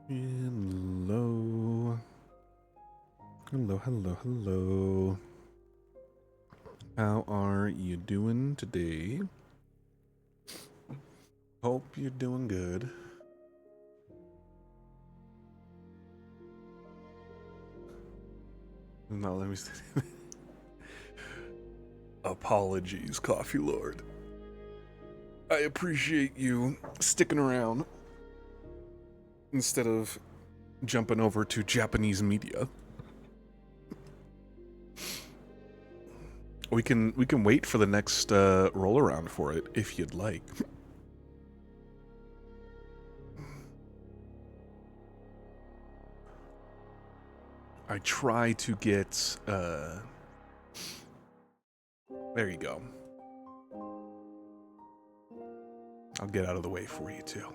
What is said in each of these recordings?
Hello. Hello, hello, hello. How are you doing today? Hope you're doing good. Now let me Apologies, Coffee Lord. I appreciate you sticking around instead of jumping over to Japanese media. We can wait for the next roll around for it if you'd like. I try to get there you go. I'll get out of the way for you too.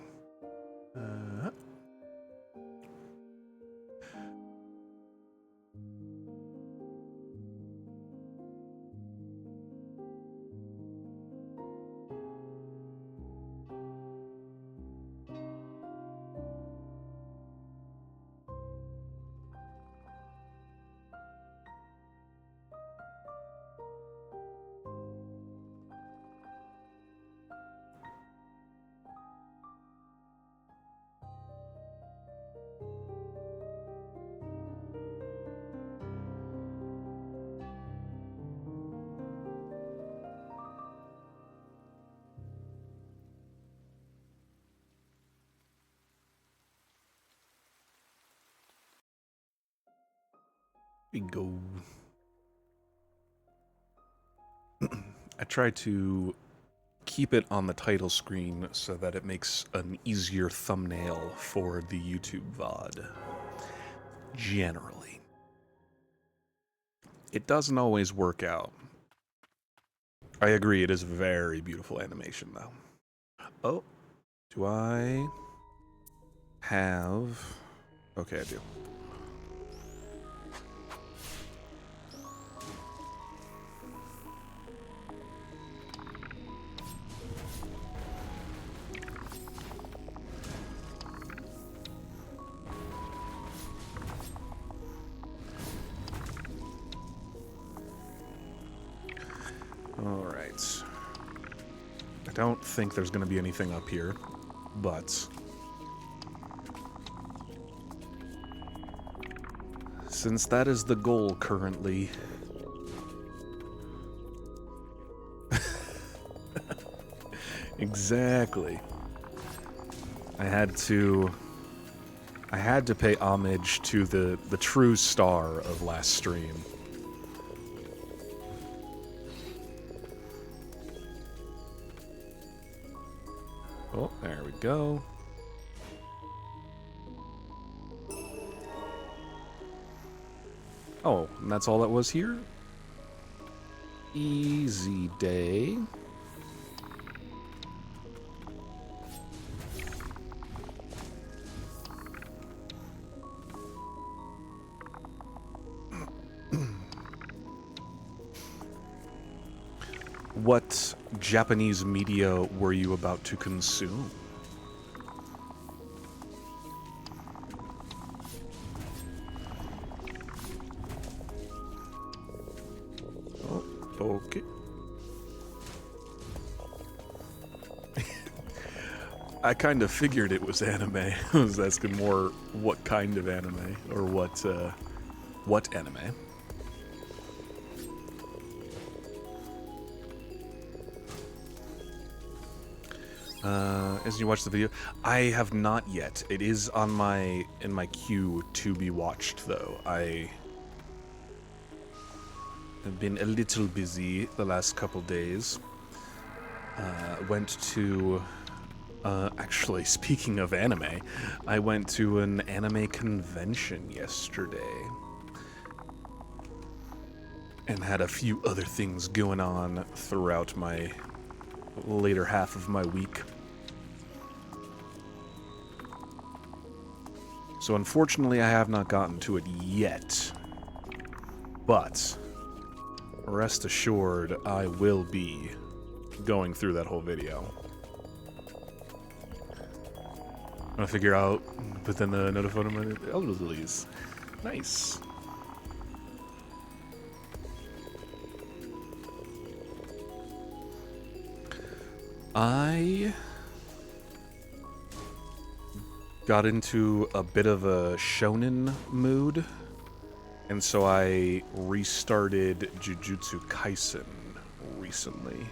Here we go. I try to keep it on the title screen so that it makes an easier thumbnail for the YouTube VOD. Generally. It doesn't always work out. I agree, it is very beautiful animation, though. Oh, do I have... Okay, I do. Alright. I don't think there's going to be anything up here, but... since that is the goal currently... Exactly. I had to pay homage to the true star of last stream. Oh, there we go. Oh, and that's all that was here? Easy day. What Japanese media were you about to consume? Oh, okay. I kind of figured it was anime. I was asking more what kind of anime, or what anime. As you watch the video, I have not yet. It is on in my queue to be watched, though. I have been a little busy the last couple days. Went to actually, speaking of anime, I went to an anime convention yesterday and had a few other things going on throughout my later half of my week. So unfortunately, I have not gotten to it yet, but rest assured, I will be going through that whole video. I'm gonna figure out, put in the notification of my Lilies. Nice. I got into a bit of a shonen mood, and so I restarted Jujutsu Kaisen recently.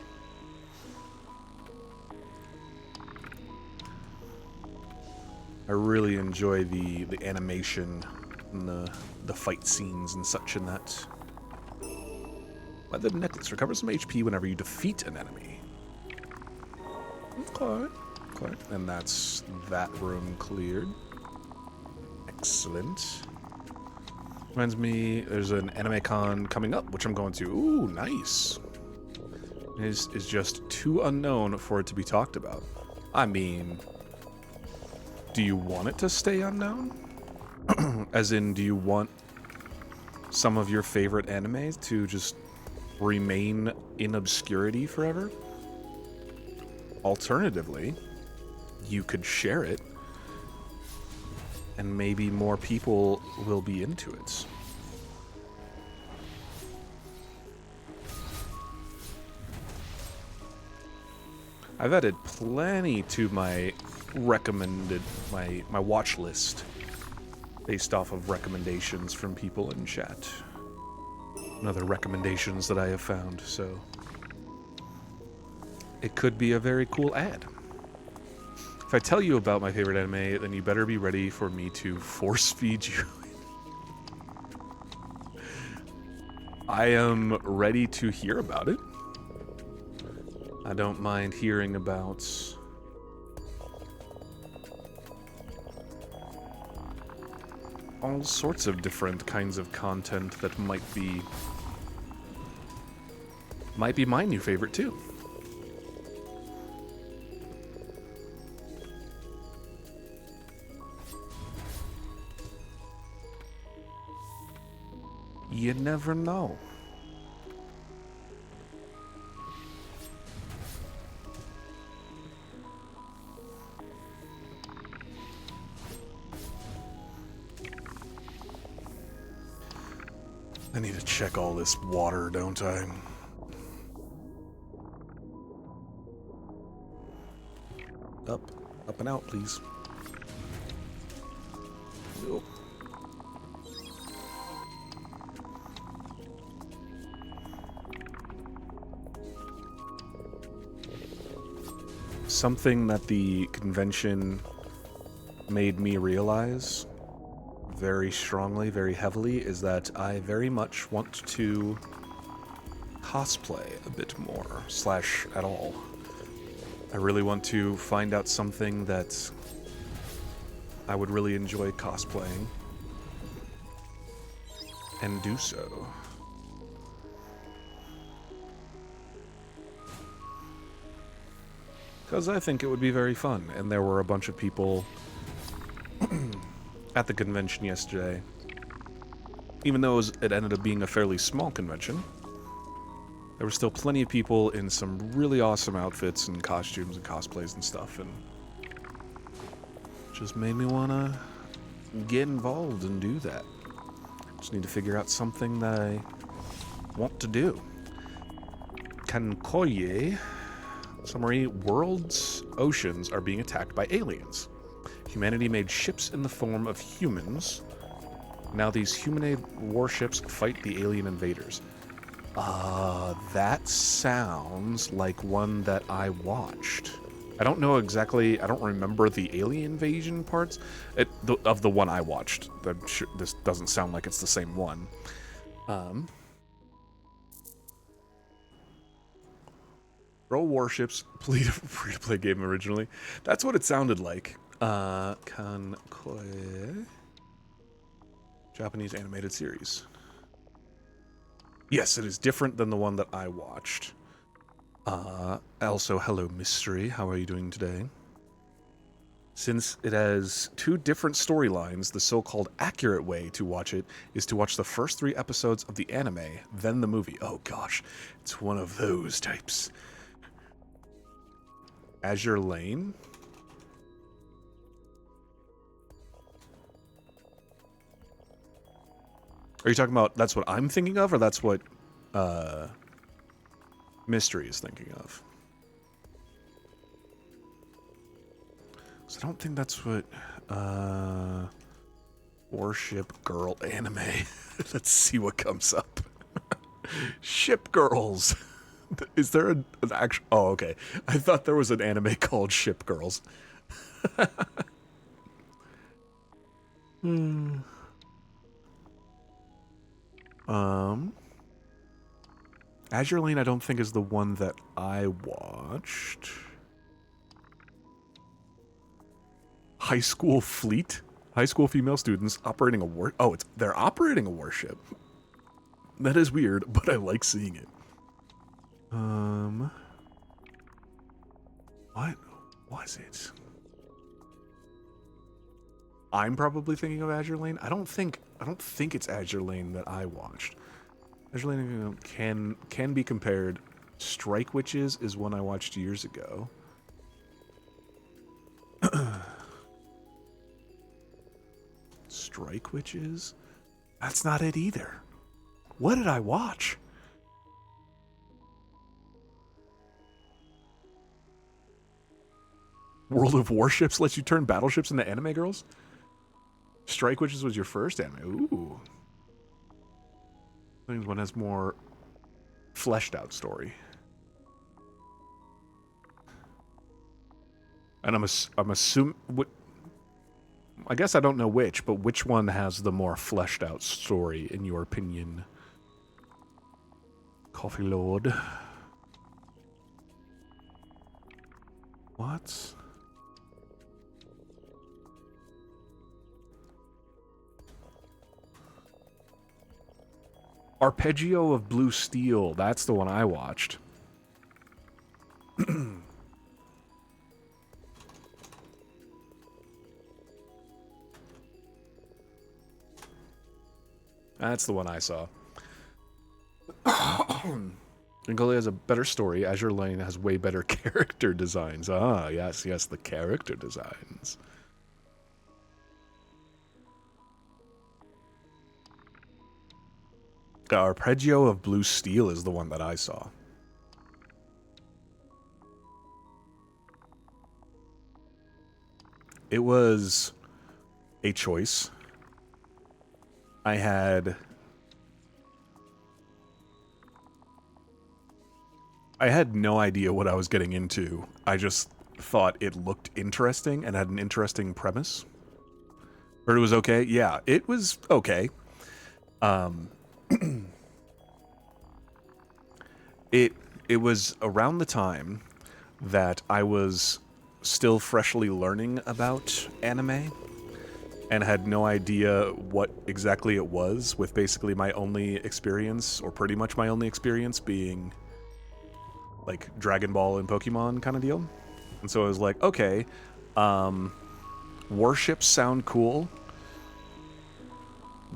I really enjoy the animation and the fight scenes and such in that. The necklace recovers some HP whenever you defeat an enemy. Okay. Okay. And that's that room cleared. Excellent. Reminds me, there's an anime con coming up, which I'm going to. Ooh, nice. Is just too unknown for it to be talked about. I mean, do you want it to stay unknown? As in, do you want some of your favorite animes to just remain in obscurity forever? Alternatively, you could share it, and maybe more people will be into it. I've added plenty to my recommended, my watch list, based off of recommendations from people in chat. And other recommendations that I have found, so it could be a very cool ad. If I tell you about my favorite anime, then you better be ready for me to force feed you. I am ready to hear about it. I don't mind hearing about all sorts of different kinds of content that might be my new favorite too. You never know. I need to check all this water, don't I? Up and out, please. Oh. Something that the convention made me realize very strongly, very heavily, is that I very much want to cosplay a bit more, / at all. I really want to find out something that I would really enjoy cosplaying and do so. Because I think it would be very fun, and there were a bunch of people at the convention yesterday. Even though it ended up being a fairly small convention, there were still plenty of people in some really awesome outfits and costumes and cosplays and stuff, and just made me want to get involved and do that. Just need to figure out something that I want to do. Kankoye summary: world's oceans are being attacked by aliens. Humanity made ships in the form of humans. Now these humanoid warships fight the alien invaders. That sounds like one that I watched. I don't know exactly, I don't remember the alien invasion parts of the one I watched. I'm sure this doesn't sound like it's the same one. Roll warships, played a free-to-play game originally. That's what it sounded like. Kankoe. Japanese animated series. Yes, it is different than the one that I watched. Also, hello, Mystery. How are you doing today? Since it has two different storylines, the so-called accurate way to watch it is to watch the first 3 episodes of the anime, then the movie. Oh gosh, it's one of those types. Azure Lane? Are you talking about that's what I'm thinking of, or that's what Mystery is thinking of? So I don't think that's what Warship Girl anime. Let's see what comes up. Ship Girls. Is there an actual... Oh, okay. I thought there was an anime called Ship Girls. Azure Lane I don't think is the one that I watched. High school fleet? High school female students operating a war... Oh, they're operating a warship. That is weird, but I like seeing it. What was it? I'm probably thinking of Azure Lane. I don't think it's Azure Lane that I watched. Azure Lane can be compared. Strike Witches is one I watched years ago. Strike Witches? That's not it either. What did I watch? World of Warships lets you turn battleships into anime girls? Strike Witches was your first anime. Ooh. I think one has more fleshed out story. And I'm assuming... I guess I don't know which, but which one has the more fleshed out story, in your opinion? Coffee Lord. What? Arpeggio of Blue Steel. That's the one I watched. That's the one I saw. Angola has a better story. Azure Lane has way better character designs. Ah, yes, the character designs. The Arpeggio of Blue Steel is the one that I saw. It was a choice. I had no idea what I was getting into. I just thought it looked interesting and had an interesting premise. Heard it was okay? Yeah, it was okay. It was around the time that I was still freshly learning about anime and had no idea what exactly it was, with basically my only experience, or pretty much my only experience, being like Dragon Ball and Pokemon kind of deal. And so I was like, okay, warships sound cool.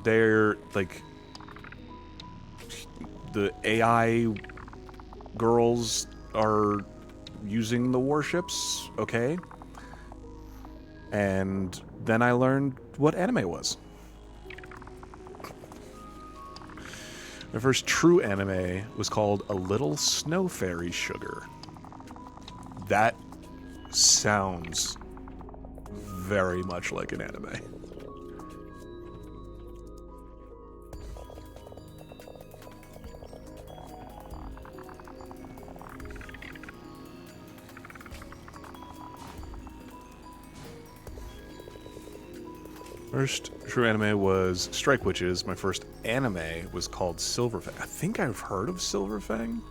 They're like, the AI girls are using the warships, okay. And then I learned what anime was. My first true anime was called A Little Snow Fairy Sugar. That sounds very much like an anime. First true anime was Strike Witches. My first anime was called Silverfang. I think I've heard of Silverfang.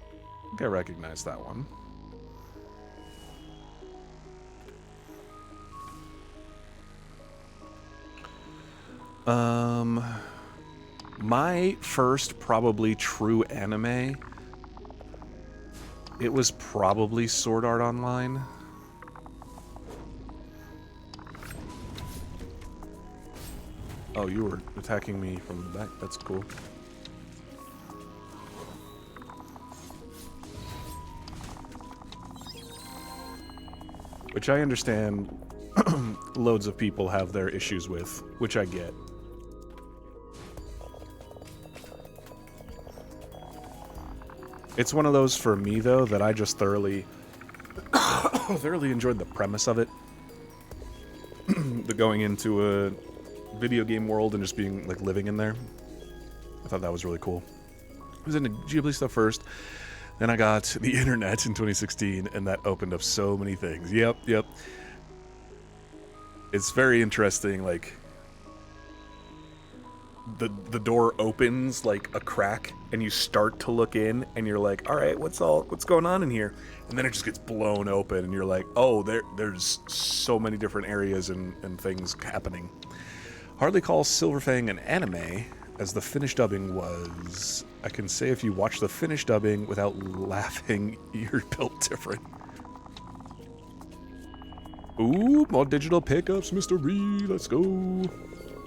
I think I recognize that one. My first probably true anime, it was probably Sword Art Online. Oh, you were attacking me from the back. That's cool. Which I understand loads of people have their issues with, which I get. It's one of those for me, though, that I just thoroughly enjoyed the premise of it. The going into a video game world and just being, like, living in there. I thought that was really cool. I was into Ghibli stuff first. Then I got the internet in 2016, and that opened up so many things. Yep. It's very interesting, like, the door opens like a crack, and you start to look in, and you're like, all right, what's going on in here? And then it just gets blown open, and you're like, oh, there's so many different areas and things happening. Hardly call Silverfang an anime, as the Finnish dubbing was. I can say if you watch the Finnish dubbing without laughing, you're built different. Ooh, more digital pickups, Mr. Reed. Let's go.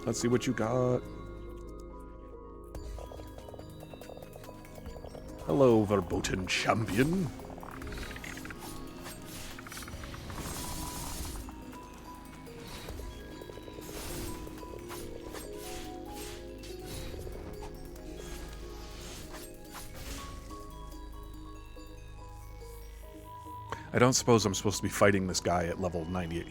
Let's see what you got. Hello, verboten champion. I don't suppose I'm supposed to be fighting this guy at level 98.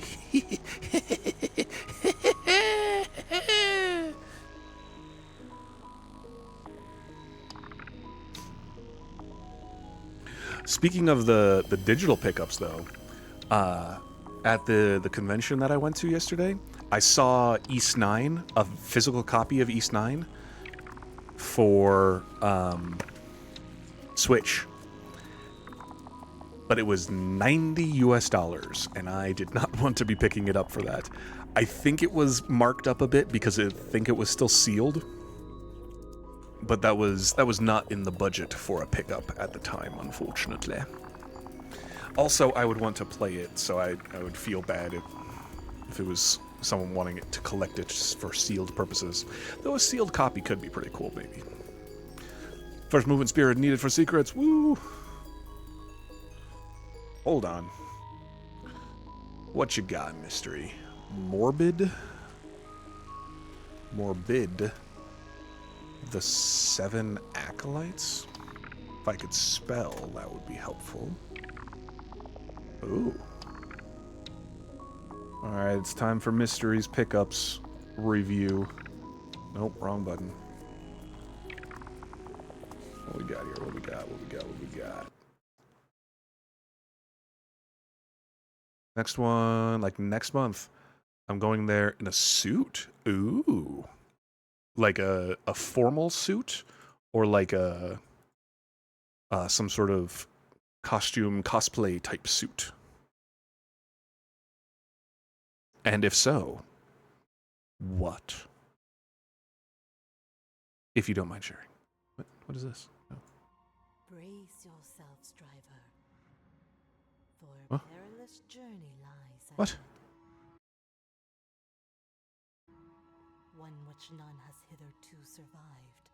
Speaking of the digital pickups, though, at the convention that I went to yesterday, I saw East 9, a physical copy of East 9, for Switch. But it was $90 US, and I did not want to be picking it up for that. I think it was marked up a bit because I think it was still sealed. But that was not in the budget for a pickup at the time, unfortunately. Also, I would want to play it, so I would feel bad if it was someone wanting it to collect it for sealed purposes. Though a sealed copy could be pretty cool, maybe. First movement spirit needed for secrets. Woo! Hold on. What you got, mystery? Morbid? Morbid. The 7 acolytes? If I could spell, that would be helpful. Ooh. Alright, it's time for Mysteries Pickups review. Nope, wrong button. What we got here? What we got? What we got? What we got? Next one, like next month, I'm going there in a suit. Ooh. Like a formal suit? Or like a some sort of costume cosplay type suit? And if so, what? If you don't mind sharing. What is this? Oh. Brace yourself, striver. For a perilous journey lies ahead. What? One which none has hitherto survived.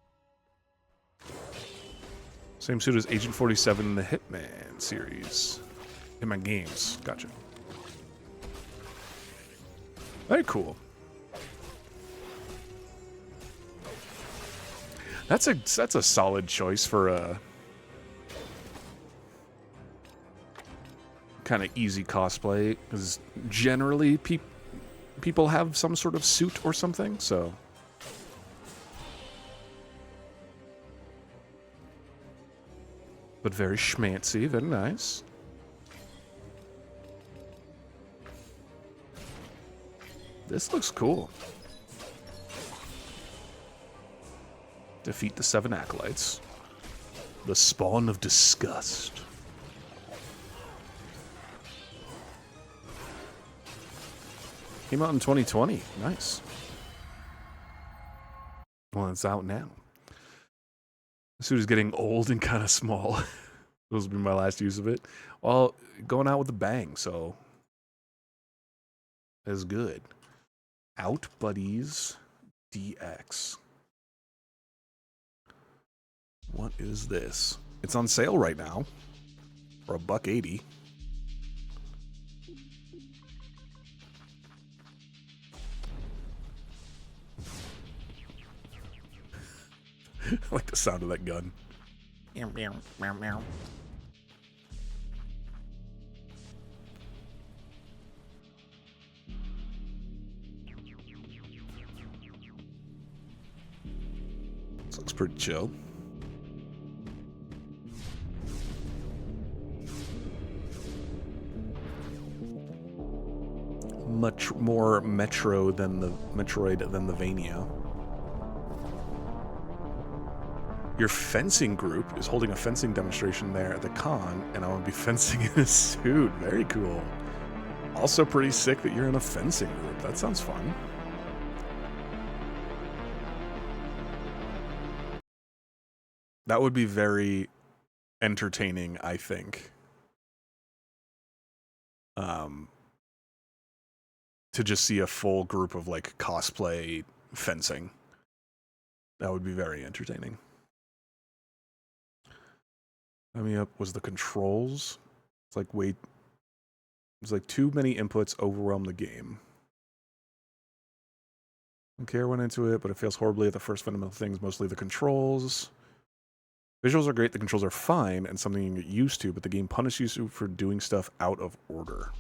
Same suit as Agent 47 in the Hitman series. Hitman games. Gotcha. Very cool. That's a solid choice for a kind of easy cosplay, because generally people have some sort of suit or something, so. But very schmancy, very nice. This looks cool. Defeat the 7 acolytes. The spawn of disgust. Came out in 2020. Nice. Well, it's out now. The suit is getting old and kind of small. Those will be my last use of it. Well, going out with a bang, so that's good. Out Buddies DX. What is this? It's on sale right now for $1.80. I like the sound of that gun. Meow, meow, meow, meow. This looks pretty chill. Much more Metroid than the Vania. Your fencing group is holding a fencing demonstration there at the con, and I will be fencing in a suit. Very cool. Also pretty sick that you're in a fencing group. That sounds fun. That would be very entertaining, I think. To just see a full group of like cosplay fencing. That would be very entertaining. Coming up was the controls. It's like, wait. There's like too many inputs overwhelm the game. Don't care went into it, but it fails horribly at the first fundamental things, mostly the controls. Visuals are great, the controls are fine, and something you can get used to, but the game punishes you for doing stuff out of order.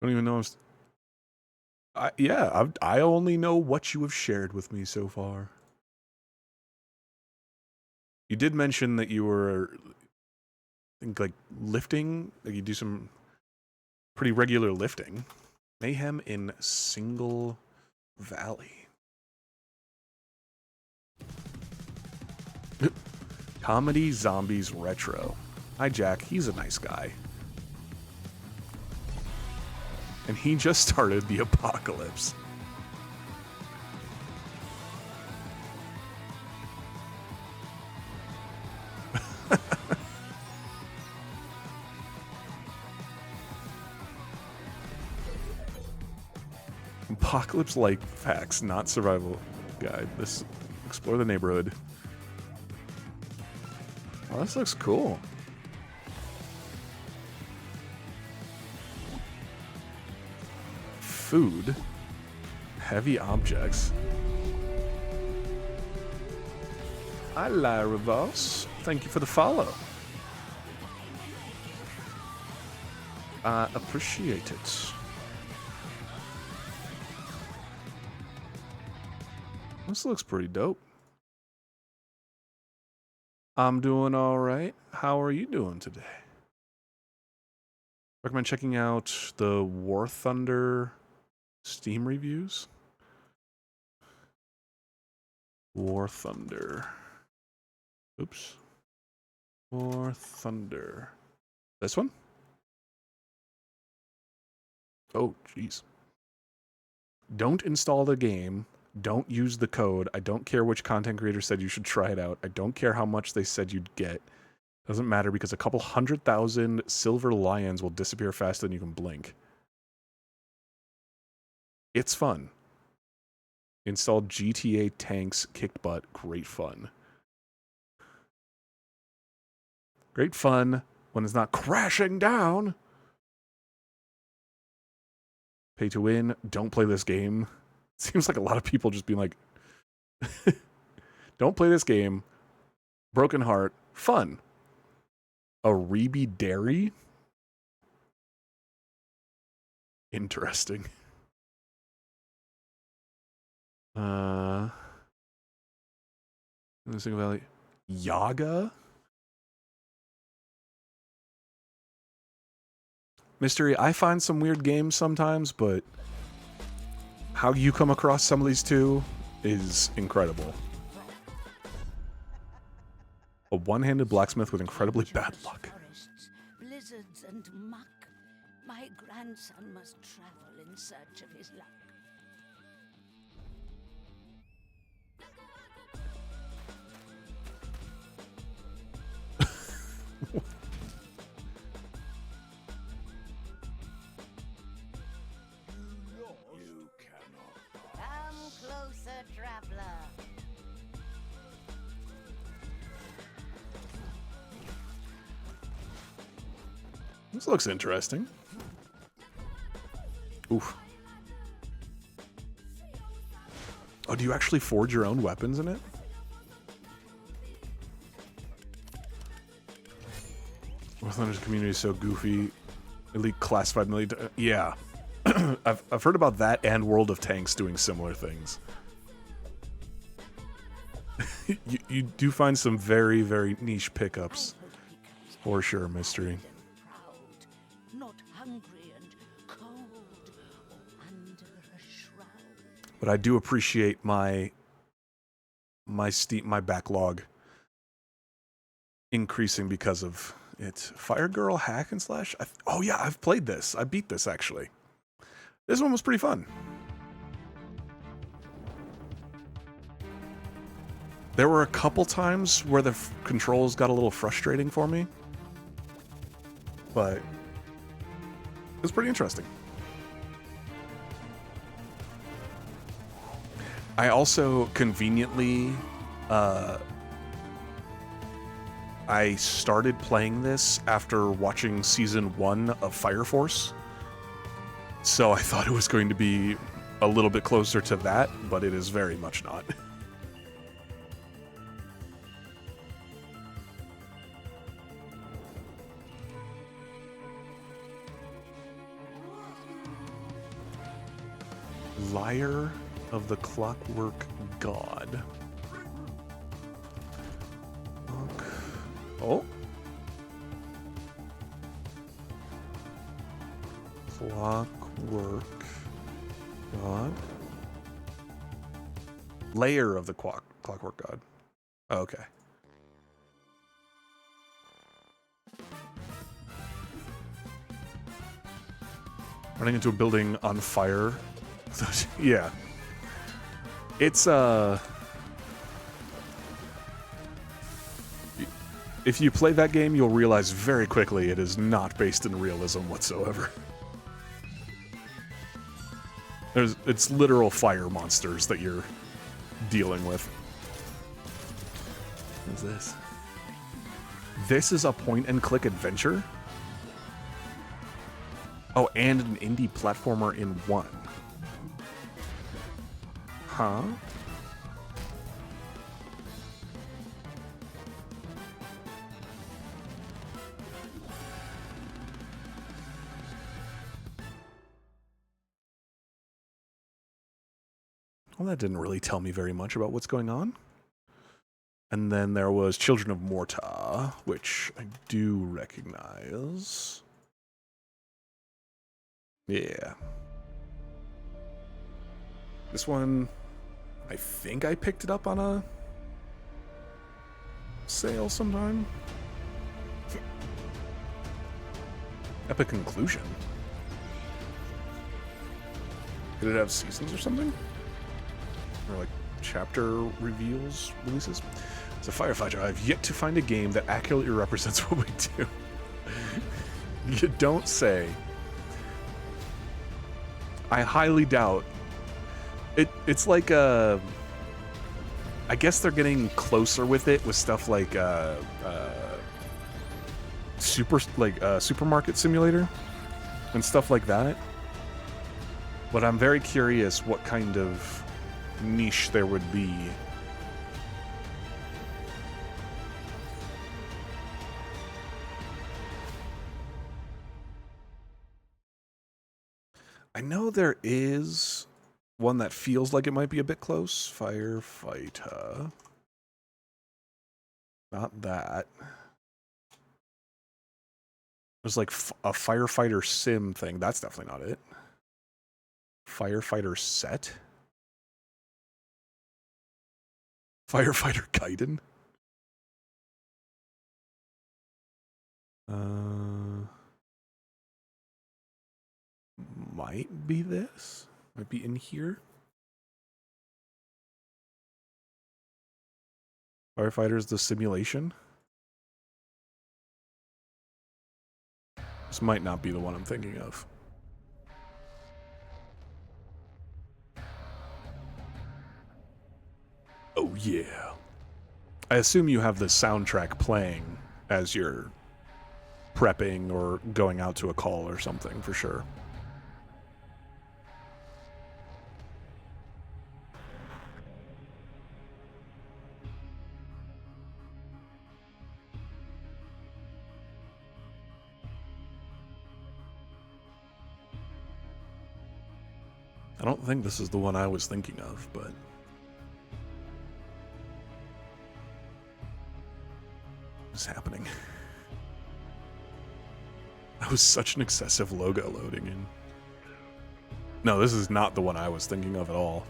I don't even know if... I only know what you have shared with me so far. You did mention that you were, I think, like, lifting. Like, you do some pretty regular lifting. Mayhem in Single Valley. Comedy Zombies Retro. Hi, Jack. He's a nice guy. And he just started the apocalypse. Apocalypse-like facts, not survival guide. This explore the neighborhood. Oh, this looks cool. Food. Heavy objects. Hi, Larivos. Thank you for the follow. I appreciate it. This looks pretty dope. I'm doing all right. How are you doing today? Recommend checking out the War Thunder Steam reviews. War Thunder. Oops. War Thunder. This one? Oh, jeez. Don't install the game. Don't use the code. I don't care which content creator said you should try it out. I don't care how much they said you'd get. Doesn't matter because a couple 100,000 silver lions will disappear faster than you can blink. It's fun. Installed GTA tanks, kicked butt, great fun. Great fun when it's not crashing down. Pay to win. Don't play this game. Seems like a lot of people just being like, don't play this game. Broken heart. Fun. A Reeby Dairy? Interesting. In the Single Valley. Yaga? Mystery, I find some weird games sometimes, but how you come across some of these two is incredible. A one-handed blacksmith with incredibly bad luck. Blizzards and muck. My grandson must travel in search of his luck. You cannot. Come closer, traveler. This looks interesting. Oof. Oh, do you actually forge your own weapons in it? War Thunder's community is so goofy. Elite classified military. Yeah. I've heard about that and World of Tanks doing similar things. you do find some very, very niche pickups. For sure, Mystery. Proud, not hungry and cold or under a shroud. But I do appreciate my backlog increasing because of it. Fire Girl Hack and Slash? Oh yeah, I've played this. I beat this actually. This one was pretty fun. There were a couple times where the controls got a little frustrating for me, but it was pretty interesting. I also conveniently, I started playing this after watching season 1 of Fire Force. So I thought it was going to be a little bit closer to that, but it is very much not. Liar of the Clockwork God. Oh. Clockwork God. Layer of the Clockwork God. Oh, okay. Running into a building on fire. Yeah. It's, if you play that game, you'll realize very quickly it is not based in realism whatsoever. It's literal fire monsters that you're dealing with. What is this? This is a point-and-click adventure? Oh, and an indie platformer in one. Huh? Well, that didn't really tell me very much about what's going on. And then there was Children of Morta, which I do recognize. Yeah. This one, I think I picked it up on a sale sometime. Epic Conclusion. Did it have seasons or something? Or like chapter reveals, releases? As a firefighter, I've yet to find a game that accurately represents what we do. You don't say. I highly doubt. It's like I guess they're getting closer with it with stuff like Supermarket Simulator and stuff like that. But I'm very curious what kind of niche there would be. I know there is one that feels like it might be a bit close. Firefighter. Not that. There's like a firefighter sim thing. That's definitely not it. Firefighter set. Firefighter Gaiden. Might be this. Might be in here. Firefighters the Simulation. This might not be the one I'm thinking of. Oh yeah. I assume you have the soundtrack playing as you're prepping or going out to a call or something, for sure. I don't think this is the one I was thinking of, but... What's happening? That was such an excessive logo loading in. No, this is not the one I was thinking of at all.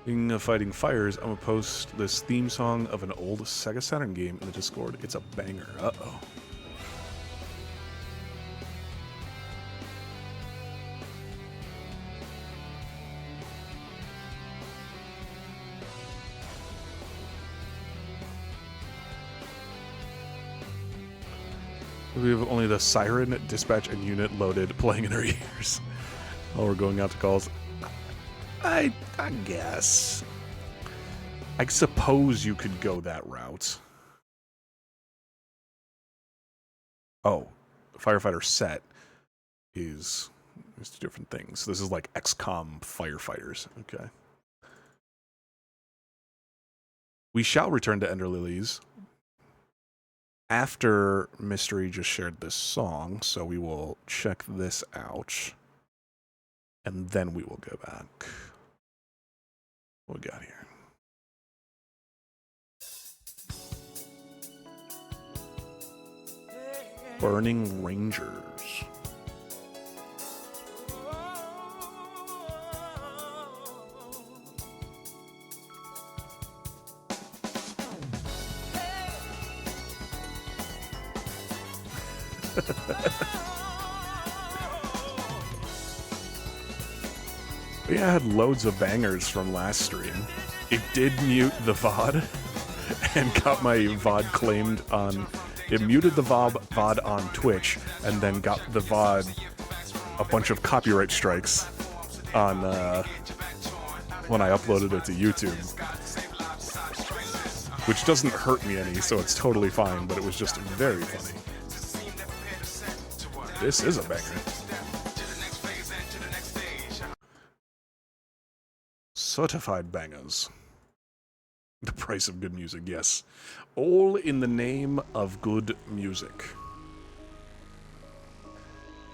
Speaking of fighting fires, I'm gonna post this theme song of an old Sega Saturn game in the Discord. It's a banger. Uh-oh. We have only the siren, dispatch, and unit loaded playing in our ears while we're going out to calls. I guess. I suppose you could go that route. Oh, the firefighter set is two different things. This is like XCOM firefighters. Okay. We shall return to Ender Lilies after Mystery just shared this song, so we will check this out, and then we will go back. What we got here? Burning Rangers. Yeah, I had loads of bangers from last stream. It did mute the VOD and got my VOD claimed on... It muted the VOD on Twitch and then got the VOD a bunch of copyright strikes on when I uploaded it to YouTube. Which doesn't hurt me any, so it's totally fine, but it was just very funny. This is a banger. Certified bangers. The price of good music, yes. All in the name of good music.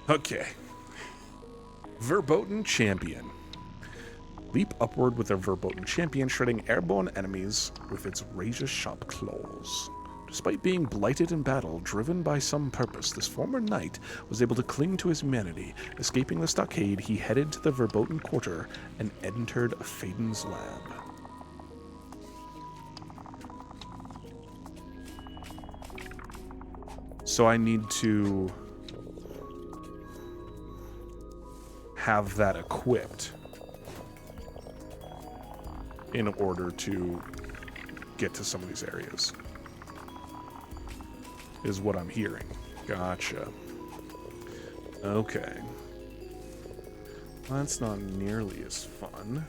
Okay. Verboten Champion. Leap upward with a Verboten Champion, shredding airborne enemies with its razor-sharp claws. Despite being blighted in battle, driven by some purpose, this former knight was able to cling to his humanity. Escaping the stockade, he headed to the Verboten Quarter and entered Faden's lab. So I need to have that equipped in order to get to some of these areas. Is what I'm hearing. Gotcha. Okay. That's not nearly as fun.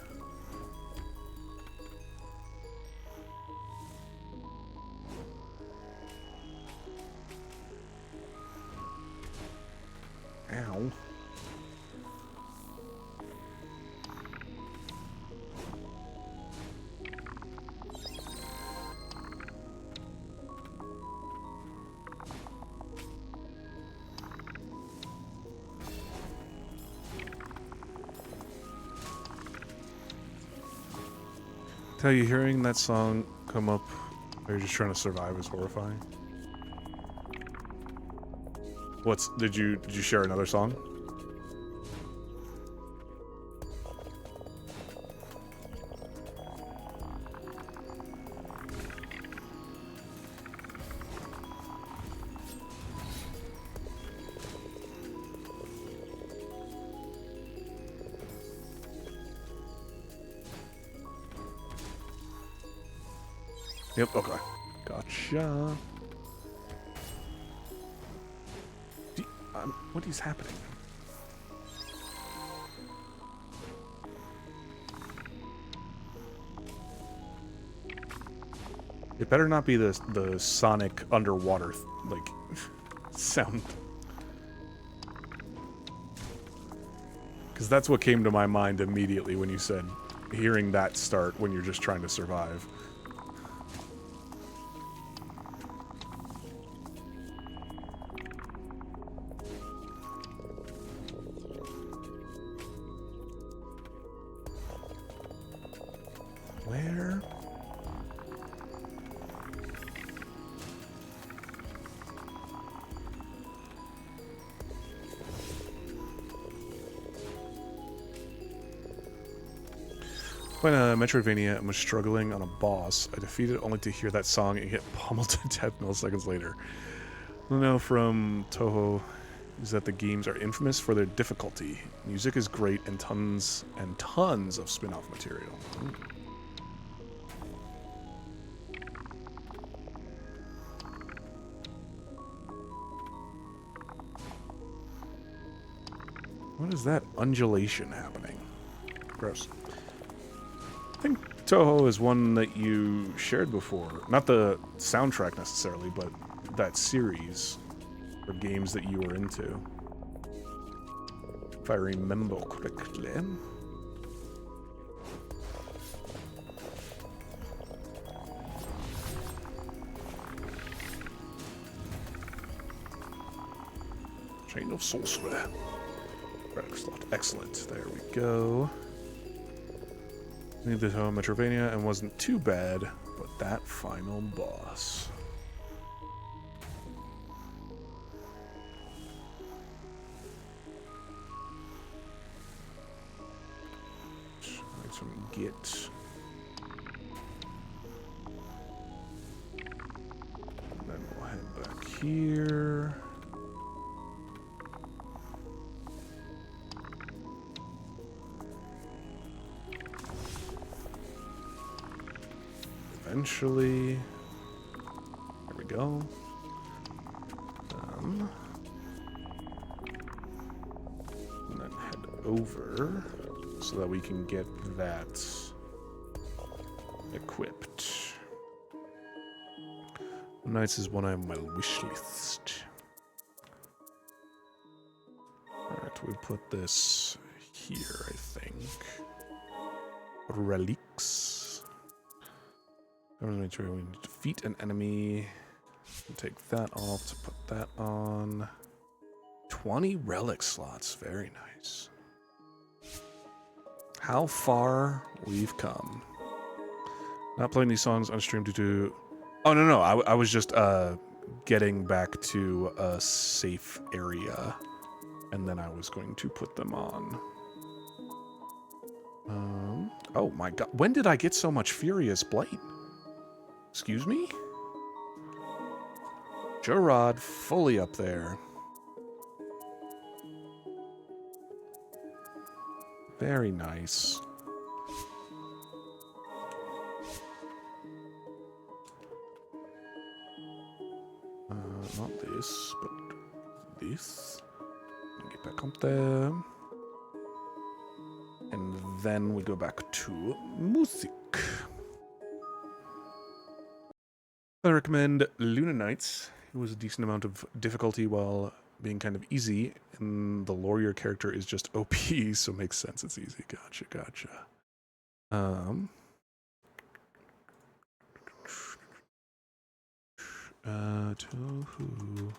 Ow. Tell you, hearing that song come up while you're just trying to survive is horrifying. Did you share another song? Yep, okay. Gotcha. What is happening? It better not be the Sonic underwater, like, sound. Because that's what came to my mind immediately when you said hearing that start when you're just trying to survive. Where? When Metroidvania and was struggling on a boss, I defeated only to hear that song and get pummeled to death milliseconds later. What I know from Toho is that the games are infamous for their difficulty. Music is great and tons of spin-off material. What is that undulation happening? Gross. I think Toho is one that you shared before. Not the soundtrack necessarily, but that series of games that you were into. If I remember correctly. Chain of Sorcery. Excellent. There we go. Made this home Metrovania and wasn't too bad, but that final boss. Try to get. And then we'll head back here. eventually. There we go. And then head over so that we can get that equipped. Knights is one on my wish list. Alright, we put this here, I think. Relics. We need to defeat an enemy. Take that off to put that on. 20 relic slots. Very nice. How far we've come. Not playing these songs on stream due to... Oh, no. I was just getting back to a safe area. And then I was going to put them on. Oh my god. When did I get so much Furious Blight? Excuse me? Jurod fully up there. Very nice. Not this, but this. Get back up there. And then we go back to music. I recommend Luna Nights. It was a decent amount of difficulty while being kind of easy, and the lore your character is just OP, so it makes sense it's easy. Gotcha. Tohu.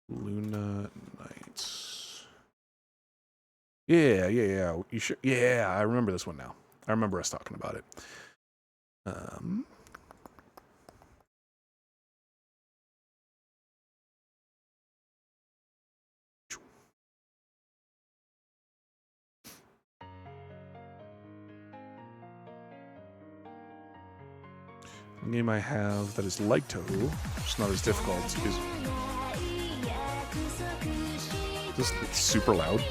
Luna Nights. Yeah. You sure? Yeah, I remember this one now. I remember us talking about it. The game I have that is like Tohu, just not as difficult, is just super loud.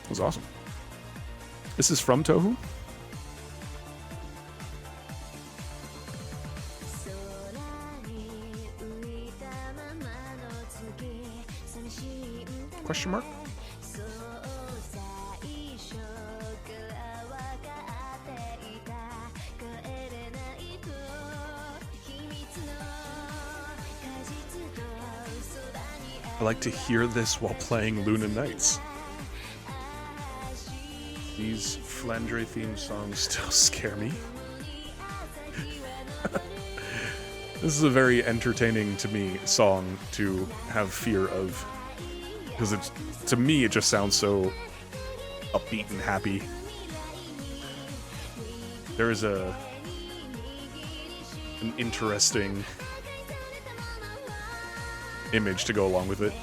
It was awesome. This is from Tohu? Question mark? I like to hear this while playing Luna Nights. These Flandre themed songs still scare me. This is a very entertaining to me song to have fear of. Because it's, to me, it just sounds so upbeat and happy. There is an interesting image to go along with it.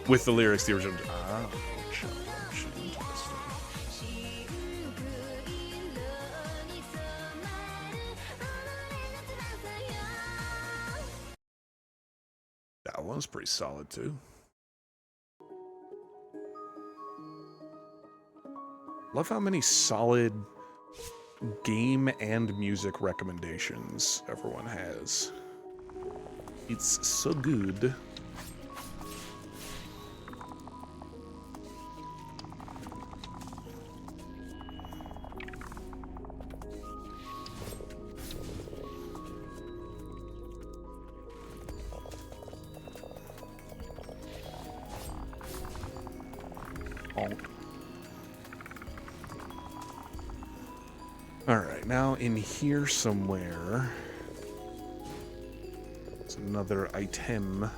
With the lyrics, the original. Interesting. That one's pretty solid too. Love how many solid game and music recommendations everyone has. It's so good. Alright, now in here somewhere, there's another item.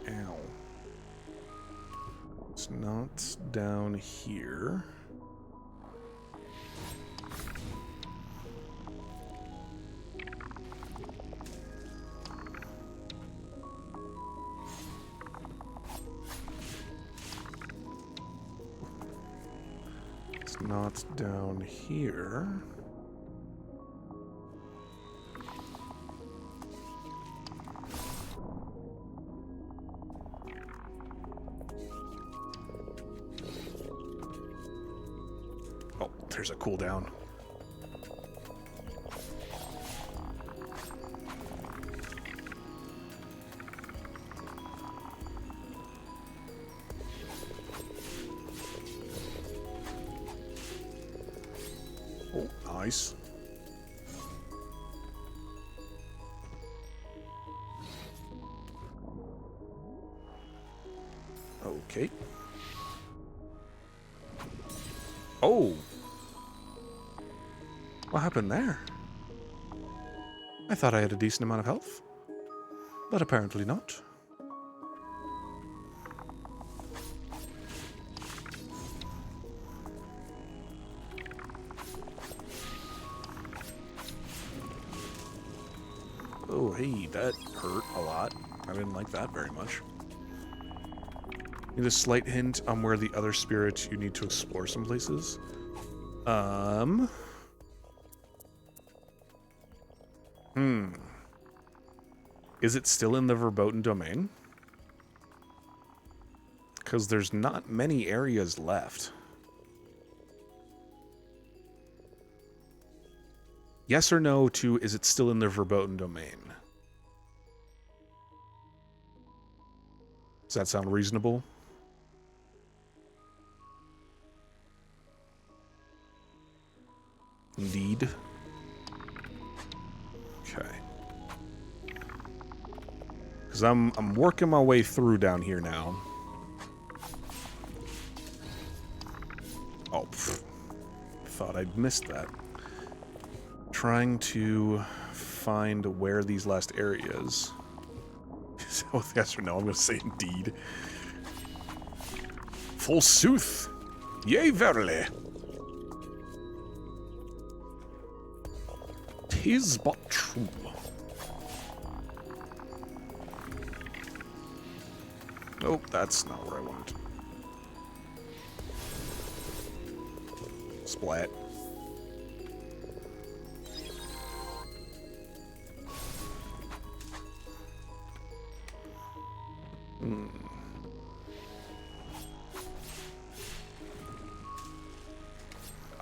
Ow. It's not down here. not down here. Oh, there's a cooldown. Oh, nice. Okay. Oh. What happened there? I thought I had a decent amount of health, but apparently not. Oh, hey, that hurt a lot. I didn't like that very much. Need a slight hint on where the other spirits you need to explore some places. Is it still in the verboten domain? Because there's not many areas left. Yes or no to, is it still in the verboten domain? Does that sound reasonable? Indeed. Okay. Because I'm working my way through down here now. Oh, pfft. Thought I'd missed that. Trying to find where these last areas. So yes or no, I'm going to say indeed. Forsooth. Yea, verily. 'Tis but true. Nope, that's not where I want. Splat.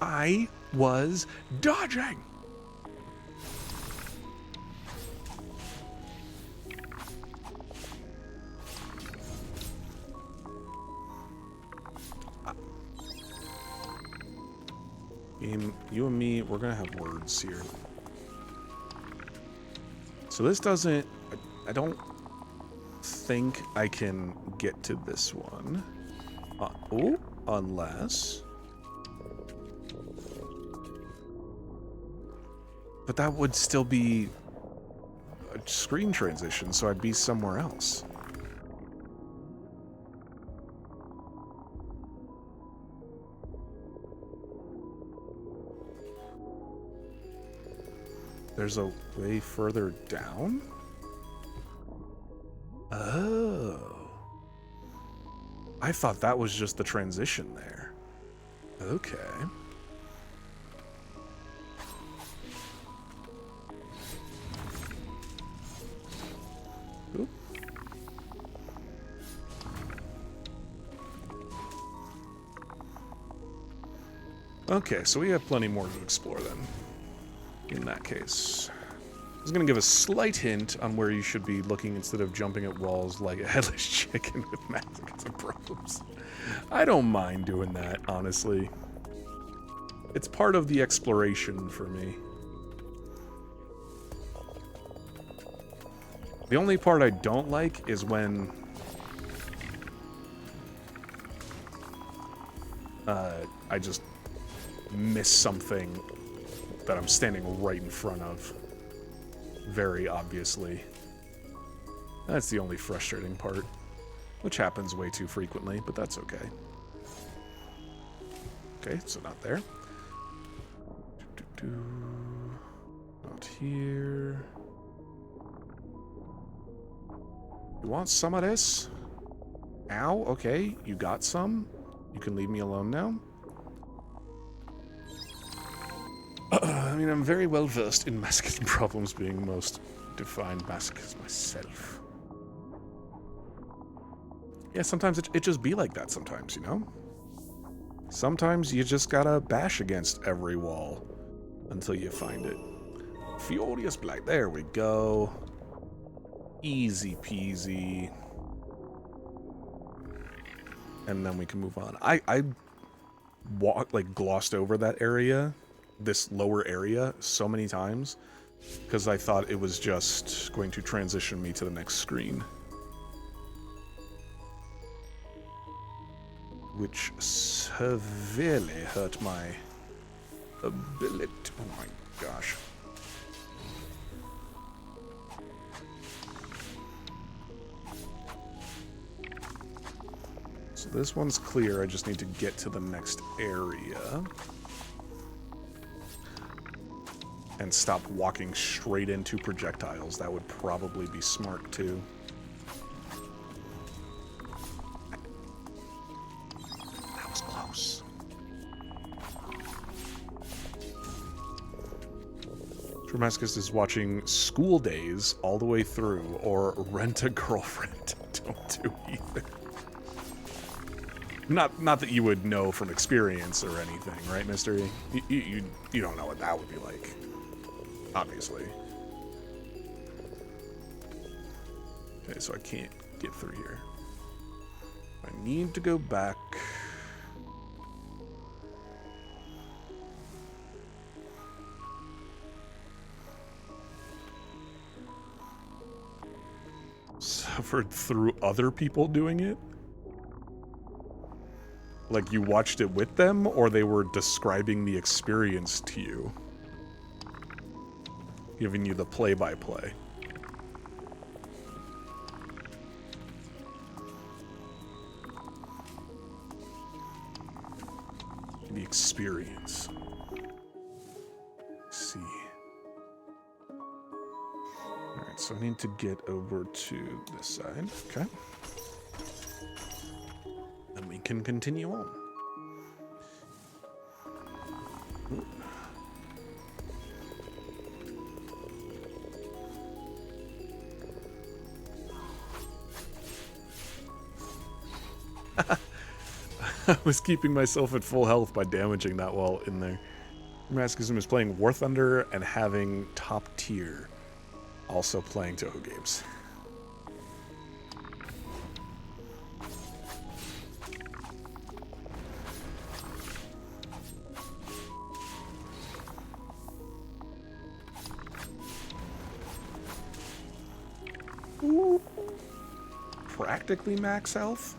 I was dodging. You and me, we're gonna have words here. So this doesn't... I don't think I can get to this one. Oh, unless... But that would still be a screen transition, so I'd be somewhere else. There's a way further down? Oh. I thought that was just the transition there. Okay. Oop. Okay, so we have plenty more to explore then. In that case, I was going to give a slight hint on where you should be looking instead of jumping at walls like a headless chicken with massive problems. I don't mind doing that, honestly. It's part of the exploration for me. The only part I don't like is when I just miss something that I'm standing right in front of. Very obviously. That's the only frustrating part. Which happens way too frequently, but that's okay. Okay, so not there. Not here. You want some of this? Ow, okay, you got some. You can leave me alone now. I mean, I'm very well versed in masochism problems, being most defined masochist myself. Yeah, sometimes it just be like that sometimes, you know? Sometimes you just gotta bash against every wall until you find it. Furious Black, there we go. Easy peasy. And then we can move on. I glossed over that area, this lower area, so many times, because I thought it was just going to transition me to the next screen. Which severely hurt my ability. Oh my gosh. So this one's clear, I just need to get to the next area. And stop walking straight into projectiles. That would probably be smart too. That was close. Traumaticus is watching School Days all the way through, or Rent a Girlfriend. Don't do either. Not that you would know from experience or anything, right, Mystery? You don't know what that would be like, obviously. Okay, so I can't get through here. I need to go back. Suffered through other people doing it? Like you watched it with them, or they were describing the experience to you? Giving you the play-by-play. The experience. Let's see. Alright, so I need to get over to this side. Okay. And we can continue on. I was keeping myself at full health by damaging that wall in there. Masochism is playing War Thunder and having top tier. Also playing Toho games. Ooh. Practically max health.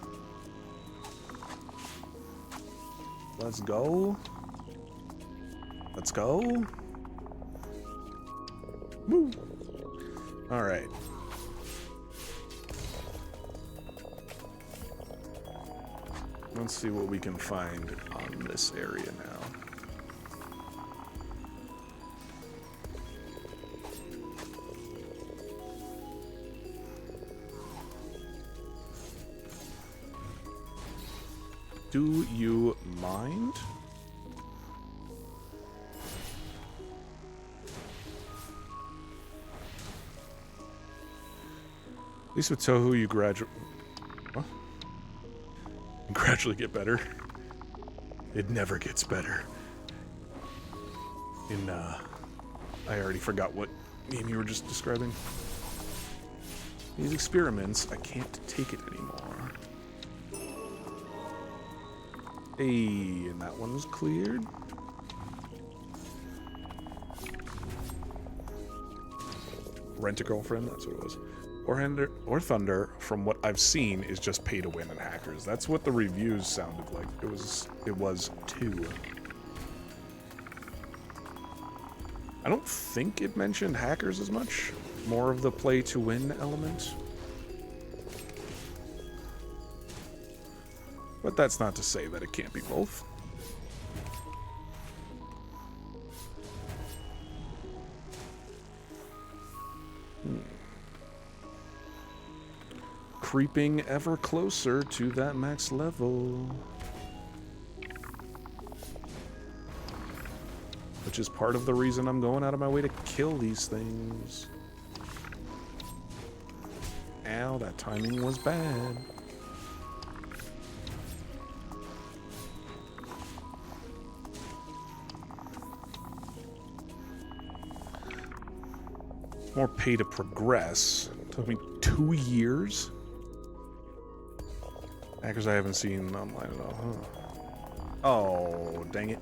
Let's go. Let's go. Woo. All right. Let's see what we can find on this area now. Do you mind? At least with Toho, you gradually get better. It never gets better. I already forgot what name you were just describing. These experiments, I can't take it anymore. Hey, and that one was cleared. Rent a Girlfriend, that's what it was. Or Thunder, from what I've seen, is just pay to win and hackers. That's what the reviews sounded like. It was too. I don't think it mentioned hackers as much. More of the play to win element. But that's not to say that it can't be both. Creeping ever closer to that max level. which is part of the reason I'm going out of my way to kill these things. Ow, that timing was bad. More pay to progress. Took me 2 years. Hackers I haven't seen online at all, huh? Oh, dang it.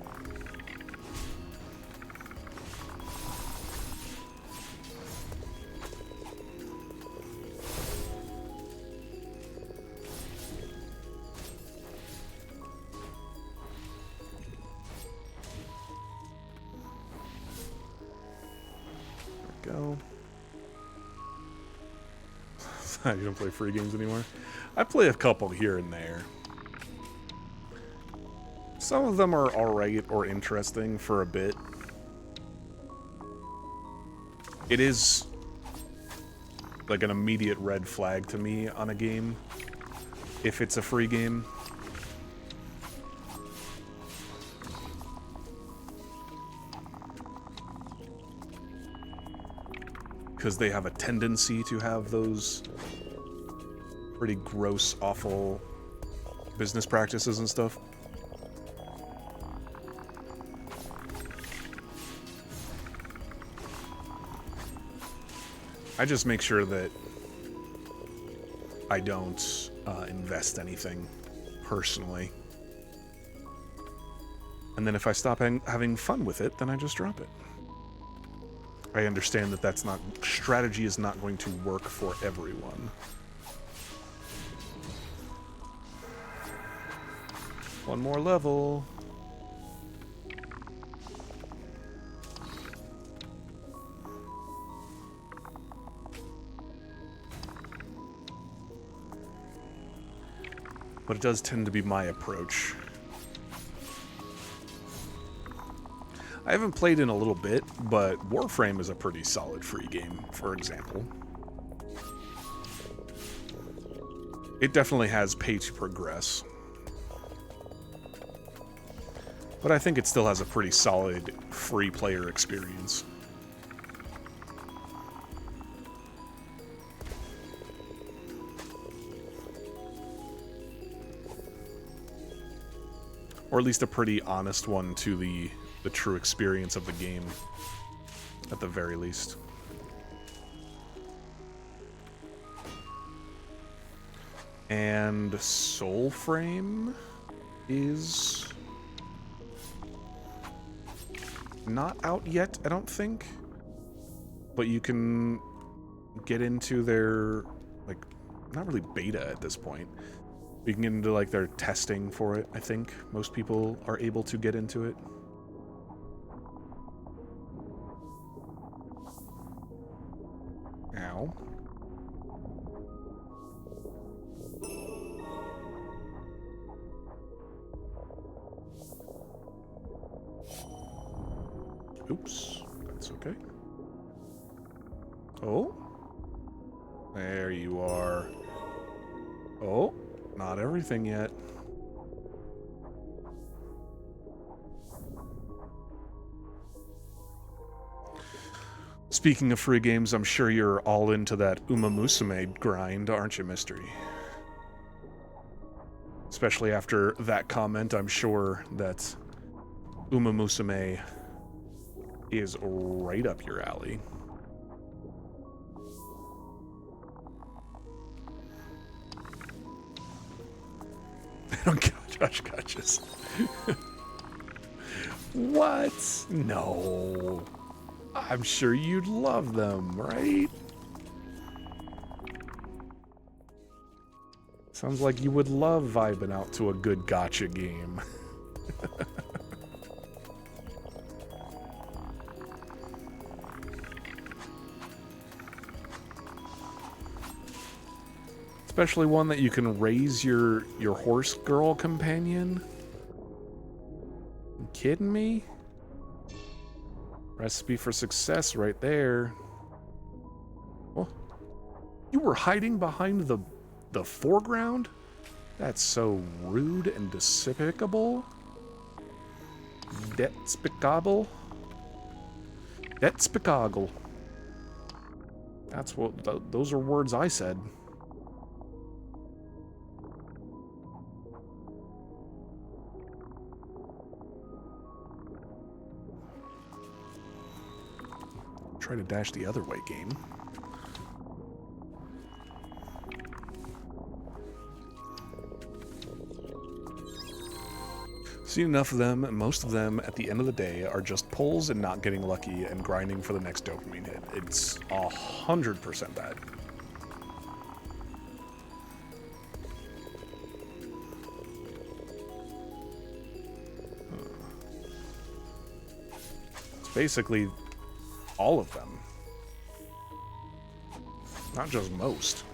There we go. You don't play free games anymore? I play a couple here and there. Some of them are alright or interesting for a bit. It is like an immediate red flag to me on a game if it's a free game. Because they have a tendency to have those pretty gross, awful business practices and stuff. I just make sure that I don't invest anything personally. And then if I stop having fun with it, then I just drop it. I understand that that's not, strategy is not going to work for everyone. One more level. But it does tend to be my approach. I haven't played in a little bit, but Warframe is a pretty solid free game, for example. It definitely has pay to progress. But I think it still has a pretty solid free player experience. Or at least a pretty honest one to the true experience of the game, at the very least. And Soulframe is not out yet, I don't think. But you can get into their, like, not really beta at this point. You can get into, like, their testing for it, I think. Most people are able to get into it. Ow. Oops, that's okay. Oh, there you are. Oh, not everything yet. Speaking of free games, I'm sure you're all into that Uma Musume grind, aren't you, Mystery? Especially after that comment, I'm sure that Uma Musume is right up your alley. I don't got Josh Gotchas. What? No. I'm sure you'd love them, right? Sounds like you would love vibing out to a good gotcha game. Especially one that you can raise your horse girl companion. You kidding me? Recipe for success right there. Well, you were hiding behind the foreground? That's so rude and despicable. Despicable. Despicable. That's what, those are words I said. Try to dash the other way, game. Seen enough of them, and most of them, at the end of the day, are just pulls and not getting lucky and grinding for the next dopamine hit. It's 100% that. It's basically all of them. Not just most.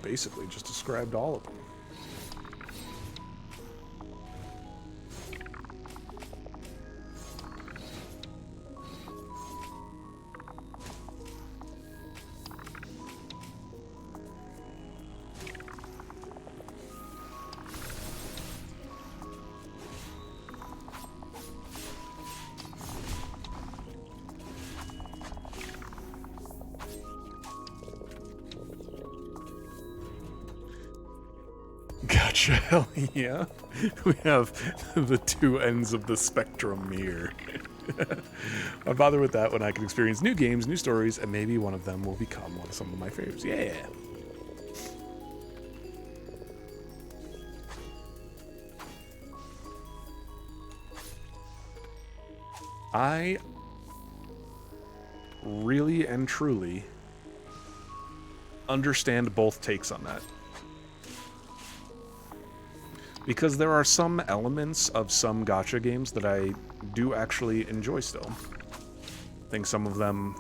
Basically just described all of them. Gotcha, hell yeah. We have the two ends of the spectrum here. Why bother with that when I can experience new games, new stories, and maybe one of them will become some of my favorites. Yeah. I really and truly understand both takes on that. Because there are some elements of some gacha games that I do actually enjoy still. I think some of them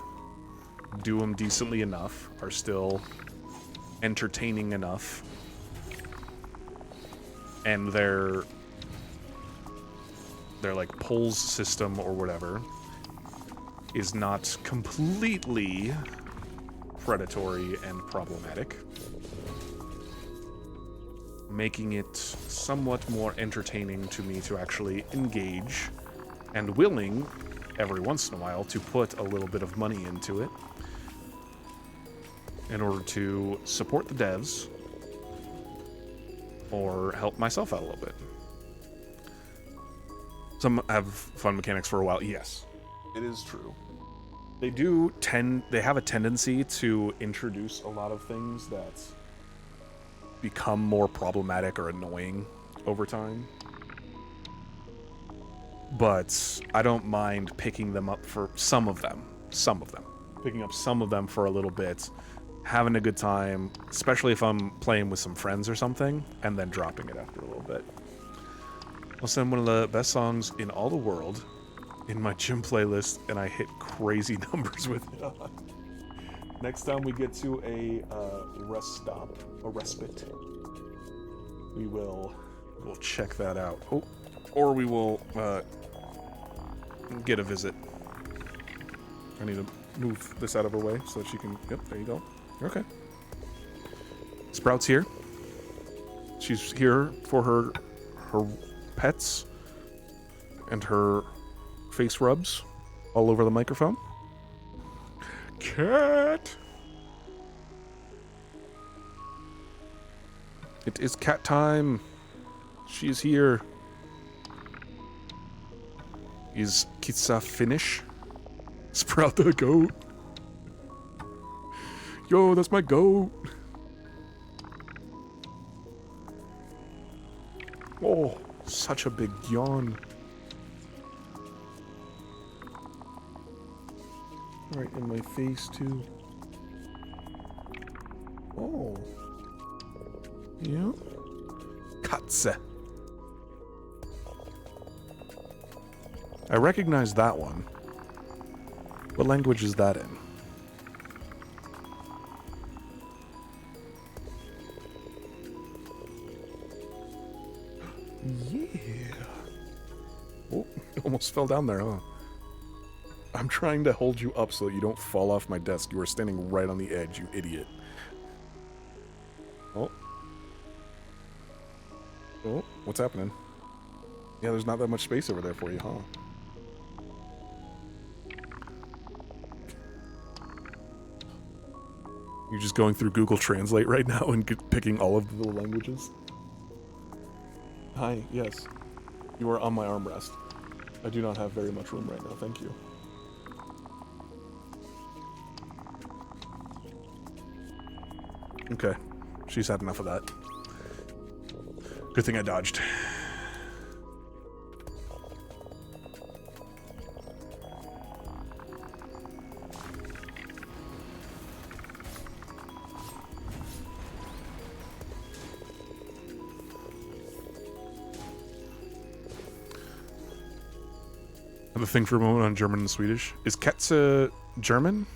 do them decently enough, are still entertaining enough, and their like pulls system or whatever is not completely predatory and problematic, making it somewhat more entertaining to me to actually engage, and willing, every once in a while, to put a little bit of money into it in order to support the devs or help myself out a little bit. Some have fun mechanics for a while. Yes, it is true. They have a tendency to introduce a lot of things that become more problematic or annoying over time. But I don't mind picking them up for some of them. Picking up some of them for a little bit, having a good time, especially if I'm playing with some friends or something, and then dropping it after a little bit. I'll send one of the best songs in all the world in my gym playlist, and I hit crazy numbers with it on. Next time we get to a rest stop, a respite, we'll check that out. Oh, or we will get a visit. I need to move this out of her way so that she can. Yep, there you go. Okay. Sprout's here. She's here for her pets and her face rubs all over the microphone. Cat! It is cat time. She's here. Is Kitsa finish? Sprout the goat. Yo, that's my goat. Oh, such a big yawn. Right in my face, too. Oh. Yeah. Katze. I recognize that one. What language is that in? Yeah. Oh, almost fell down there, huh? I'm trying to hold you up so that you don't fall off my desk. You are standing right on the edge, you idiot. Oh. Oh, what's happening? Yeah, there's not that much space over there for you, huh? You're just going through Google Translate right now and picking all of the little languages? Hi, yes. You are on my armrest. I do not have very much room right now, thank you. Okay, she's had enough of that. Good thing I dodged. I have a thing for a moment on German and Swedish. Is Katze German?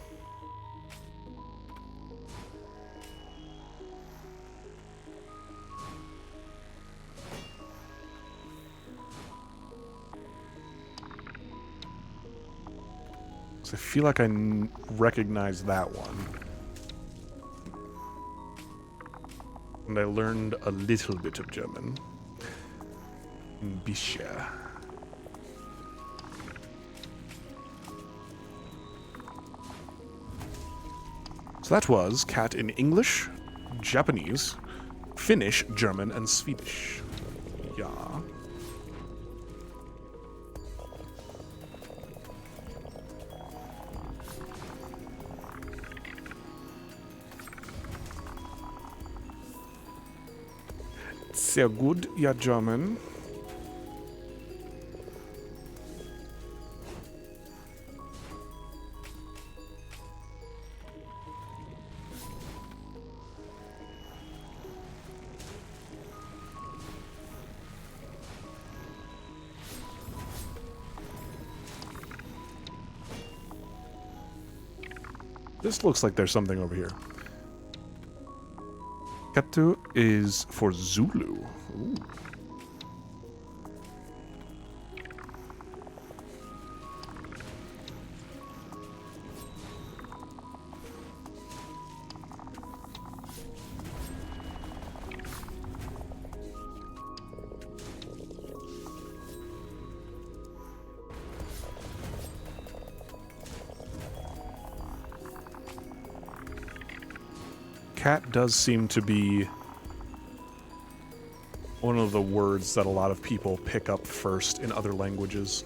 I feel like I recognize that one. And I learned a little bit of German. Bisha. So that was cat in English, Japanese, Finnish, German, and Swedish. Yeah. Sehr gut, ja, German. This looks like there's something over here. Katu is for Zulu. Ooh. Cat does seem to be one of the words that a lot of people pick up first in other languages.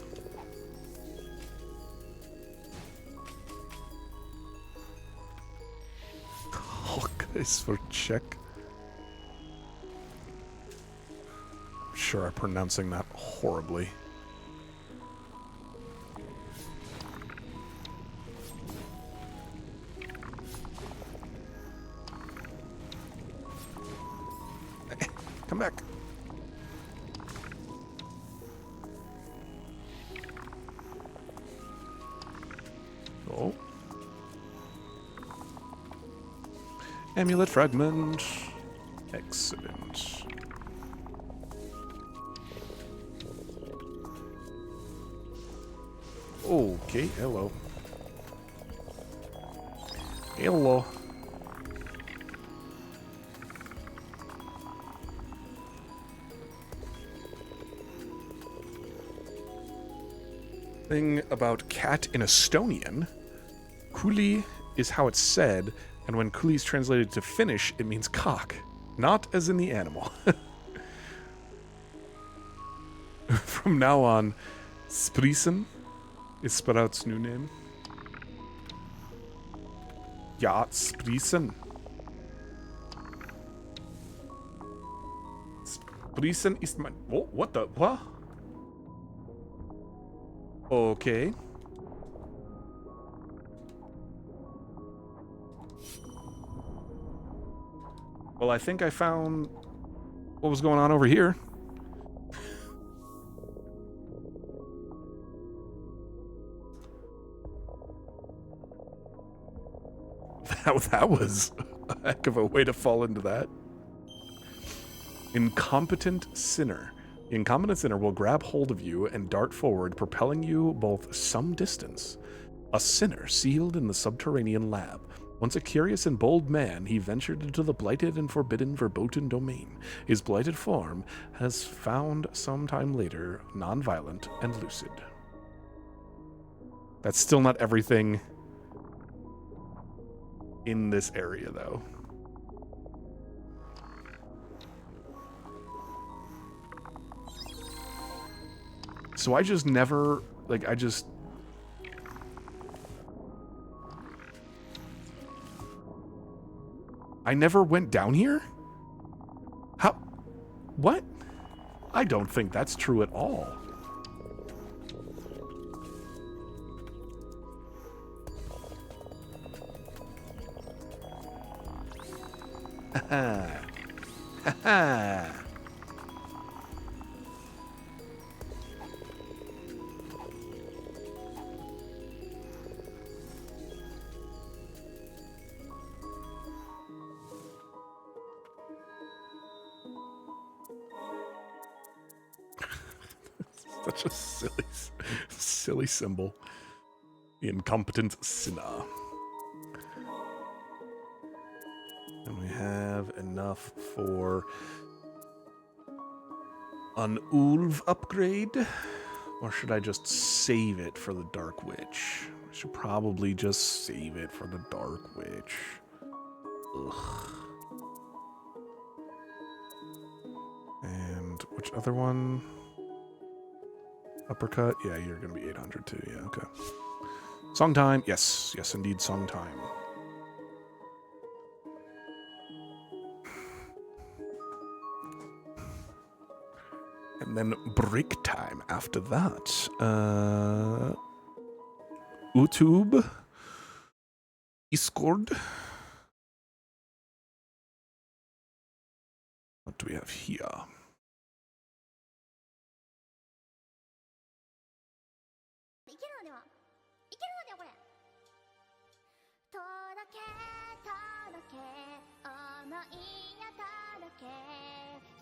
Oh, guys, for check. I'm sure I'm pronouncing that horribly. Come back. Oh. Amulet fragment. Excellent. Okay, hello. Hello. Thing about cat in Estonian. Kuli is how it's said, and when kuli is translated to Finnish, it means cock, not as in the animal. From now on, Sprisen is Sprout's new name. Ja, Sprisen. Sprisen is my... Oh, what the... What? Okay. Well, I think I found what was going on over here. That was a heck of a way to fall into that. Incompetent Sinner. The incompetent sinner will grab hold of you and dart forward, propelling you both some distance. A sinner sealed in the subterranean lab. Once a curious and bold man, he ventured into the blighted and forbidden Verboten domain. His blighted form has found sometime later non-violent and lucid. That's still not everything in this area, though. So I just never, like, I never went down here? How? What? I don't think that's true at all. Ha ha. Such a silly symbol. The incompetent sinner. And we have enough for an Ulv upgrade. Or should I just save it for the Dark Witch? I should probably just save it for the Dark Witch. Ugh. And which other one? Uppercut? Yeah, you're going to be 800 too. Yeah, okay. Song time. Yes, yes, indeed, song time. And then break time after that. YouTube. Discord. What do we have here?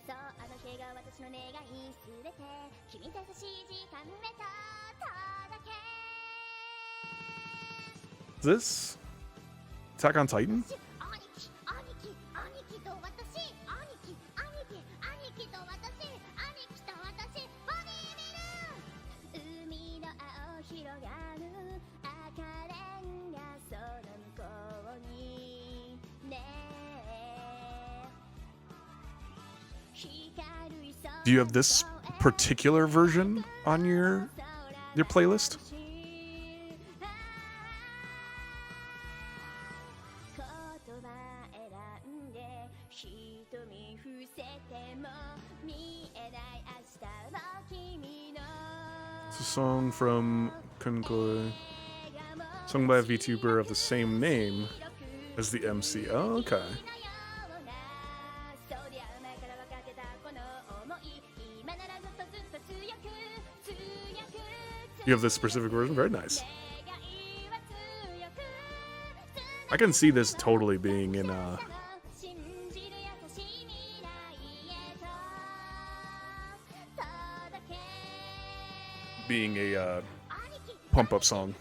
そうあの日が私の願いすべて君と優しい時間埋めただけ Is this Attack on Titan? 兄貴兄貴兄貴と私兄貴兄貴兄貴と私兄貴と私ボディビル海の青広がる赤レンガその向こうにね Do you have this particular version on your playlist? It's a song from Kunkoi, sung by a VTuber of the same name as the MC. Oh, okay. You have this specific version? Very nice. I can see this totally being in being a pump-up song.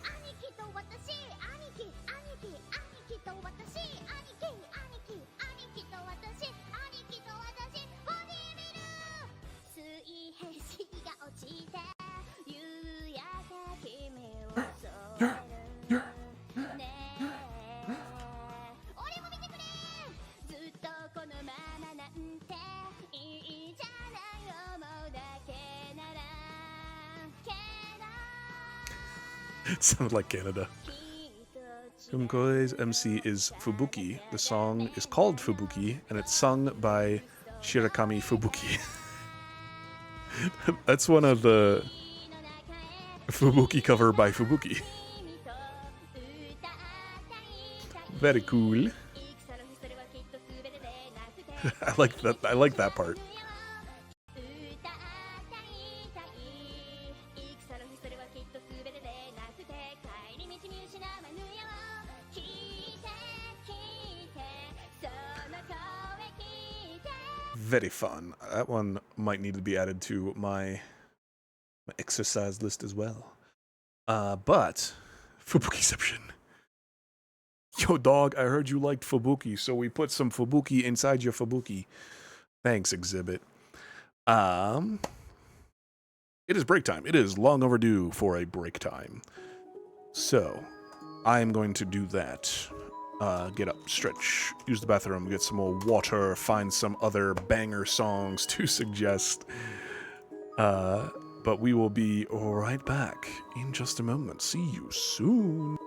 It sounded like Canada. Kumkoi's MC is Fubuki. The song is called Fubuki, and it's sung by Shirakami Fubuki. That's one of the Fubuki cover by Fubuki. Very cool. I like that part. Very fun. That one might need to be added to my exercise list as well. But Fubukiception. Yo, dog, I heard you liked Fubuki, so we put some Fubuki inside your Fubuki. Thanks, Exhibit. It is break time. It is long overdue for a break time. So, I am going to do that. Get up, stretch, use the bathroom, get some more water, find some other banger songs to suggest. But we will be right back in just a moment. See you soon.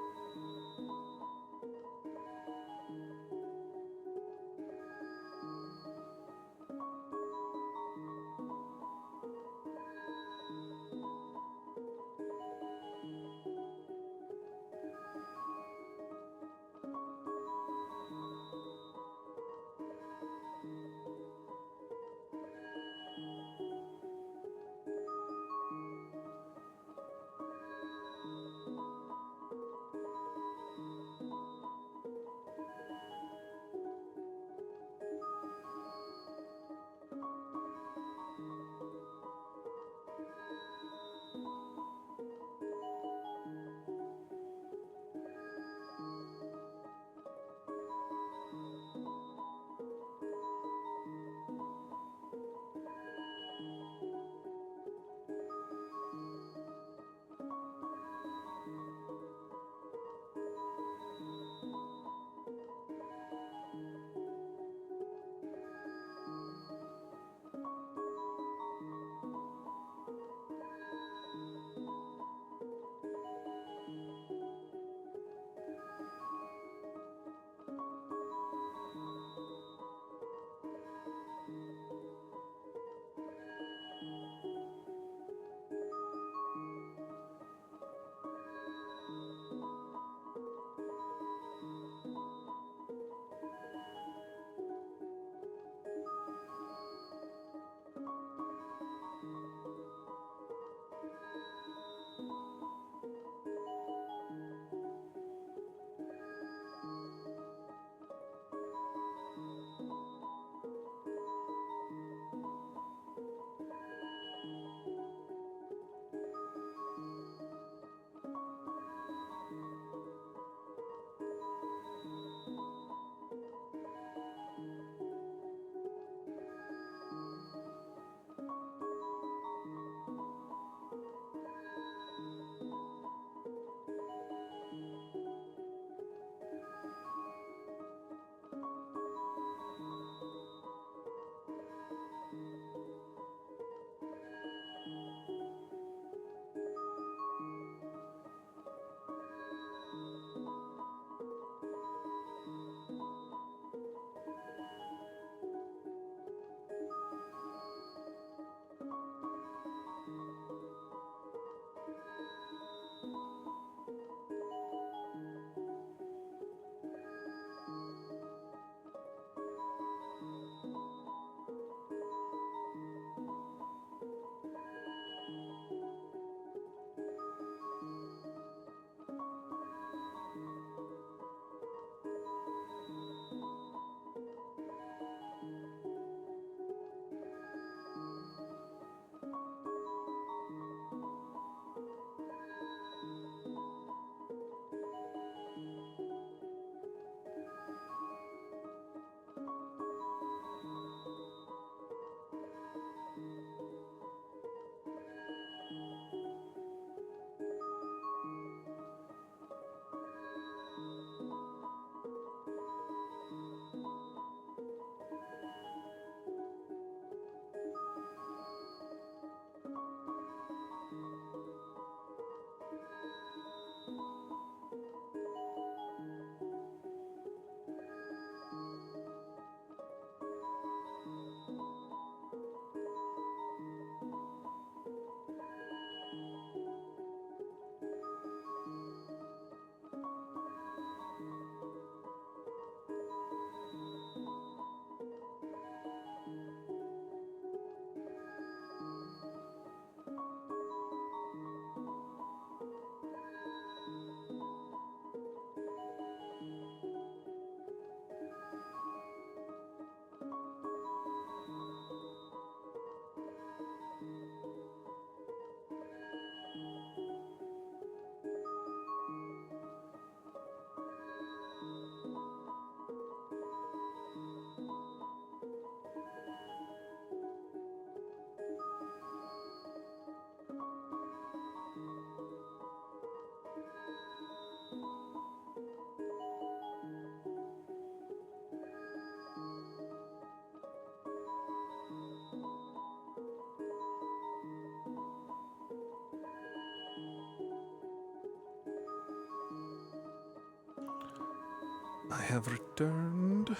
I have returned.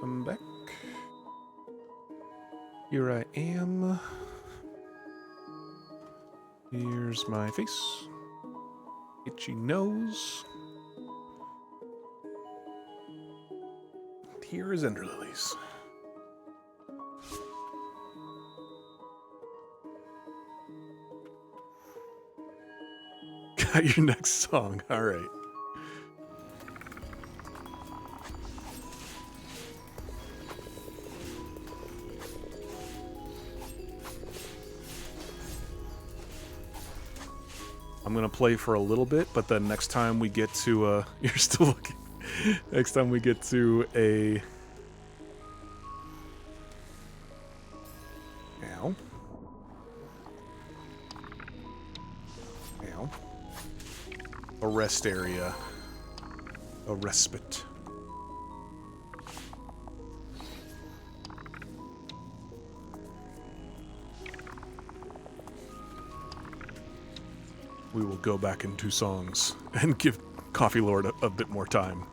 I'm back. Here I am. Here's my face. Itchy nose. Here is Ender Lilies. Got your next song. All right. I'm gonna play for a little bit, but then next time we get to you're still looking. Next time we get to a ow. Ow. A rest area. A respite. We will go back into songs and give Coffee Lord a bit more time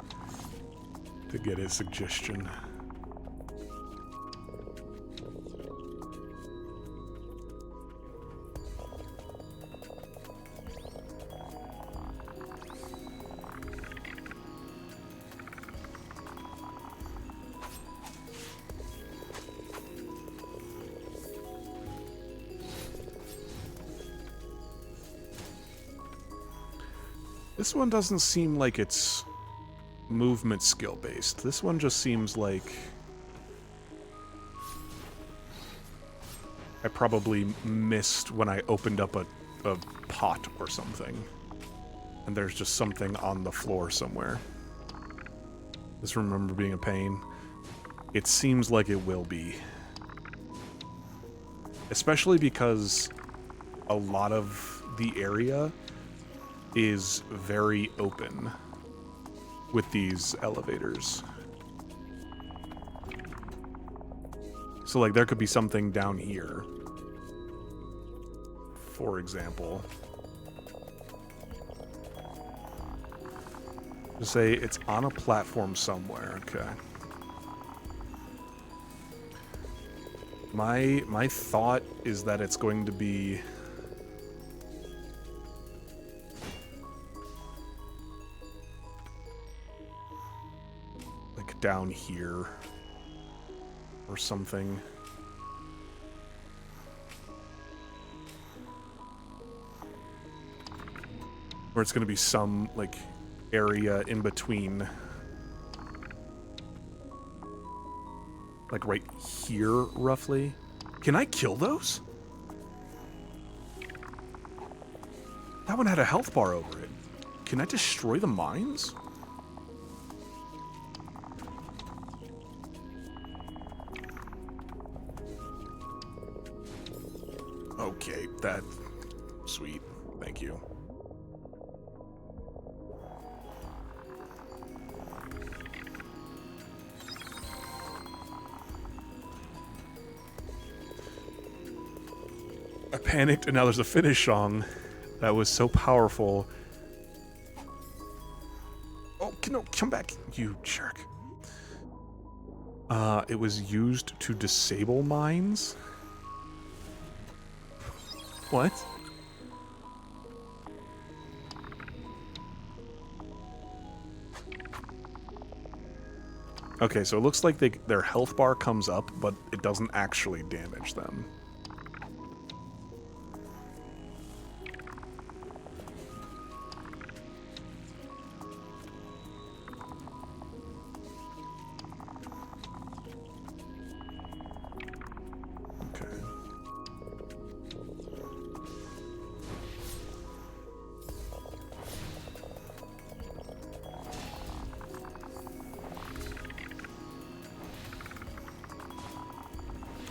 to get his suggestion. This one doesn't seem like it's movement skill based. This one just seems like I probably missed when I opened up a pot or something. And there's just something on the floor somewhere. Just remember being a pain. It seems like it will be. Especially because a lot of the area is very open with these elevators. So, like, there could be something down here, for example. Just say it's on a platform somewhere. Okay. My thought is that it's going to be like down here or something. Or it's going to be some like area in between, like right here roughly. Can I kill those? That one had a health bar over it. Can I destroy the mines? Okay, that... sweet. Thank you. I panicked, and now there's a finish song that was so powerful. Oh, no, come back, you jerk. It was used to disable mines? What? Okay, so it looks like their health bar comes up, but it doesn't actually damage them.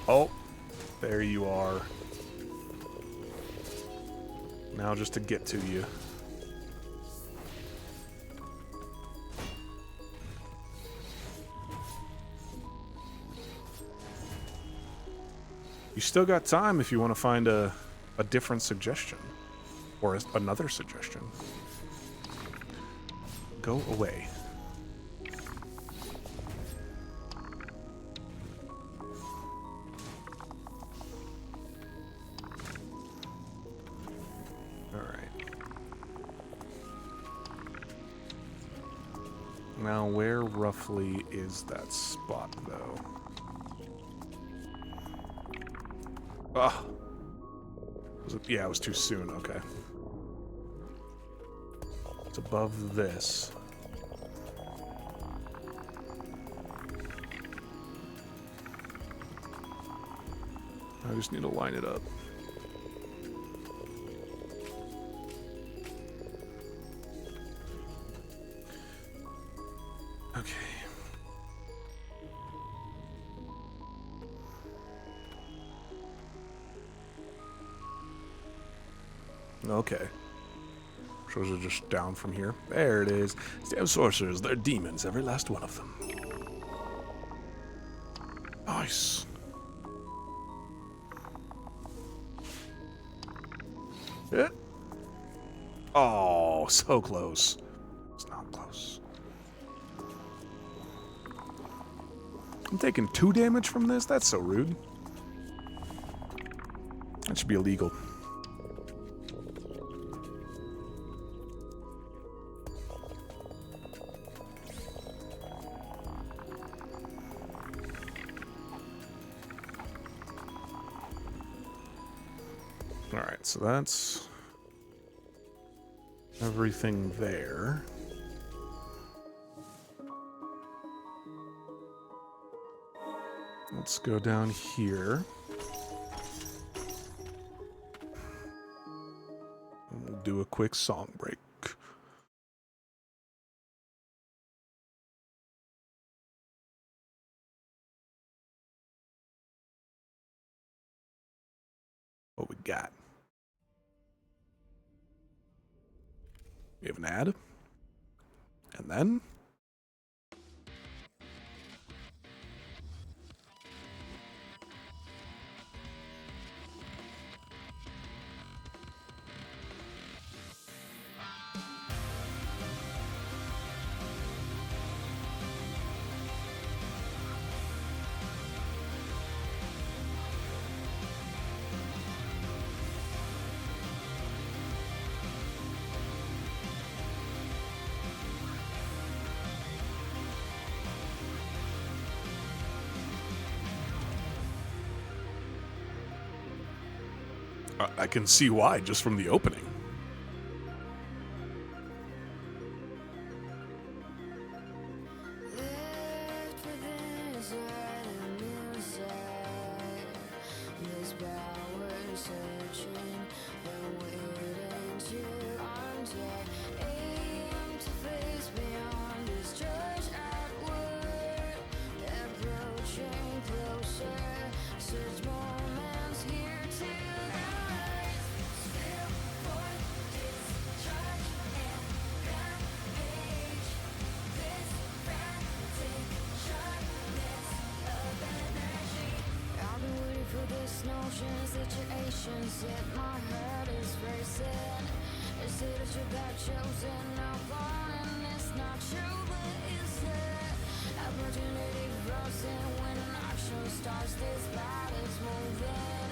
Oh, there you are. Now just to get to you. You still got time if you want to find a different suggestion. Or another suggestion. Go away. Now, where roughly is that spot, though? Ah! Yeah, it was too soon. Okay. It's above this. I just need to line it up. Okay. Okay. Shows are just down from here. There it is. Damn sorcerers, they're demons, every last one of them. Nice. Yeah. Oh, so close. It's not close. I'm taking 2 damage from this? That's so rude. That should be illegal. Alright, so that's everything there. Let's go down here. And we'll do a quick song break. What we got? We have an ad. And then I can see why just from the opening. Situations, yet my heart is racing. They say that you got chosen, now gone, and it's not true, but is it? Opportunity frozen when action starts, this body's moving.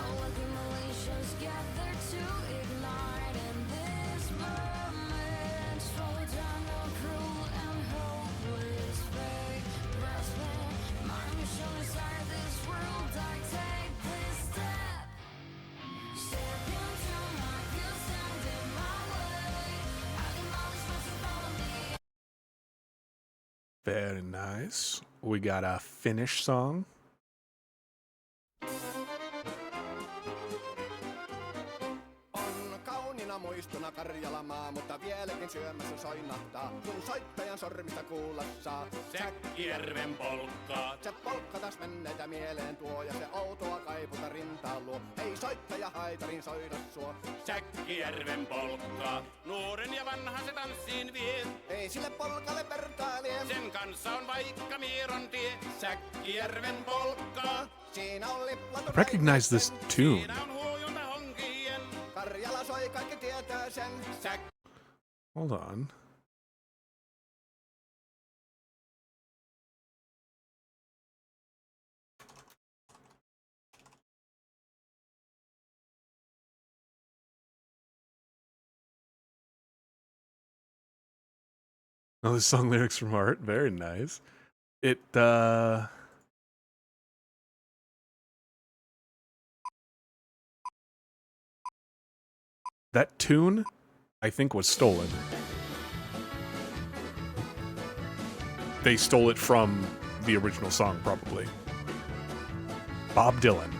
All accumulations gather to ignite in this moment. Slow down the cruel and hopeless fate. Grasping my mission inside this world, I take this step. Step into my field, stand in my way. I can always want to follow me. Very nice. We got a Finnish song. On kauniina muistona Karjalamaa, mutta vieläkin syömässä soinnahtaa. Kun soittajan sormista kuulla saa. Säkkijärven polkkaa. Se polkka taas menneitä mieleen tuo ja se outoa kaiputa rintaan luo. Ei soittaja haitarin soida suo. Säkkijärven polkkaa. Nuoren ja vanhan se tanssiin vie. Ei sille polkalle vertailie. Sen kanssa on vaikka Mieron tie. Säkkijärven polkkaa. Siinä on liplaton Recognize this tune. Siinä on huojunta honkien. Karjala soi, kaikki tietää sen. Hold on. Oh, the song lyrics from art. Very nice. It, that tune, I think, was stolen. They stole it from the original song, probably. Bob Dylan.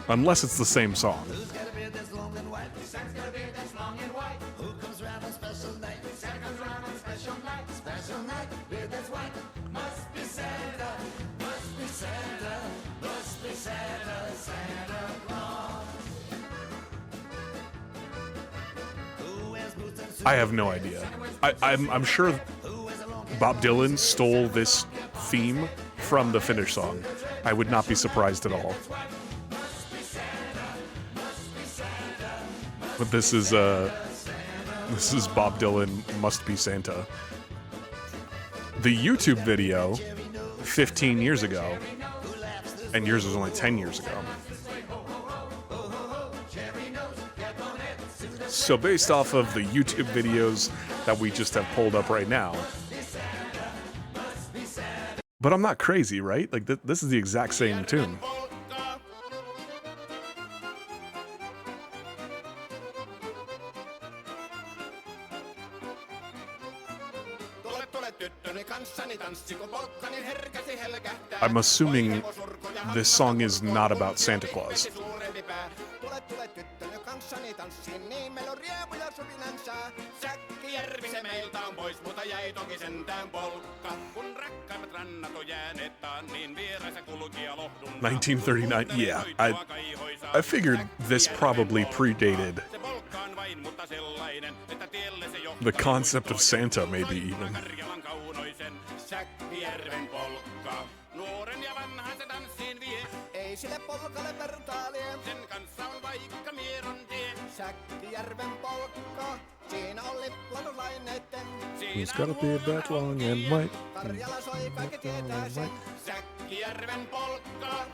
Unless it's the same song. I have no idea. I'm sure Bob Dylan stole this theme from the Finnish song. I would not be surprised at all. But this is Bob Dylan Must Be Santa. The YouTube video 15 years ago, and yours was only 10 years ago. So based off of the YouTube videos that we just have pulled up right now, but I'm not crazy, right? Like this is the exact same tune. I'm assuming this song is not about Santa Claus. Säkkijärvi se meiltä on pois, mutta jäi toki sentään polkka. Kun rakkaimmat rannat on jääneet niin vieressä kulkija lohdun. 1939, yeah. I figured this probably predated the concept of Santa, maybe even. Säkkijärven polkka. Nuoren ja vanhan se tanssiin vie. Ei sille polkalle vertaalie. Sen kanssa on vaikka mieron tie. Säkkijärven polkka. Siinä on liplanulaineitten. Who's got a beard that long and white? Karjala soi, kaikki tietää sen. Säkkijärven polkka.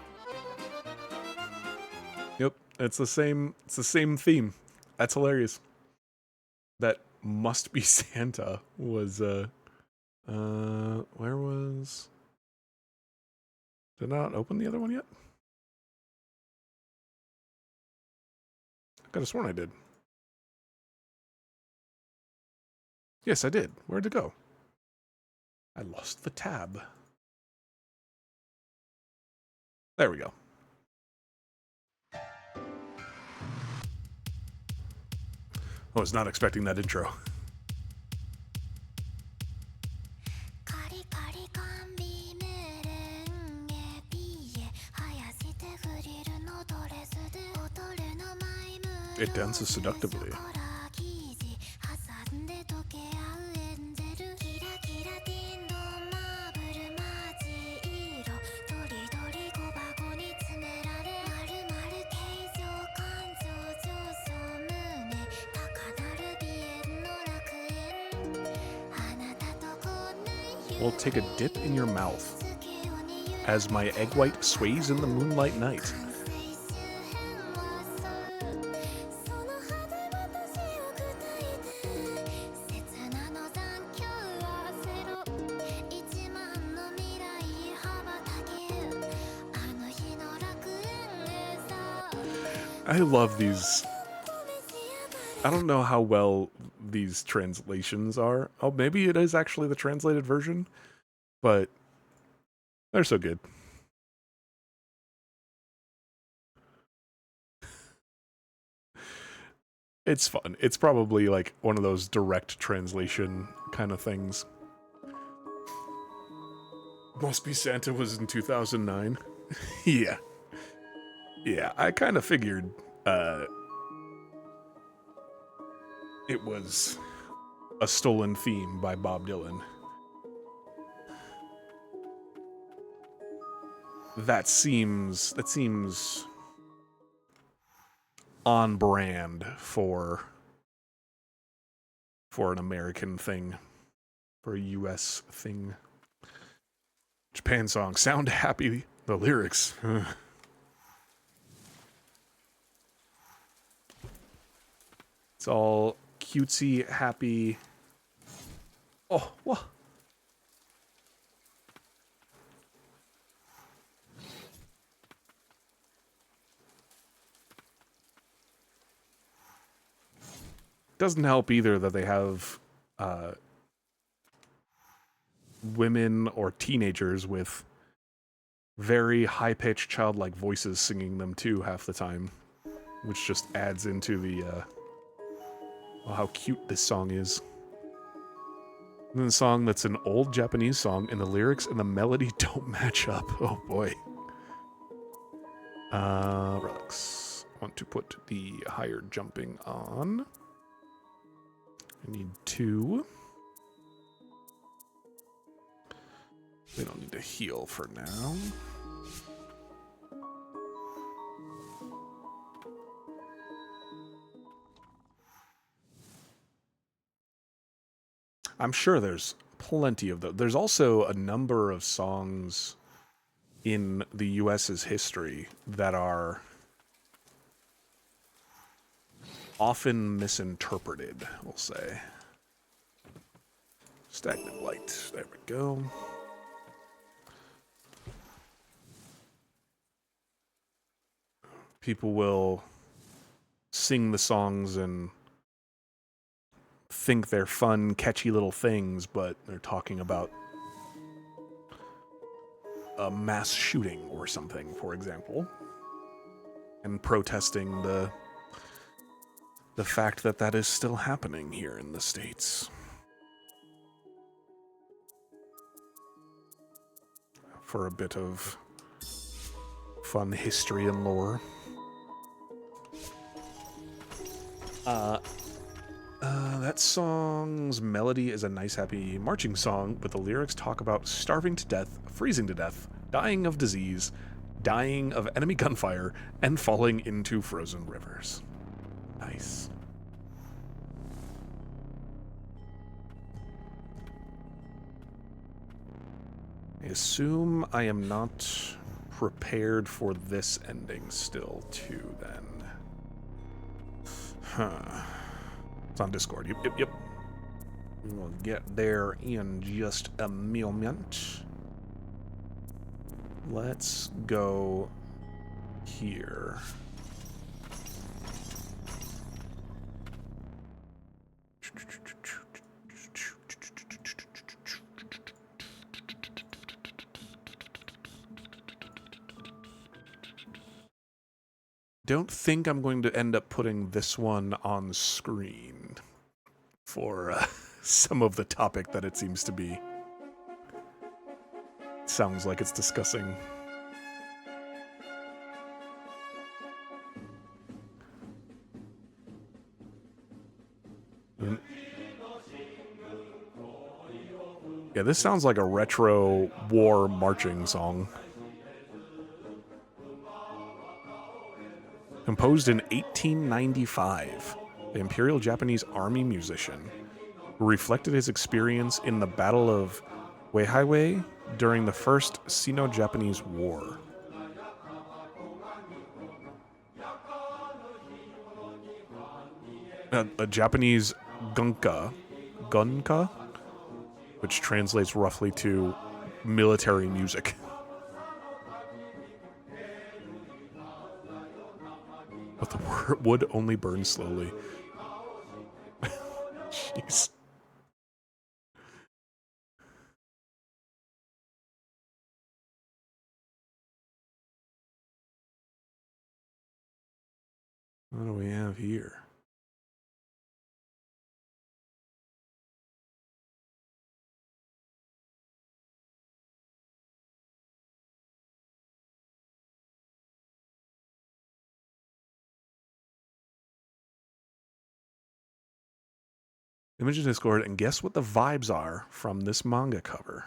Yep, it's the same theme. That's hilarious. That Must Be Santa was where was... Did I not open the other one yet? I could have sworn I did. Yes, I did. Where'd it go? I lost the tab. There we go. I was not expecting that intro. It dances seductively. We'll take a dip in your mouth as my egg white sways in the moonlight night. I love these. I don't know how well these translations are. Oh, maybe it is actually the translated version, but they're so good. It's fun. It's probably like one of those direct translation kind of things. Must Be Santa was in 2009. Yeah. Yeah, I kind of figured it was a stolen theme by Bob Dylan. That seems on brand for an American thing, for a US thing. Japan song, sound happy, the lyrics. It's all cutesy, happy. Oh, what? Doesn't help either that they have women or teenagers with very high-pitched childlike voices singing them too half the time, which just adds into the well, how cute this song is. And then a song that's an old Japanese song, and the lyrics and the melody don't match up. Oh boy. Relics. Want to put the higher jumping on. I need 2. We don't need to heal for now. I'm sure there's plenty of those. There's also a number of songs in the US's history that are often misinterpreted, we'll say. Stagnant light. There we go. People will sing the songs and think they're fun, catchy little things, but they're talking about a mass shooting or something, for example, and protesting the fact that that is still happening here in the States. For a bit of fun history and lore. That song's melody is a nice, happy marching song, but the lyrics talk about starving to death, freezing to death, dying of disease, dying of enemy gunfire, and falling into frozen rivers. Nice. I assume I am not prepared for this ending still, too, then. Huh. It's on Discord. Yep. We'll get there in just a moment. Let's go here. Don't think I'm going to end up putting this one on screen for some of the topic that it seems to be. Sounds like it's discussing. Yeah, this sounds like a retro war marching song. Composed in 1895, the Imperial Japanese Army musician who reflected his experience in the Battle of Weihaiwei during the First Sino-Japanese War. A Japanese gunka, which translates roughly to military music. But the wood only burns slowly. Jeez. What do we have here? Image in Discord, and guess what the vibes are from this manga cover?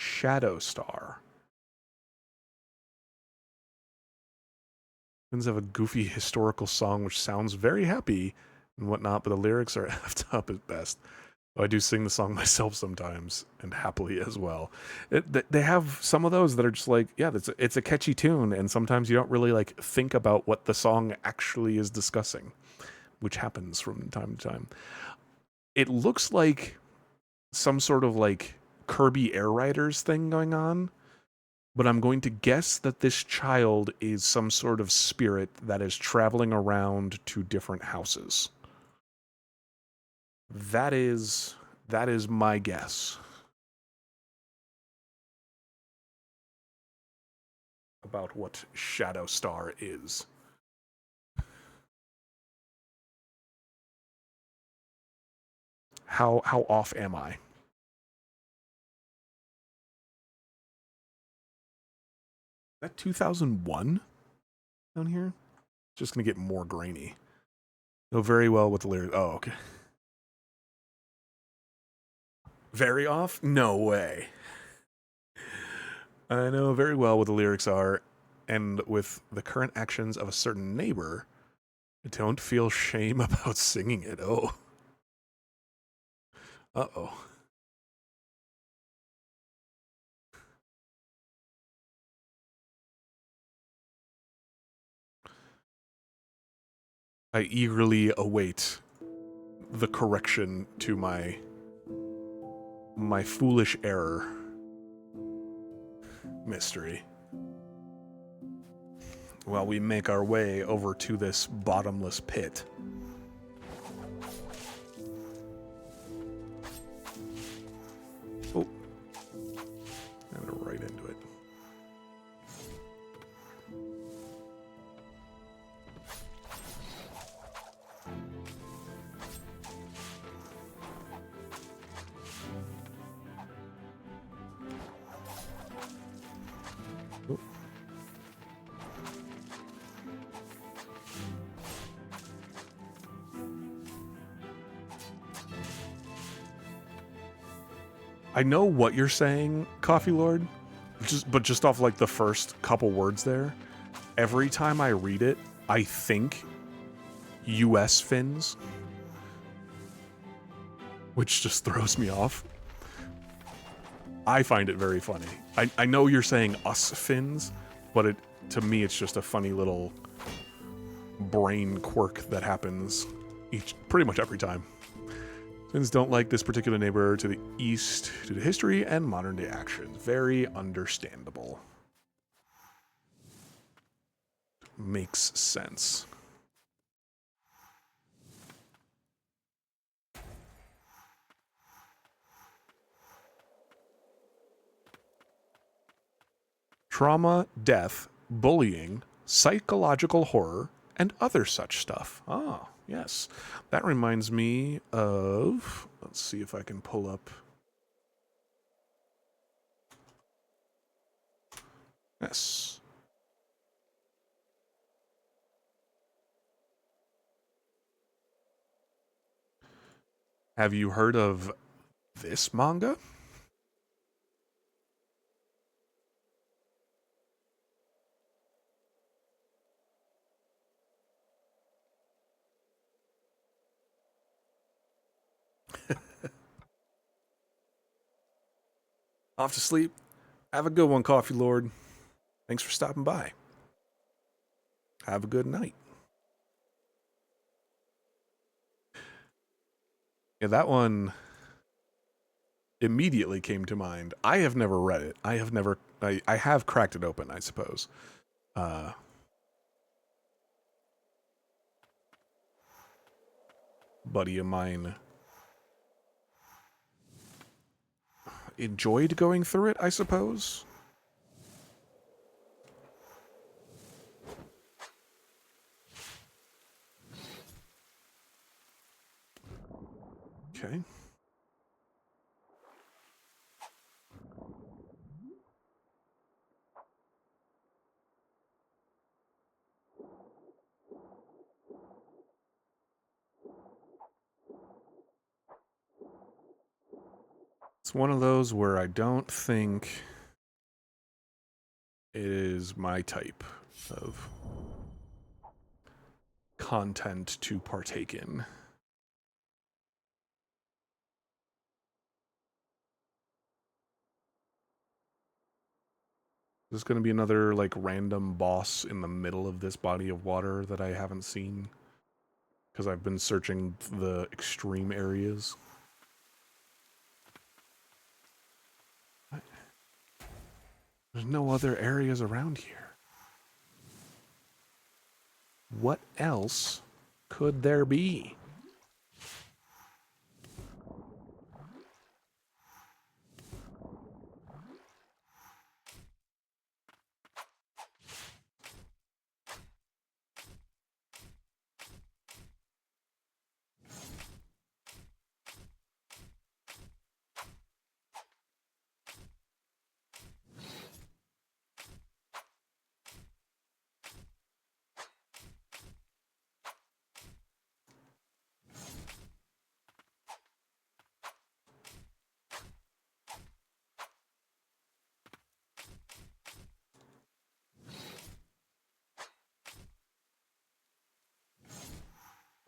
Shadow Star. Humans have a goofy historical song which sounds very happy and whatnot, but the lyrics are effed up at best. I do sing the song myself sometimes, and happily as well. They have some of those that are just like, yeah, it's a catchy tune, and sometimes you don't really like think about what the song actually is discussing, which happens from time to time. It looks like some sort of like Kirby Air Riders thing going on, but I'm going to guess that this child is some sort of spirit that is traveling around to different houses. That is my guess about what Shadow Star is. How off am I? Is that 2001 down here? Just gonna get more grainy. Know very well what the lyrics. Oh, okay. Very off? No way. I know very well what the lyrics are, and with the current actions of a certain neighbor, I don't feel shame about singing it. Oh. Uh-oh. I eagerly await the correction to my foolish error mystery while we make our way over to this bottomless pit. Oh, and right into it. I know what you're saying, Coffee Lord, but just off like the first couple words there, every time I read it, I think US Finns, which just throws me off. I find it very funny. I know you're saying us Finns, but to me it's just a funny little brain quirk that happens pretty much every time. Finns don't like this particular neighbor to the east due to history and modern day actions. Very understandable. Makes sense. Trauma, death, bullying, psychological horror, and other such stuff. Ah, yes. That reminds me of... Let's see if I can pull up... Yes. Have you heard of this manga? Off to sleep. Have a good one, Coffee Lord. Thanks for stopping by. Have a good night. Yeah, that one immediately came to mind. I have never read it. I have cracked it open, I suppose. Buddy of mine enjoyed going through it, I suppose. Okay. It's one of those where I don't think it is my type of content to partake in. There's going to be another, like, random boss in the middle of this body of water that I haven't seen. Because I've been searching the extreme areas. There's no other areas around here. What else could there be?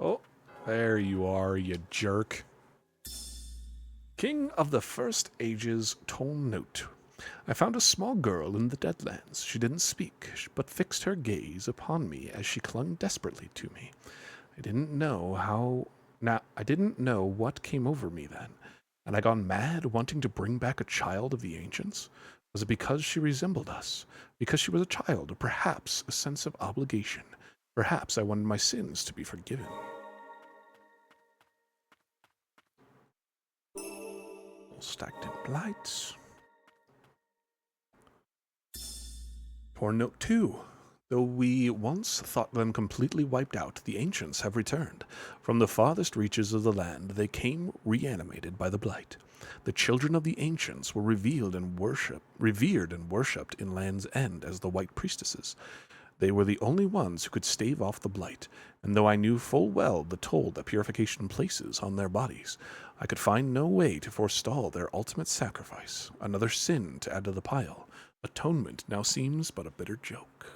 Oh, there you are, you jerk. King of the First Ages toll note. I found a small girl in the Deadlands. She didn't speak, but fixed her gaze upon me as she clung desperately to me. I didn't know what came over me then. Had I gone mad wanting to bring back a child of the ancients? Was it because she resembled us? Because she was a child, or perhaps a sense of obligation? Perhaps I wanted my sins to be forgiven. All stacked in blights. Poor note 2. Though we once thought them completely wiped out, the ancients have returned. From the farthest reaches of the land, they came reanimated by the blight. The children of the ancients were revered and worshipped in Land's End as the white priestesses. They were the only ones who could stave off the blight, and though I knew full well the toll that purification places on their bodies, I could find no way to forestall their ultimate sacrifice, another sin to add to the pile. Atonement now seems but a bitter joke.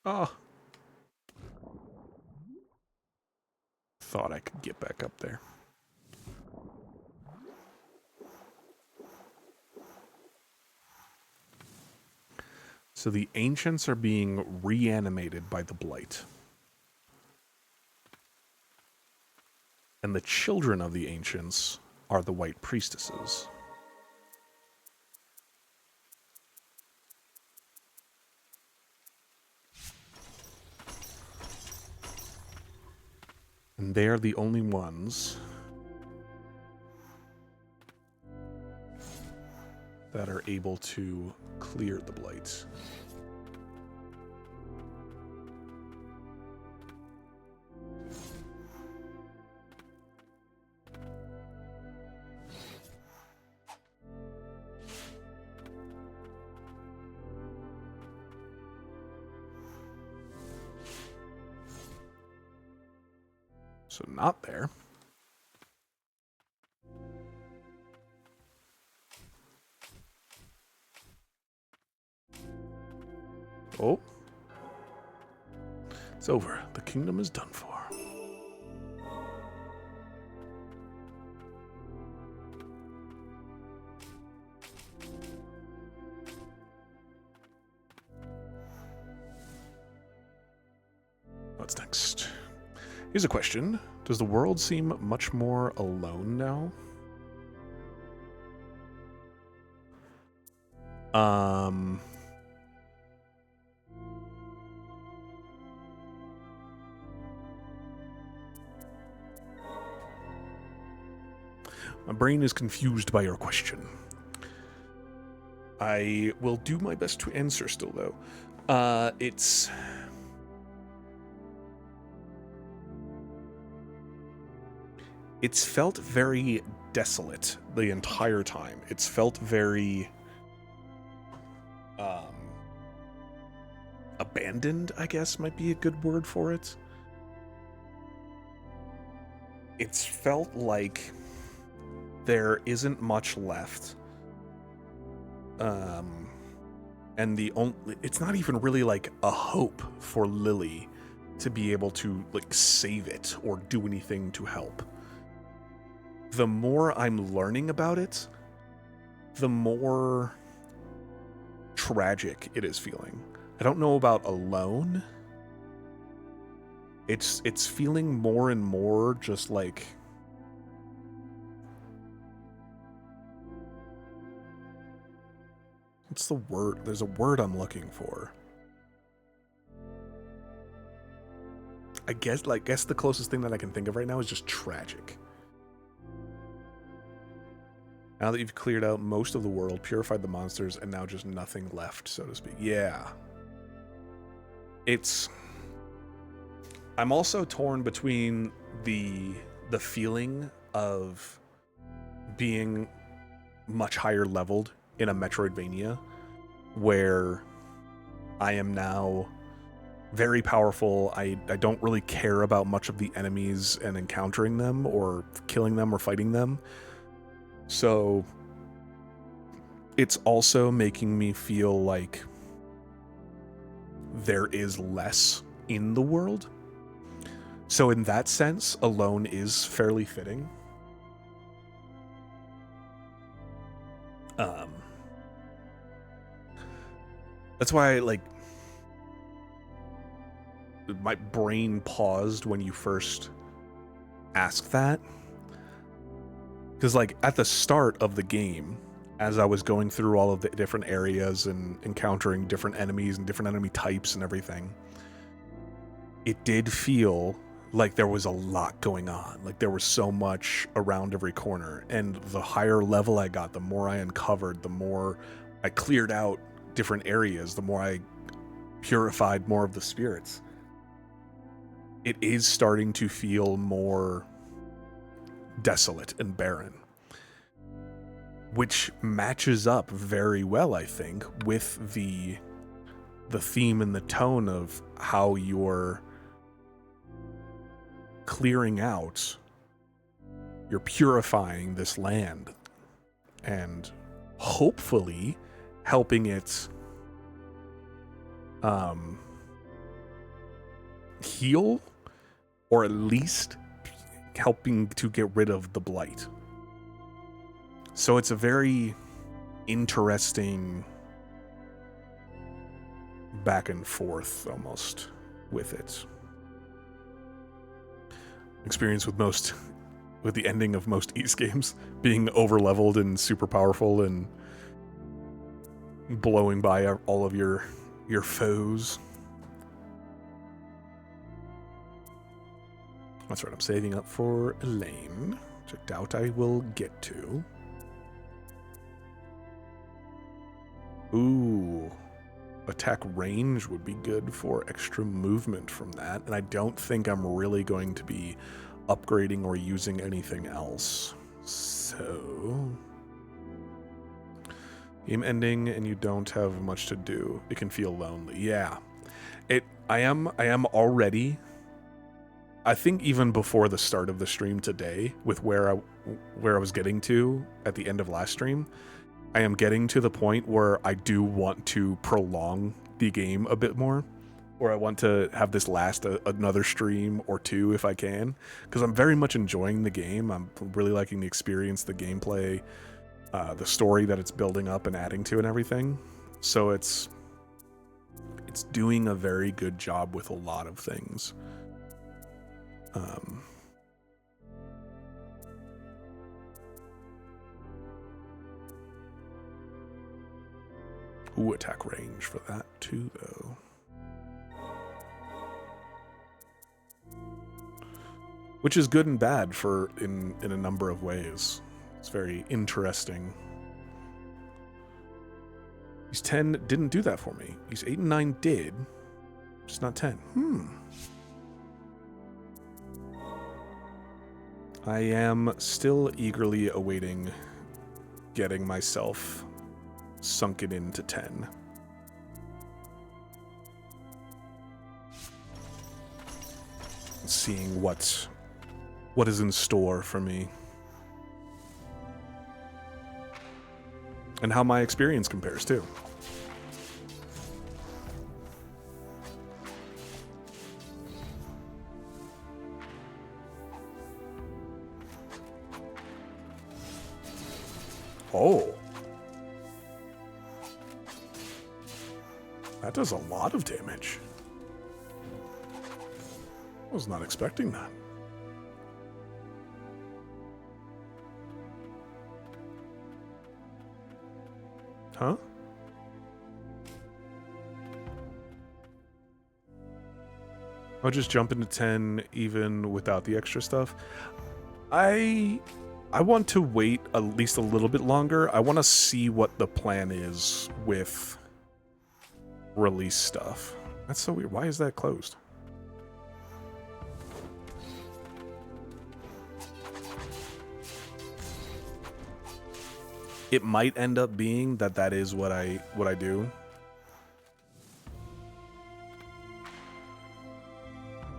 Oh. Thought I could get back up there. So the ancients are being reanimated by the blight. And the children of the ancients are the white priestesses. And they are the only ones that are able to clear the blight. So not there. Oh. It's over. The kingdom is done for. What's next? Here's a question. Does the world seem much more alone now? My brain is confused by your question. I will do my best to answer still, though. It's felt very desolate the entire time. It's felt very abandoned, I guess might be a good word for it. It's felt like there isn't much left. And it's not even really like a hope for Lily to be able to like save it or do anything to help. The more I'm learning about it, the more tragic it is feeling. I don't know about alone. It's feeling more and more just like what's the word? There's a word I'm looking for. I guess the closest thing that I can think of right now is just tragic. Now that you've cleared out most of the world, purified the monsters, and now just nothing left, so to speak. Yeah. I'm also torn between the feeling of being much higher leveled in a Metroidvania, where I am now very powerful. I don't really care about much of the enemies and encountering them or killing them or fighting them. So it's also making me feel like there is less in the world. So in that sense, alone is fairly fitting. That's why my brain paused when you first asked that. Because at the start of the game, as I was going through all of the different areas and encountering different enemies and different enemy types and everything, it did feel like there was a lot going on. Like there was so much around every corner. And the higher level I got, the more I uncovered, the more I cleared out different areas, the more I purified more of the spirits. It is starting to feel more desolate and barren, which matches up very well, I think, with the theme and the tone of how you're clearing out, you're purifying this land and hopefully helping it heal, or at least helping to get rid of the blight. So it's a very interesting back and forth almost with it. Experience with the ending of most Ys games, being over leveled and super powerful and blowing by all of your foes. That's right, I'm saving up for Elaine, which I doubt I will get to. Ooh, attack range would be good for extra movement from that, and I don't think I'm really going to be upgrading or using anything else. So, game ending and you don't have much to do. It can feel lonely. Yeah, I am already. I think even before the start of the stream today, with where I was getting to at the end of last stream, I am getting to the point where I do want to prolong the game a bit more, or I want to have this last another stream or two if I can, because I'm very much enjoying the game. I'm really liking the experience, the gameplay, the story that it's building up and adding to and everything. So it's doing a very good job with a lot of things. Ooh, attack range for that too, though. Which is good and bad in a number of ways. It's very interesting. These 10 didn't do that for me. These 8 and 9 did. Just not 10. I am still eagerly awaiting getting myself sunken into 10. Seeing what is in store for me. And how my experience compares too. Oh. That does a lot of damage. I was not expecting that. Huh? I'll just jump into 10 even without the extra stuff. I want to wait at least a little bit longer. I want to see what the plan is with release stuff. That's so weird. Why is that closed? It might end up being that is what I do.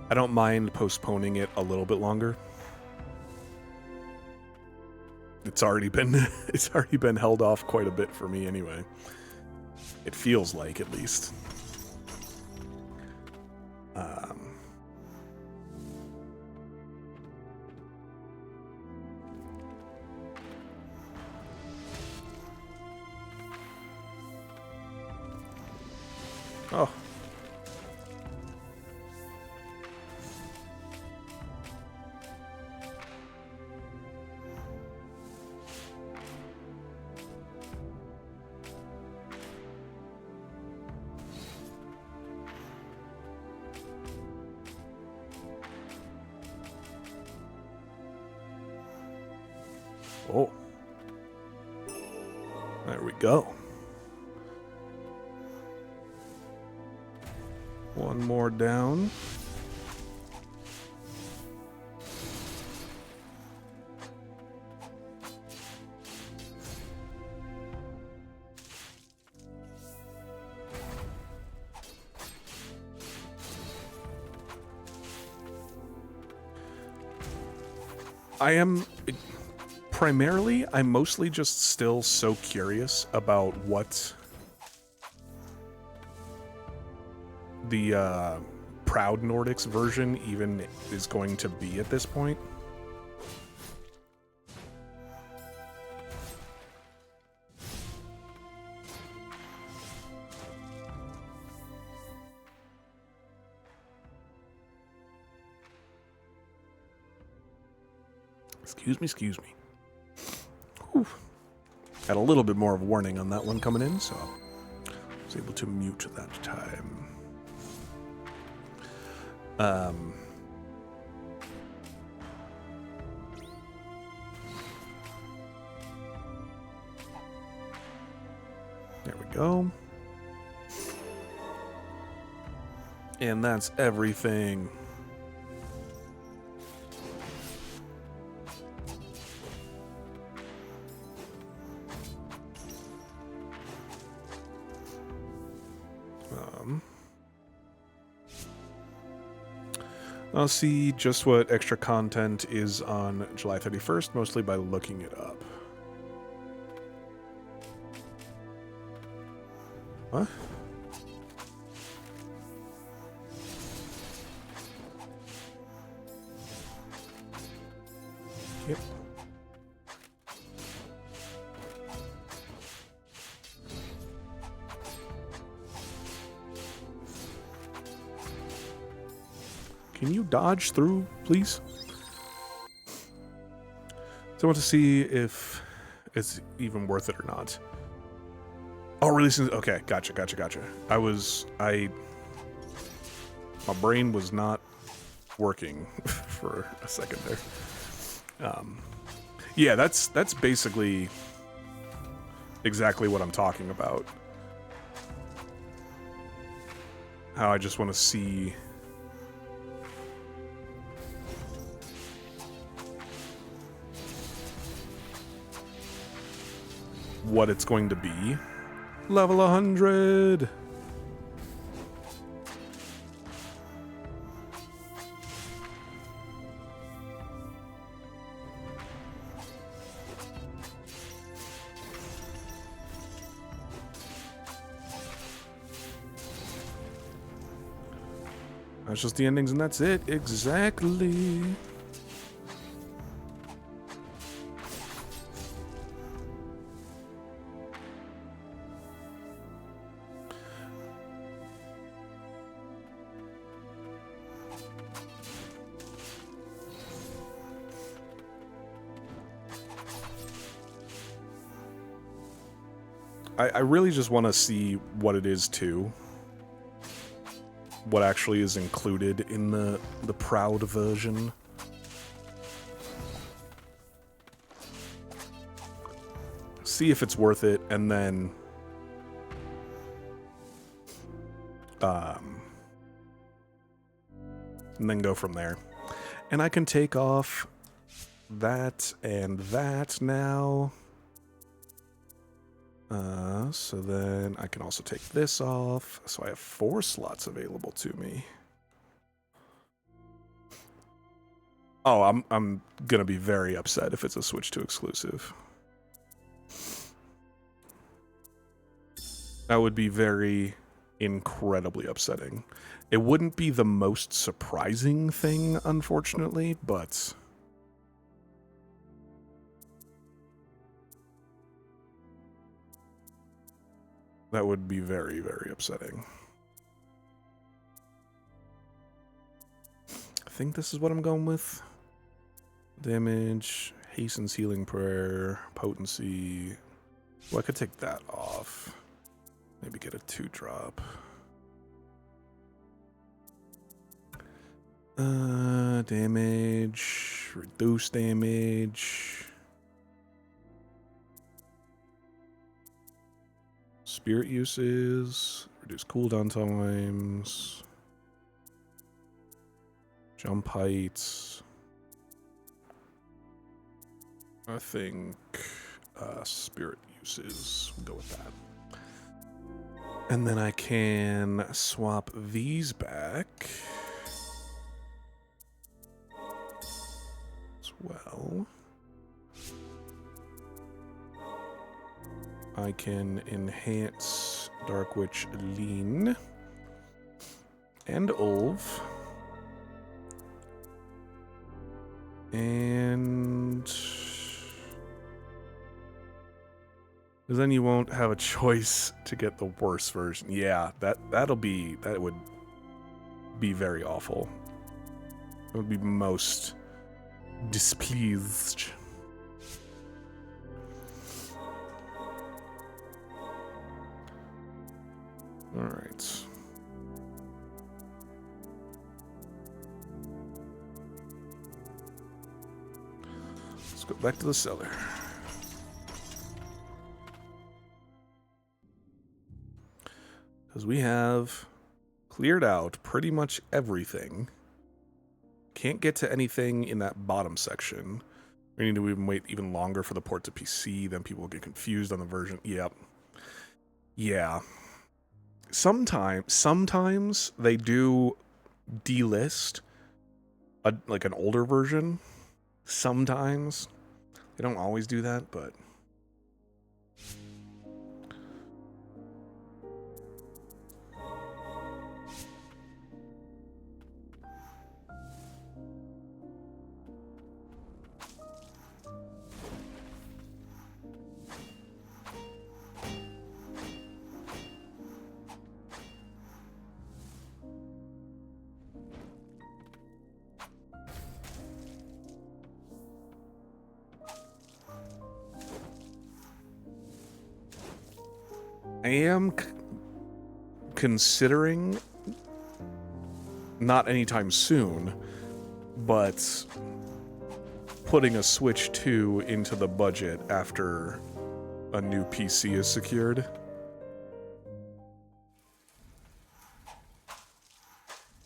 I don't mind postponing it a little bit longer. It's already been held off quite a bit for me anyway. It feels like, at least. Oh. Oh. There we go. One more down. I'm mostly just still so curious about what the Proud Nordics version even is going to be at this point. Excuse me. Whew. Had a little bit more of a warning on that one coming in, so I was able to mute that time. There we go. And that's everything. I'll see just what extra content is on July 31st, mostly by looking it up. What? Yep. Can you dodge through, please? So I want to see if it's even worth it or not. Oh, releasing. Okay, gotcha. My brain was not working for a second there. Yeah, that's basically exactly what I'm talking about. How I just want to see what it's going to be. Level 100. That's just the endings and that's it. Exactly. I I really just want to see what it is too. What actually is included in the Proud version. See if it's worth it, and then go from there. And I can take off that and that now. So then I can also take this off. So I have 4 slots available to me. Oh, I'm gonna be very upset if it's a Switch 2 exclusive. That would be very incredibly upsetting. It wouldn't be the most surprising thing, unfortunately, but that would be very, very upsetting. I think this is what I'm going with. Damage, hastens healing prayer, potency. Well, I could take that off. Maybe get a 2-drop. Damage, reduce damage. Spirit uses, reduce cooldown times. Jump heights. I think spirit uses, we'll go with that. And then I can swap these back as well. I can enhance Dark Witch Lean and Ulv. And then you won't have a choice to get the worst version. Yeah, that would be very awful. It would be most displeased. All right. Let's go back to the cellar. Because we have cleared out pretty much everything. Can't get to anything in that bottom section. We need to even wait even longer for the port to PC, then people will get confused on the version. Yep. Yeah. Sometimes they do delist like an older version. Sometimes. They don't always do that, but I am considering, not anytime soon, but putting a Switch 2 into the budget after a new PC is secured.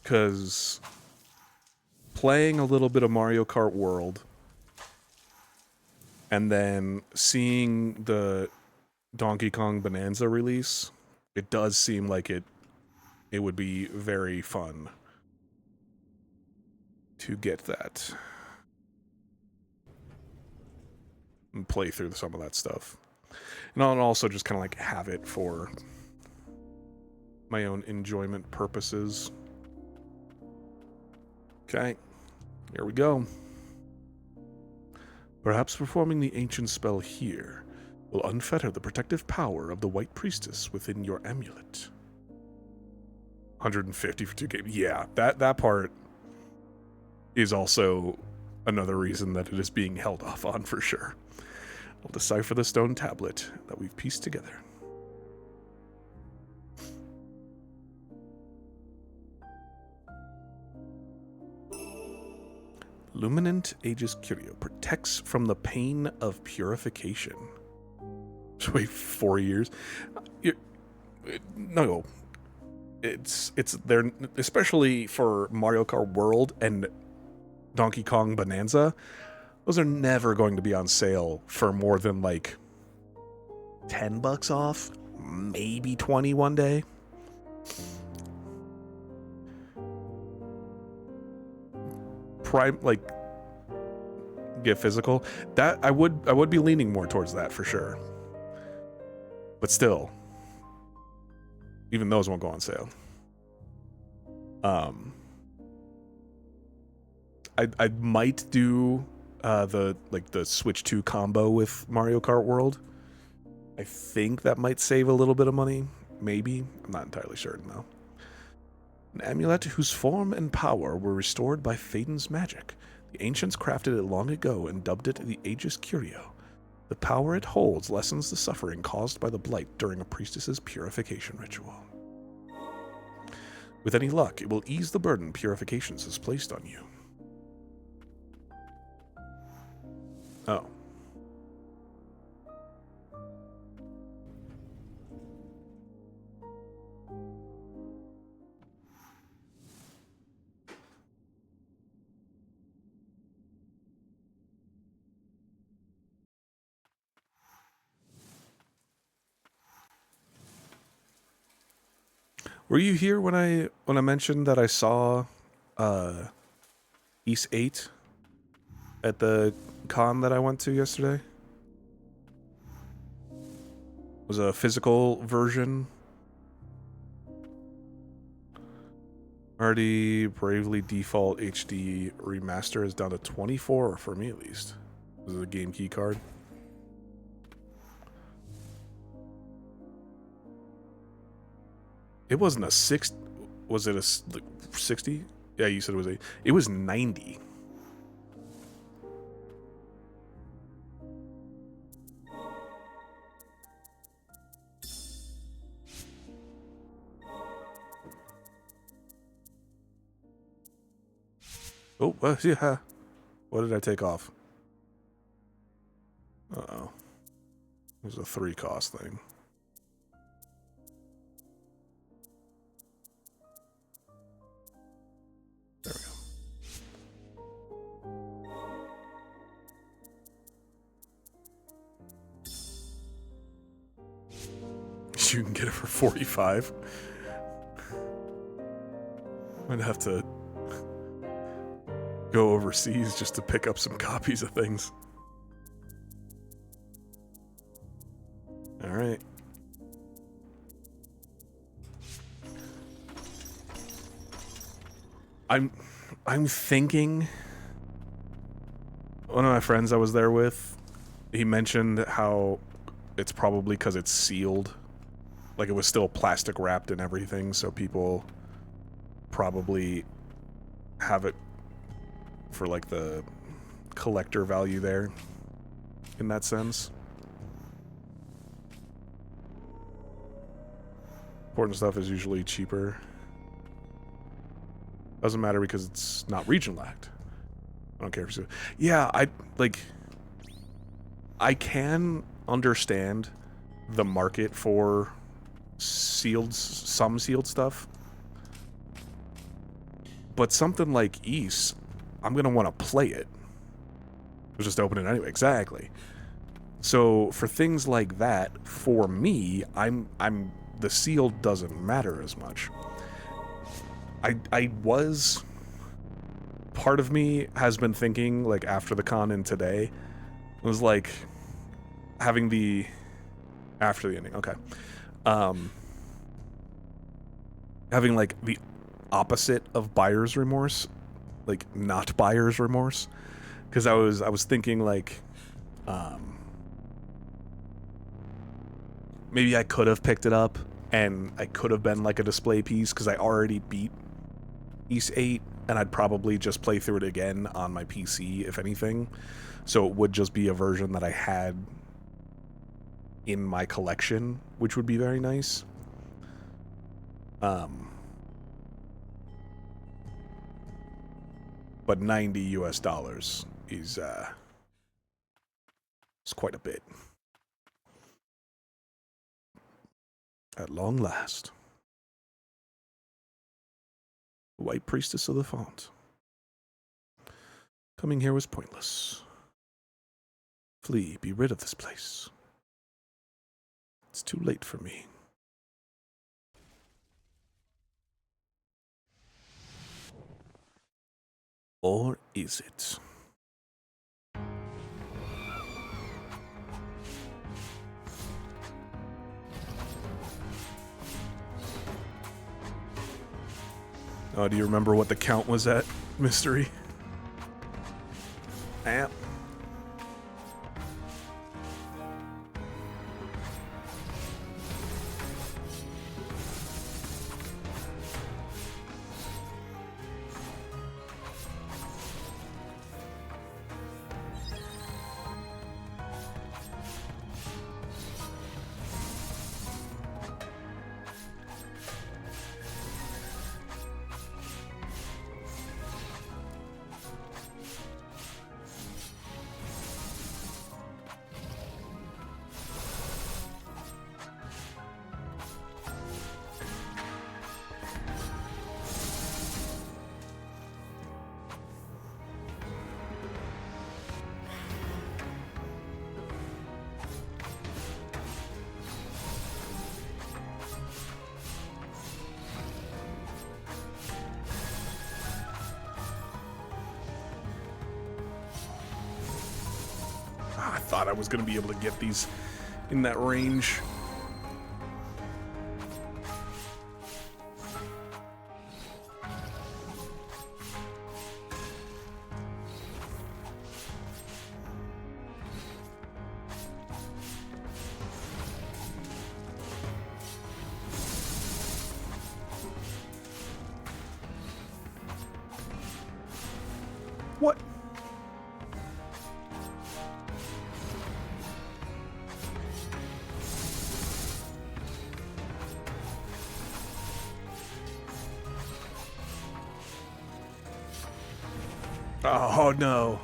Because playing a little bit of Mario Kart World and then seeing the Donkey Kong Bonanza release, it does seem like it would be very fun to get that and play through some of that stuff. And I'll also just kind of like have it for my own enjoyment purposes. Okay, here we go. Perhaps performing the ancient spell here will unfetter the protective power of the White Priestess within your amulet. 150 for 2 games. Yeah, that part is also another reason that it is being held off on for sure. I'll decipher the stone tablet that we've pieced together. Luminant Aegis Curio protects from the pain of purification. Just wait 4 years. No, it's there, especially for Mario Kart World and Donkey Kong Bonanza. Those are never going to be on sale for more than like $10 off, maybe 20 one day. Prime, like, get physical. That I would be leaning more towards that for sure. But still, even those won't go on sale. I might do the Switch 2 combo with Mario Kart World. I think that might save a little bit of money. Maybe. I'm not entirely certain though. An amulet whose form and power were restored by Phaeton's magic. The ancients crafted it long ago and dubbed it the Aegis Curio. The power it holds lessens the suffering caused by the blight during a priestess's purification ritual. With any luck, it will ease the burden purifications has placed on you. Oh. Were you here when I mentioned that I saw East 8 at the con that I went to yesterday? It was a physical version. Already Bravely Default HD Remaster is down to 24 for me at least. This is a game key card. It wasn't a 6. Was it a 60? Yeah, you said it was 8. It was 90. Oh, yeah. What did I take off? Uh-oh. It was a 3 cost thing. There we go. You can get it for 45. I'd have to go overseas just to pick up some copies of things. All right. I'm thinking one of my friends I was there with, he mentioned how it's probably because it's sealed. Like it was still plastic wrapped and everything, so people probably have it for like the collector value there in that sense. Important stuff is usually cheaper. Doesn't matter because it's not region locked. I don't care if it's... Yeah, I can understand the market for some sealed stuff. But something like East, I'm going to want to play it. We'll just open it anyway. Exactly. So for things like that, for me, the sealed doesn't matter as much. I was... Part of me has been thinking, like, after the con and today, it was like having the... After the ending, okay. Having, like, the opposite of buyer's remorse. Like, not buyer's remorse. Because I was thinking, like... maybe I could have picked it up, and I could have been, like, a display piece, because I already beat East 8, and I'd probably just play through it again on my PC, if anything. So it would just be a version that I had in my collection, which would be very nice. but 90 US dollars is quite a bit. At long last. The White Priestess of the Font. Coming here was pointless. Flee, be rid of this place. It's too late for me. Or is it? Oh, do you remember what the count was at, Mystery? Amp. I thought I was going to be able to get these in that range. What? Oh no.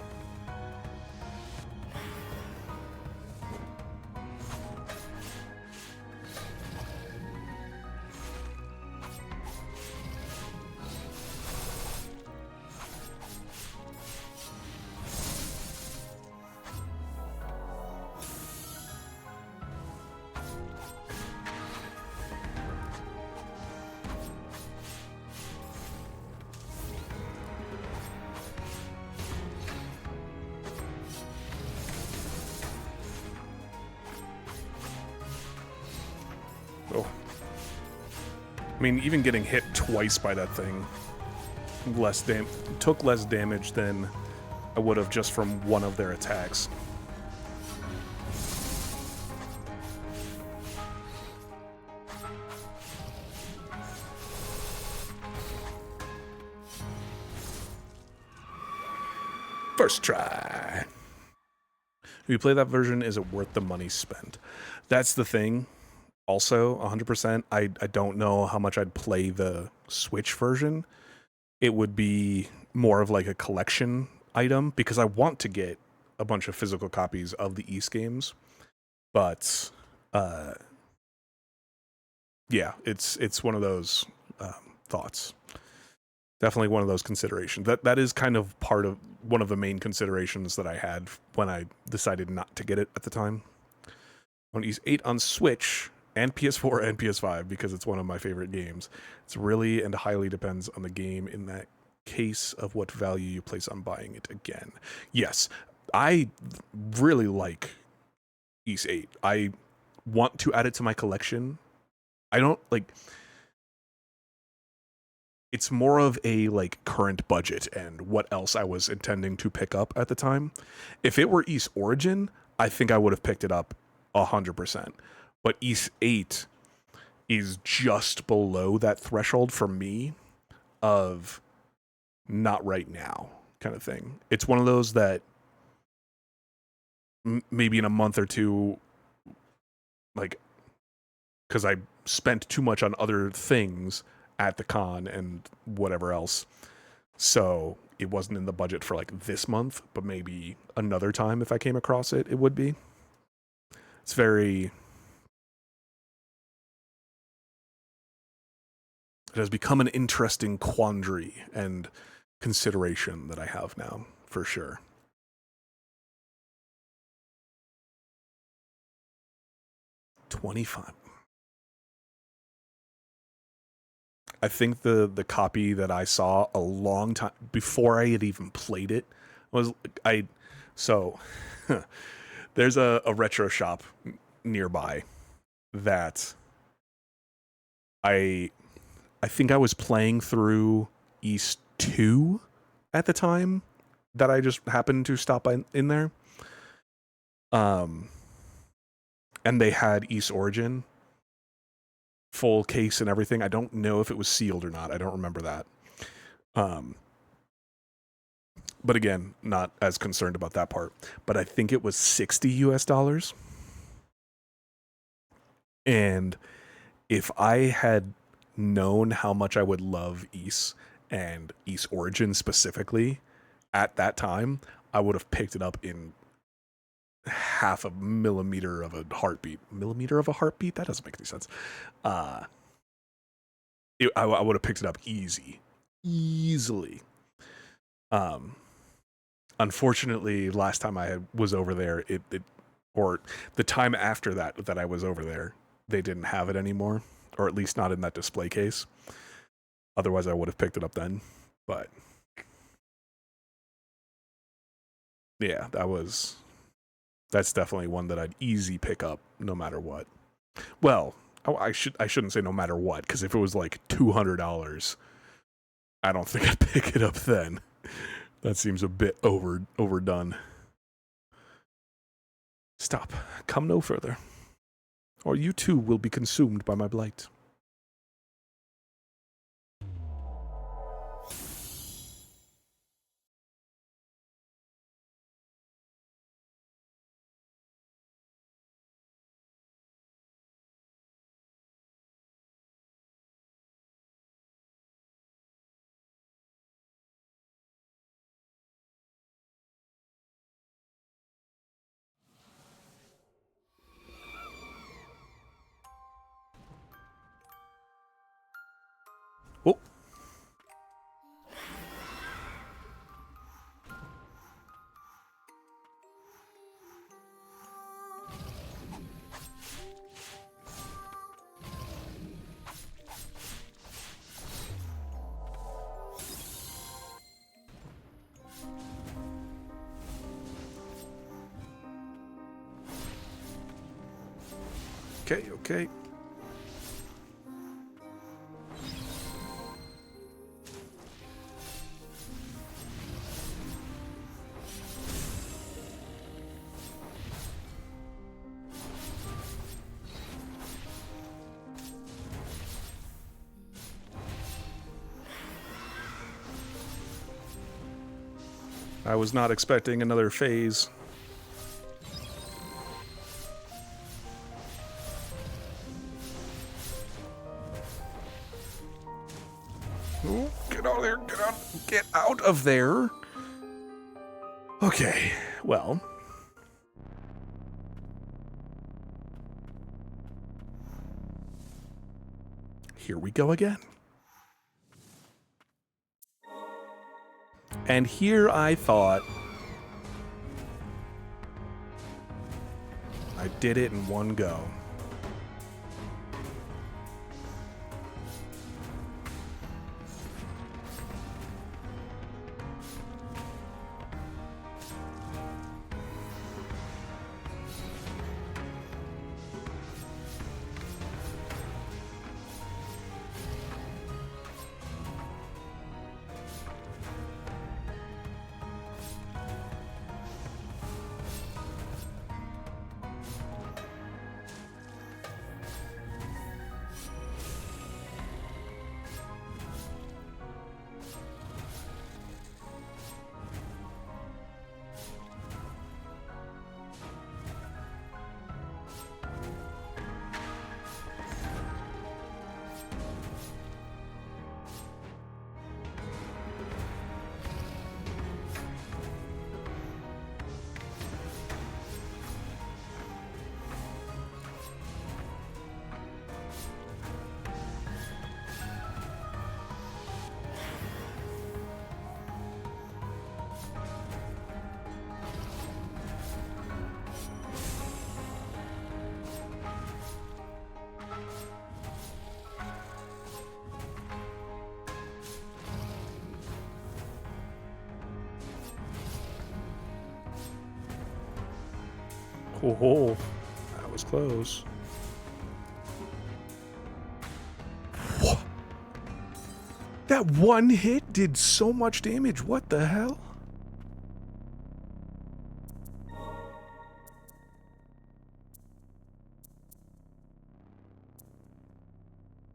Oh. I mean, even getting hit twice by that thing took less damage than I would have just from one of their attacks. First try. If you play that version, is it worth the money spent? That's the thing. Also, 100%, I don't know how much I'd play the Switch version. It would be more of like a collection item, because I want to get a bunch of physical copies of the East games. But, yeah, it's one of those thoughts. Definitely one of those considerations. That is kind of part of one of the main considerations that I had when I decided not to get it at the time. I want to use 8 on Switch and PS4 and PS5 because it's one of my favorite games. It's really and highly depends on the game in that case of what value you place on buying it again. Yes, I really like Ys 8. I want to add it to my collection. I don't like... It's more of a like current budget and what else I was intending to pick up at the time. If it were Ys Origin, I think I would have picked it up 100%. But Ys 8 is just below that threshold for me of not right now kind of thing. It's one of those that maybe in a month or two, like, because I spent too much on other things at the con and whatever else. So it wasn't in the budget for like this month, but maybe another time if I came across it, it would be. It's very... It has become an interesting quandary and consideration that I have now, for sure. $25. I think the copy that I saw a long time before I had even played it was there's a retro shop nearby that I think I was playing through East 2 at the time that I just happened to stop in there. And they had East Origin full case and everything. I don't know if it was sealed or not. I don't remember that. But again, not as concerned about that part. But I think it was $60 US. And if I had known how much I would love East and East Origin specifically at that time, I would have picked it up in half a millimeter of a heartbeat. Millimeter of a heartbeat? That doesn't make any sense. I would have picked it up easily. Unfortunately, last time I was over there, or the time after that I was over there, they didn't have it anymore, or at least not in that display case. Otherwise, I would have picked it up then. But yeah, that's definitely one that I'd easy pick up no matter what. Well, I shouldn't say no matter what, because if it was like $200, I don't think I'd pick it up then. That seems a bit overdone. Stop. Come no further, or you too will be consumed by my blight. Oh. Okay. I was not expecting another phase. Ooh, get out of there, get out of there. Okay, well. Here we go again. And here I thought I did it in one go. Oh, that was close. What? That one hit did so much damage. What the hell?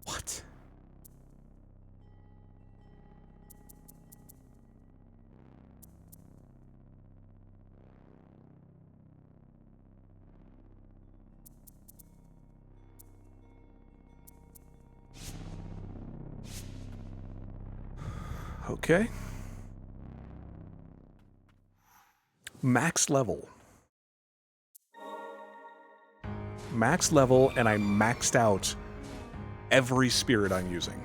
What? Okay. Max level. Max level, and I maxed out every spirit I'm using.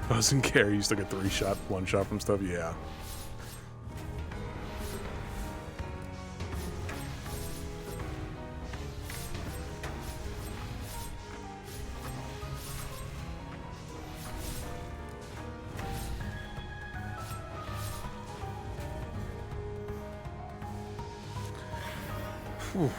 Doesn't care. You still get 3-shot, 1-shot from stuff. Yeah. Whew.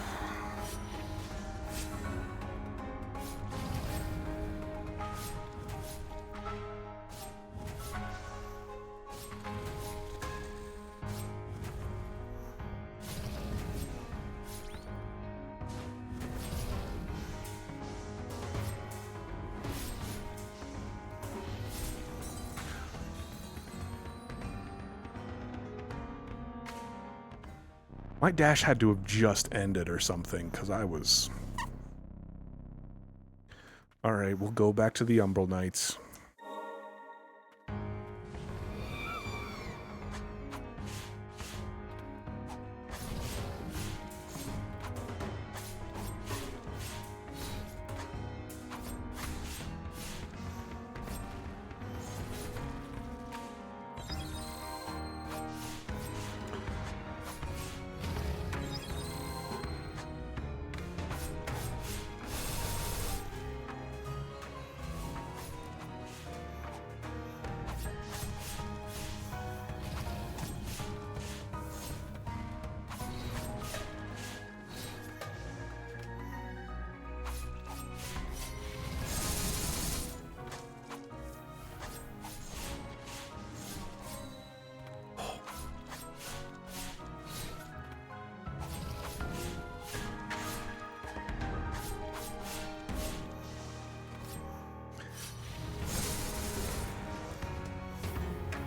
My dash had to have just ended or something, because I was... Alright, we'll go back to the Umbral Knights.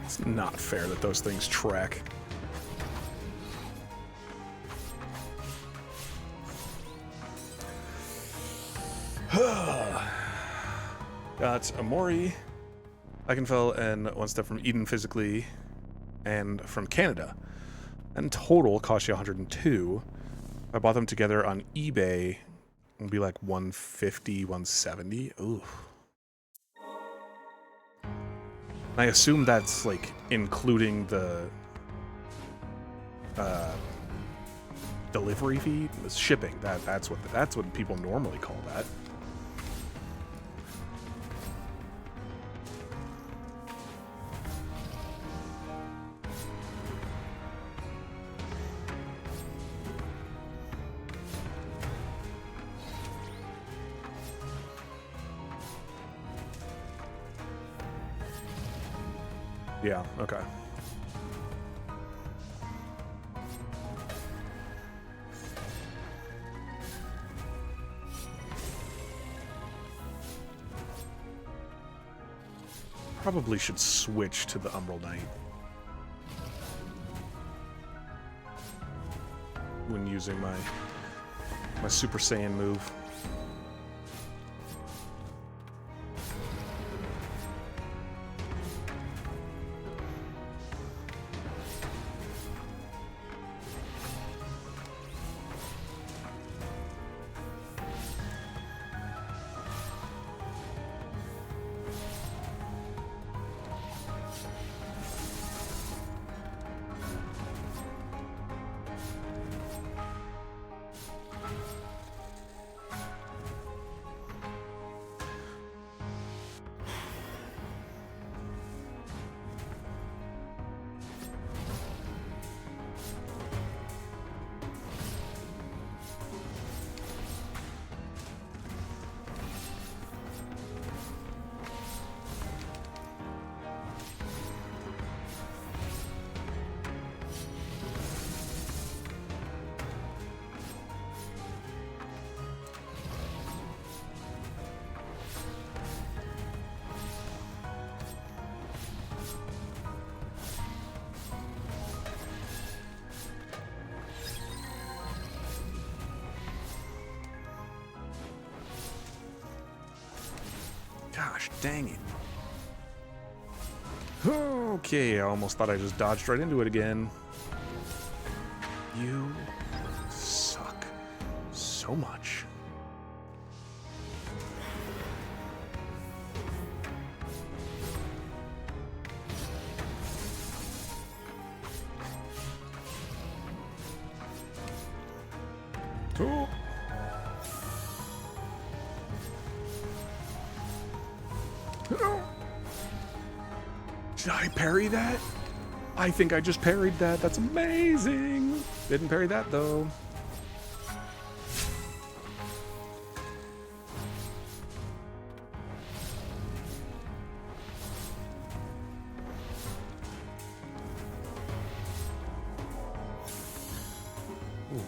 It's not fair that those things track. Got Amori, Eichenfeld, and one step from Eden physically, and from Canada. And total cost you 102. I bought them together on eBay. It'd be like 150, 170. Ooh. I assume that's like including the delivery fee, the shipping. That's what people normally call that. Yeah, okay. Probably should switch to the Umbral Knight. when using my Super Saiyan move. Gosh, dang it. Okay, I almost thought I just dodged right into it again. You suck so much. Oh. Did I parry that? I think I just parried that. That's amazing. Didn't parry that though. Ooh.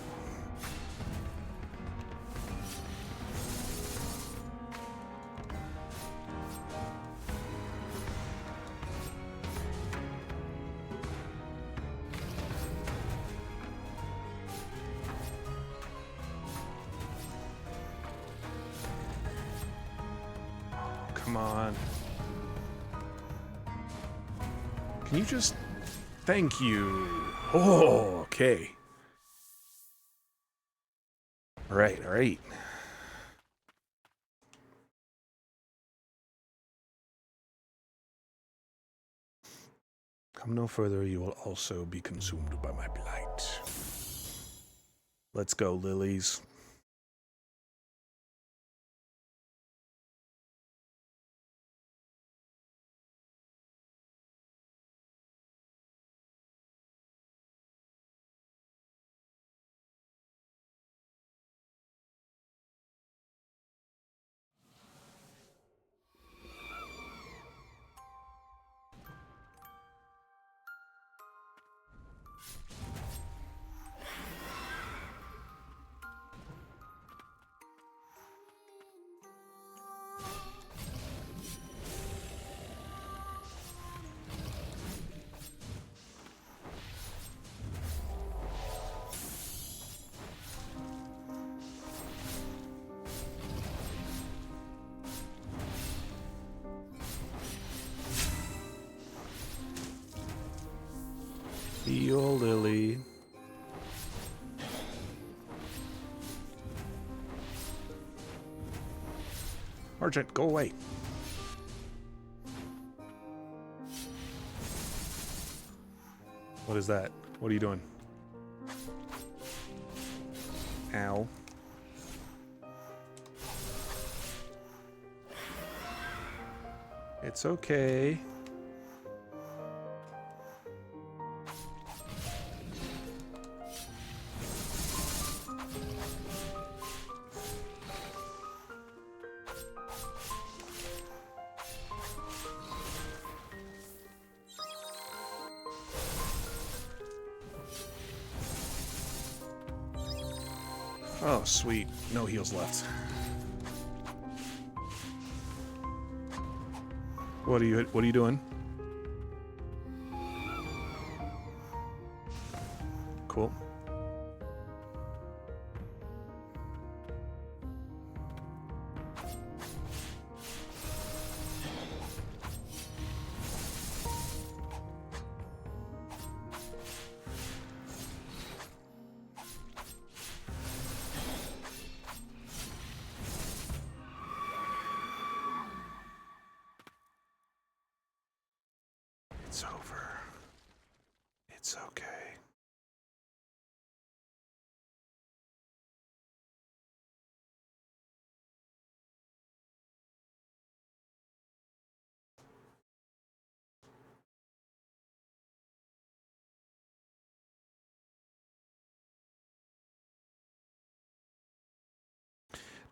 Come on. Can you just... Thank you. Oh, okay. All right, all right. Come no further, you will also be consumed by my blight. Let's go, Lilies. Heal, Lily. Argent, go away. What is that? What are you doing? Ow. It's okay. Oh, sweet. No heals left. What are you doing? Cool.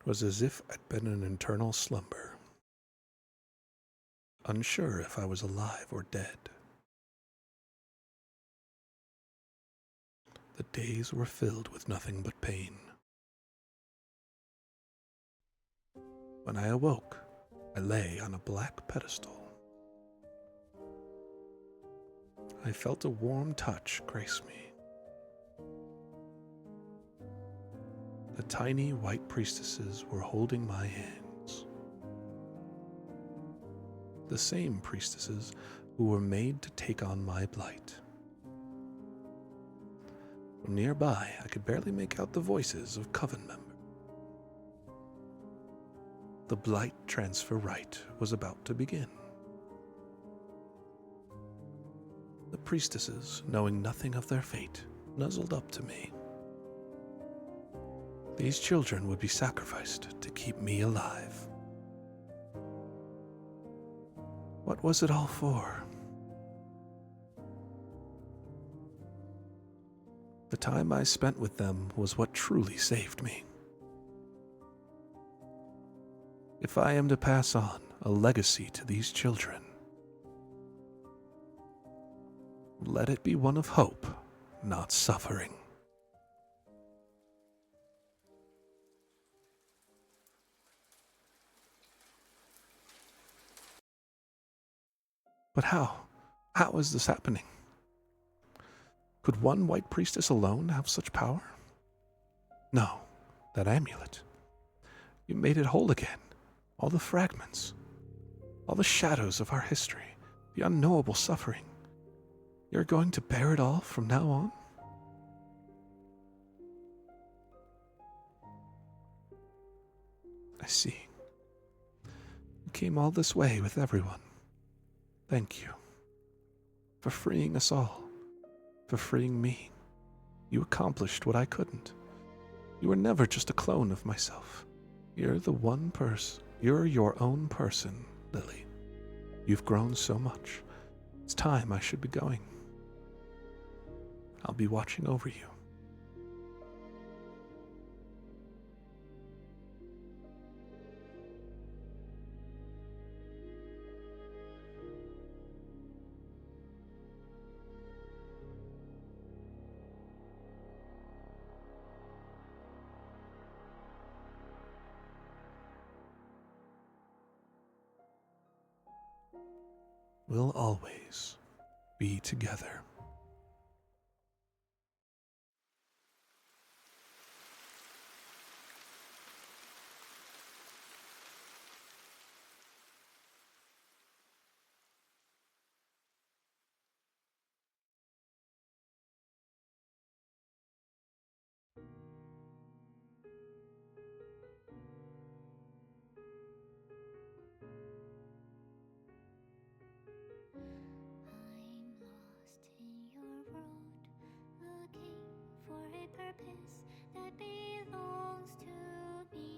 It was as if I'd been in an eternal slumber, unsure if I was alive or dead. The days were filled with nothing but pain. When I awoke, I lay on a black pedestal. I felt a warm touch grace me. The tiny white priestesses were holding my hands. The same priestesses who were made to take on my blight. From nearby, I could barely make out the voices of coven members. The blight transfer rite was about to begin. The priestesses, knowing nothing of their fate, nuzzled up to me. These children would be sacrificed to keep me alive. What was it all for? The time I spent with them was what truly saved me. If I am to pass on a legacy to these children, let it be one of hope, not suffering. But how? How is this happening? Could one white priestess alone have such power? No, that amulet. You made it whole again. All the fragments, all the shadows of our history, the unknowable suffering. You're going to bear it all from now on? I see. You came all this way with everyone. Thank you. For freeing us all. For freeing me. You accomplished what I couldn't. You were never just a clone of myself. You're the one person. You're your own person, Lily. You've grown so much. It's time I should be going. I'll be watching over you. We'll always be together. I'm lost in your world, looking for a purpose that belongs to me.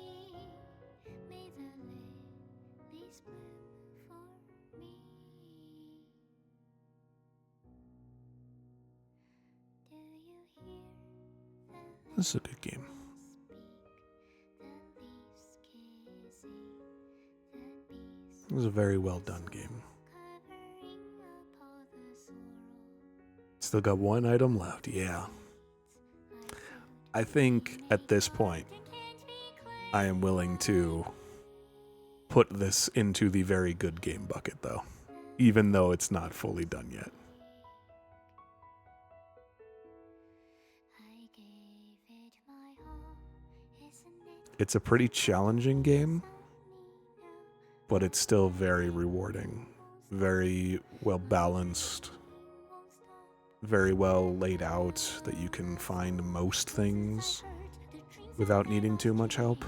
Only may the lilies bloom for me. Do you hear the This is a good game. It was a very well done game. Still got one item left, yeah. I think at this point, I am willing to put this into the very good game bucket, though, even though it's not fully done yet. It's a pretty challenging game, but it's still very rewarding, very well balanced, very well laid out that you can find most things without needing too much help.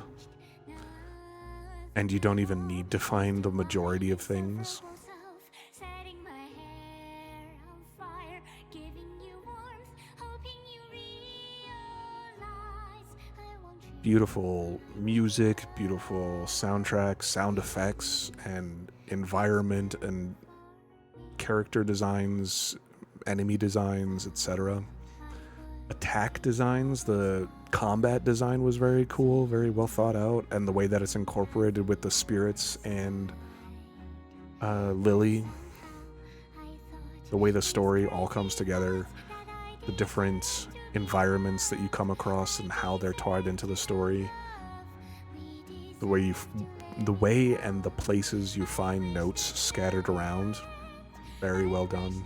And you don't even need to find the majority of things. Beautiful music, beautiful soundtrack, sound effects, and environment and character designs, enemy designs, etc. attack designs. The combat design was very cool, very well thought out, and the way that it's incorporated with the spirits and Lily, the way the story all comes together, the different environments that you come across and how they're tied into the story, the way and the places you find notes scattered around, very well done.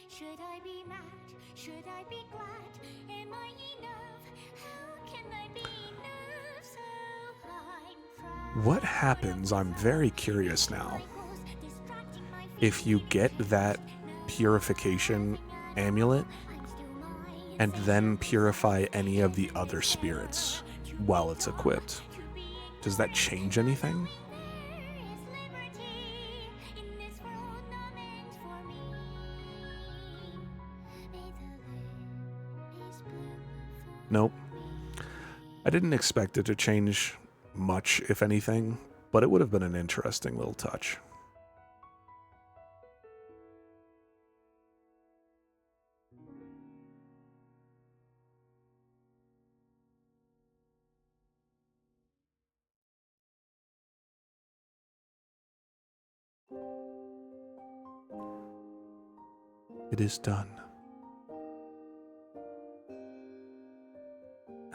Should I be mad? Should I be glad? Am I enough? How can I be enough? So I'm proud. What happens, I'm very curious now, if you get that purification amulet and then purify any of the other spirits while it's equipped? Does that change anything? Nope. I didn't expect it to change much, if anything, but it would have been an interesting little touch. It is done.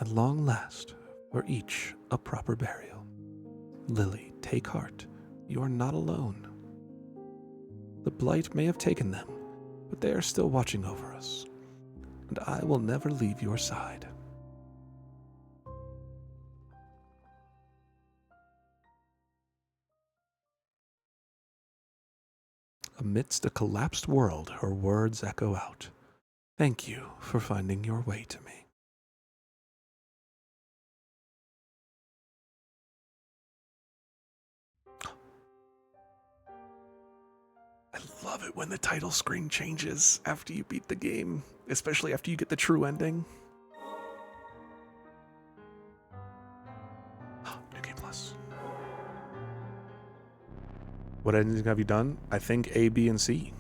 At long last, for each a proper burial. Lily, take heart, you are not alone. The blight may have taken them, but they are still watching over us, and I will never leave your side. Amidst a collapsed world, her words echo out. Thank you for finding your way to me. I love it when the title screen changes after you beat the game, especially after you get the true ending. New Game Plus. What ending have you done? I think A, B, and C.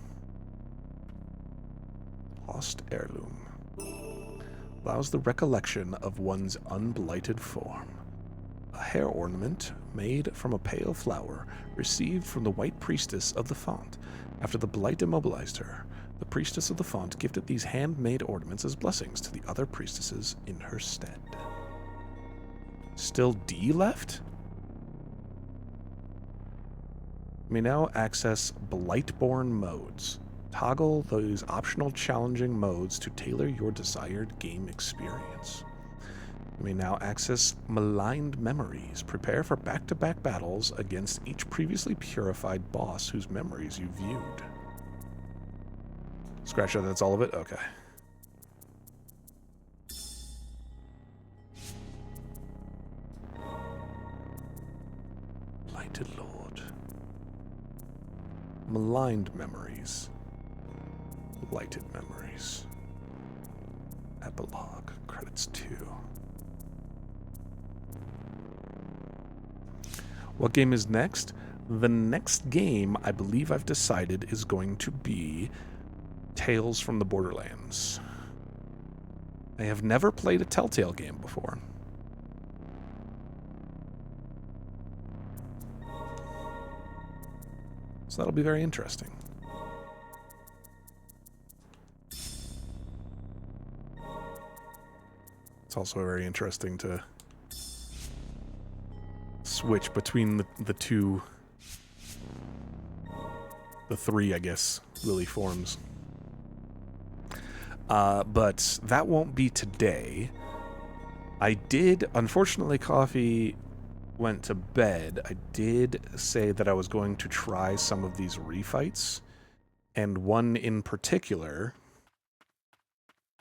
Lost Heirloom. Allows the recollection of one's unblighted form. A hair ornament made from a pale flower received from the White Priestess of the Font. After the blight immobilized her, the Priestess of the Font gifted these handmade ornaments as blessings to the other priestesses in her stead. Still D left? You may now access Blightborn modes. Toggle those optional challenging modes to tailor your desired game experience. You may now access Maligned Memories. Prepare for back-to-back battles against each previously purified boss whose memories you viewed. Scratch that, that's all of it? Okay. Blighted Lord. Maligned Memories. Blighted Memories. Epilogue. Credits 2. What game is next? The next game, I believe I've decided, is going to be Tales from the Borderlands. I have never played a Telltale game before. So that'll be very interesting. It's also very interesting to switch between the two, the three, I guess, Lily forms. But that won't be today. I did, unfortunately, Coffee went to bed. I did say that I was going to try some of these refights, and one in particular,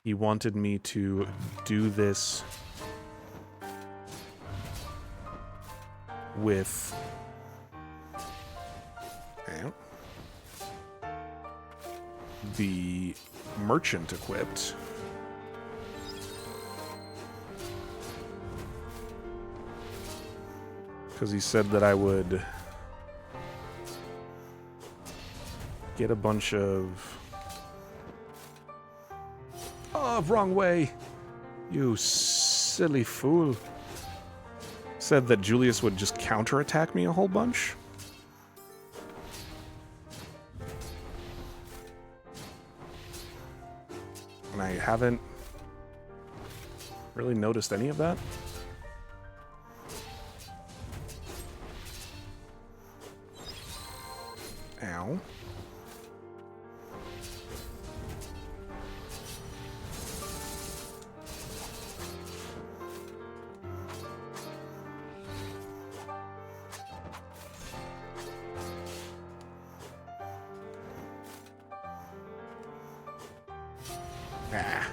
he wanted me to do this with the merchant equipped. Because he said that I would get a bunch of... Oh, wrong way! You silly fool. Said that Julius would just counterattack me a whole bunch. And I haven't really noticed any of that. Ow. Ah.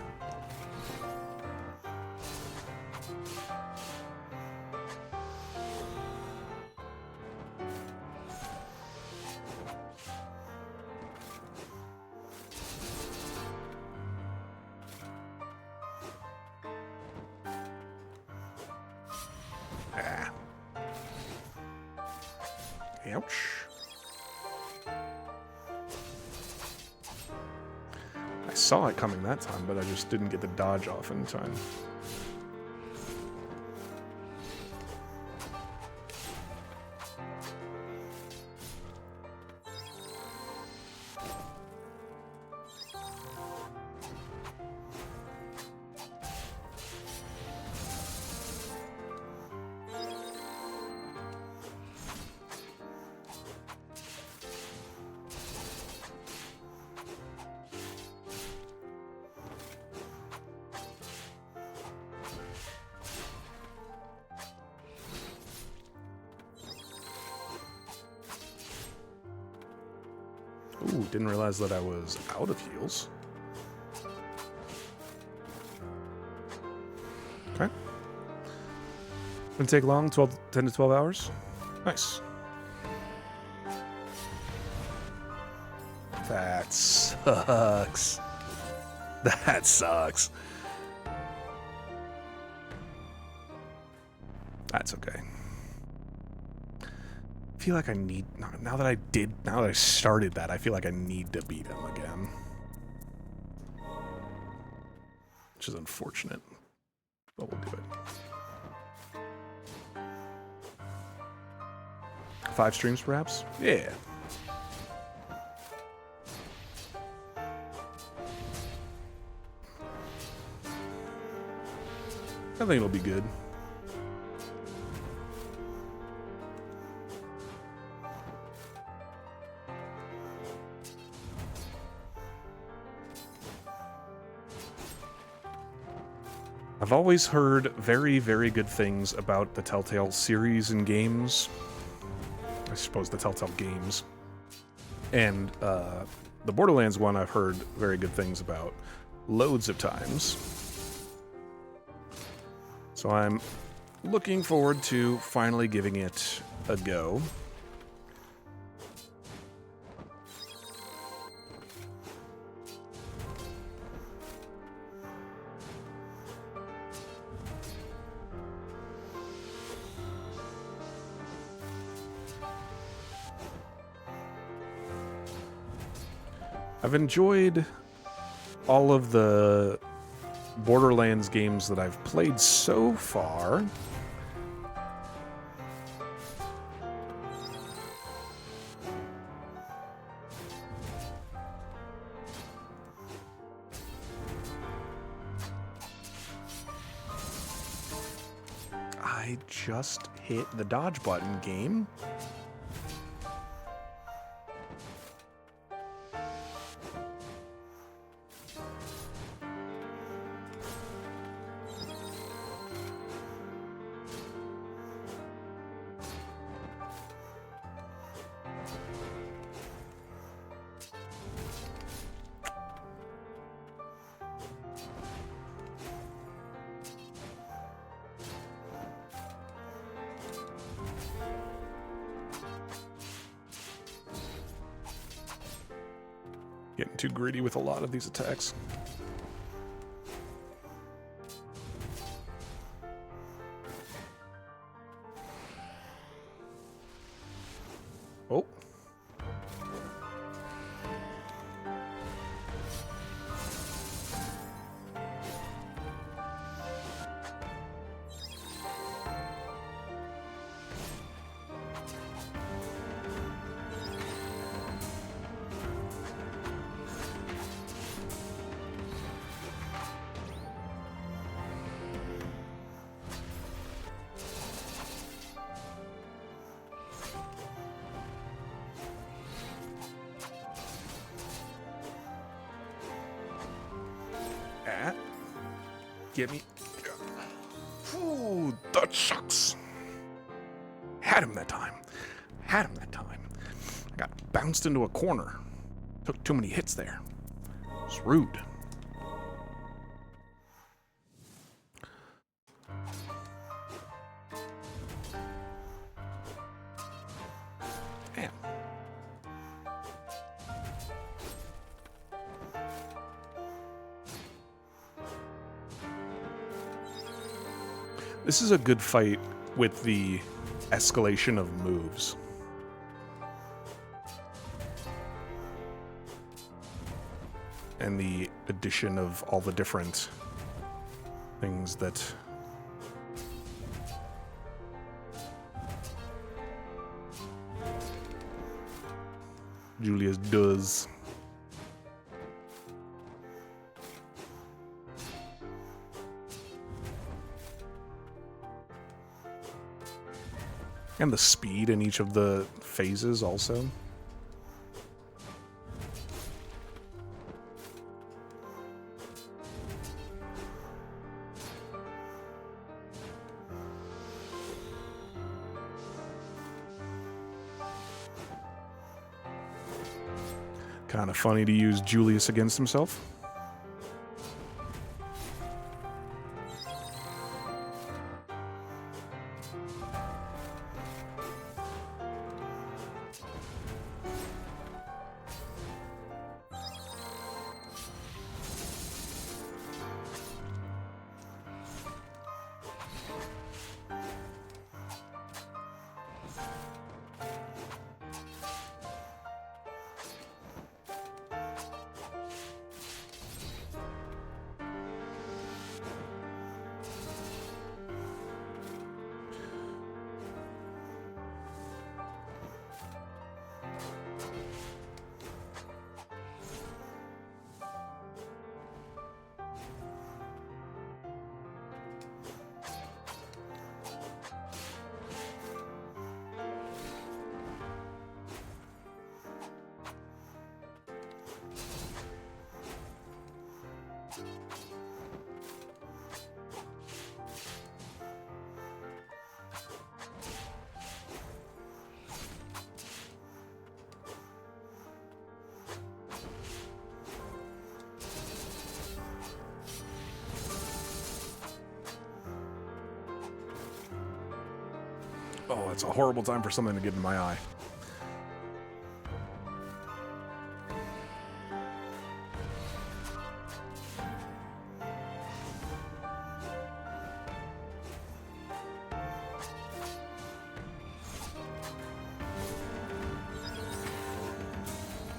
Ah. Ouch. I saw it coming that time, but I just didn't get the dodge off in time. Ooh, didn't realize that I was out of heals. Okay. Didn't take long, 10 to 12 hours. Nice. That sucks. That sucks. That's okay. I feel like I need, now that I started that, I feel like I need to beat him again. Which is unfortunate, but we'll do it. 5 streams, perhaps? Yeah. I think it'll be good. I've always heard very, very good things about the Telltale series and games. I suppose the Telltale games. And the Borderlands one I've heard very good things about loads of times. So I'm looking forward to finally giving it a go. I've enjoyed all of the Borderlands games that I've played so far. I just hit the dodge button, game. Getting too greedy with a lot of these attacks. Oh. Get me. Ooh, that sucks. Had him that time. Had him that time. I got bounced into a corner. Took too many hits there. It's rude. Damn. This is a good fight with the escalation of moves. And the addition of all the different things that Julius does. And the speed in each of the phases also. Kind of funny to use Julius against himself. Oh, it's a horrible time for something to get in my eye.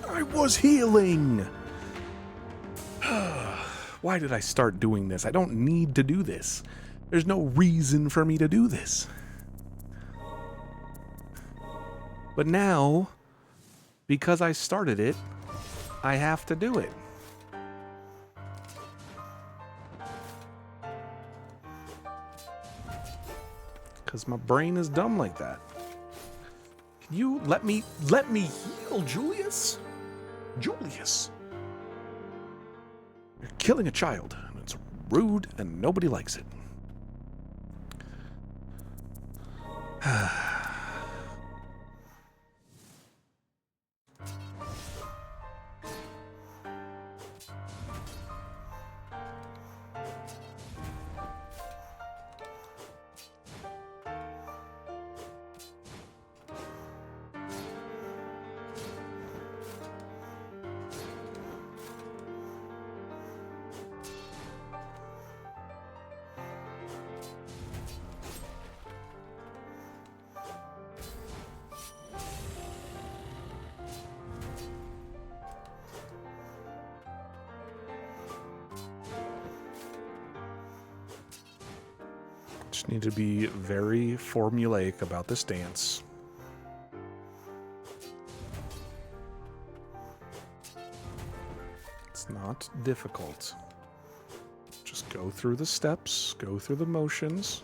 I was healing! Why did I start doing this? I don't need to do this. There's no reason for me to do this. But now, because I started it, I have to do it. Because my brain is dumb like that. Can you let me heal, Julius? Julius. You're killing a child, and it's rude, and nobody likes it. Just need to be very formulaic about this dance. It's not difficult. Just go through the steps, go through the motions.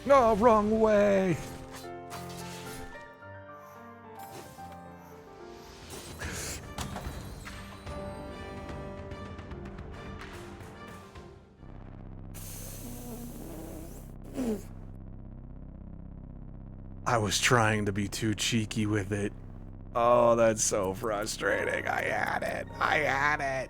No, wrong way. I was trying to be too cheeky with it. Oh, that's so frustrating. I had it. I had it.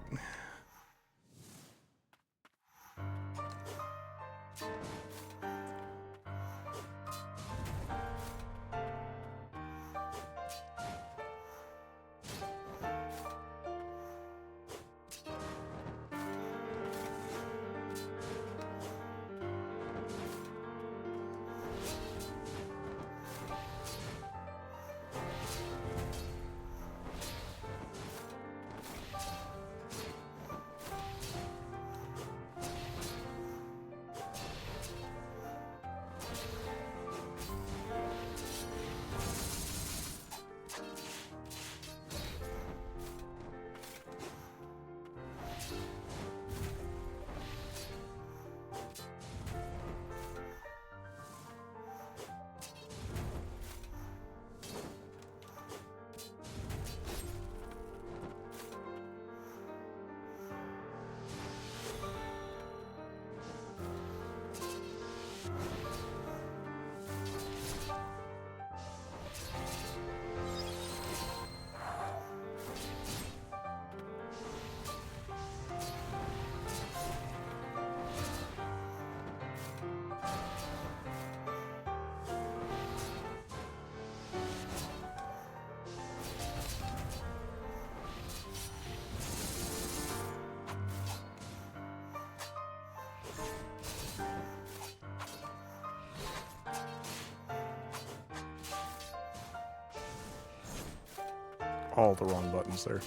All the wrong buttons there.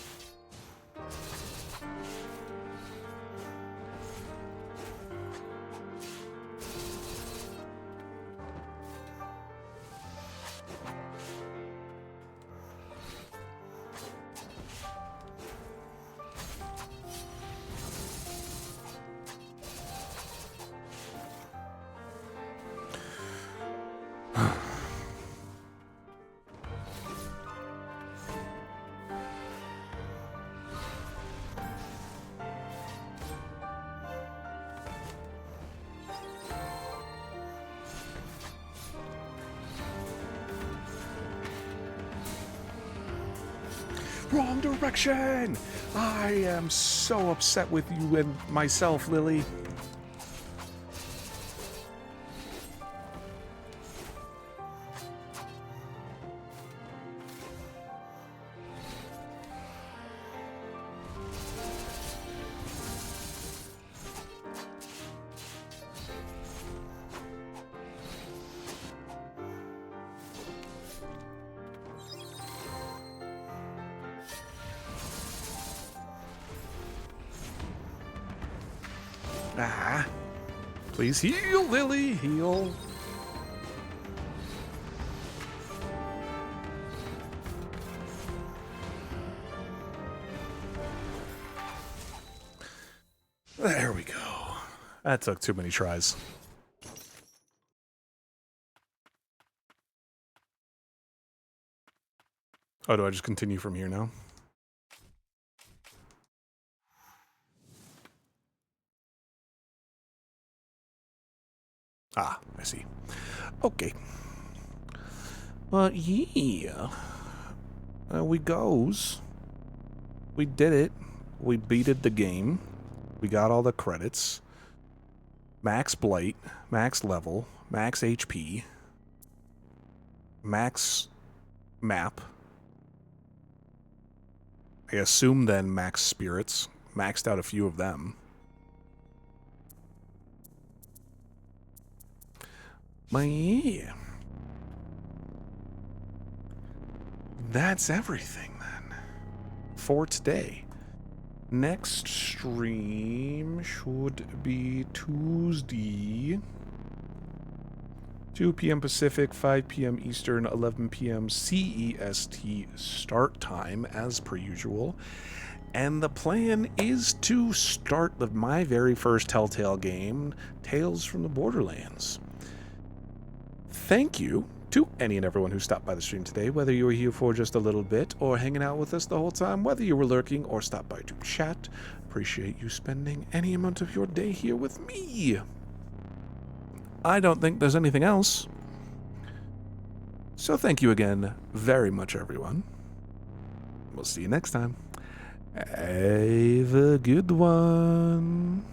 Wrong direction! I am so upset with you and myself, Lily. Ah. Please heal, Lily. Heal. There we go. That took too many tries. Oh, do I just continue from here now? Ah, I see. Okay. But yeah. We goes. We did it. We beated the game. We got all the credits. Max Blight, max level, max HP, max map. I assume then max spirits. Maxed out a few of them. But yeah. That's everything then. For today. Next stream should be Tuesday. 2 p.m. Pacific, 5 p.m. Eastern, 11 p.m. CEST start time, as per usual. And the plan is to start my very first Telltale game, Tales from the Borderlands. Thank you to any and everyone who stopped by the stream today, whether you were here for just a little bit or hanging out with us the whole time, whether you were lurking or stopped by to chat. Appreciate you spending any amount of your day here with me. I don't think there's anything else. So thank you again very much, everyone. We'll see you next time. Have a good one.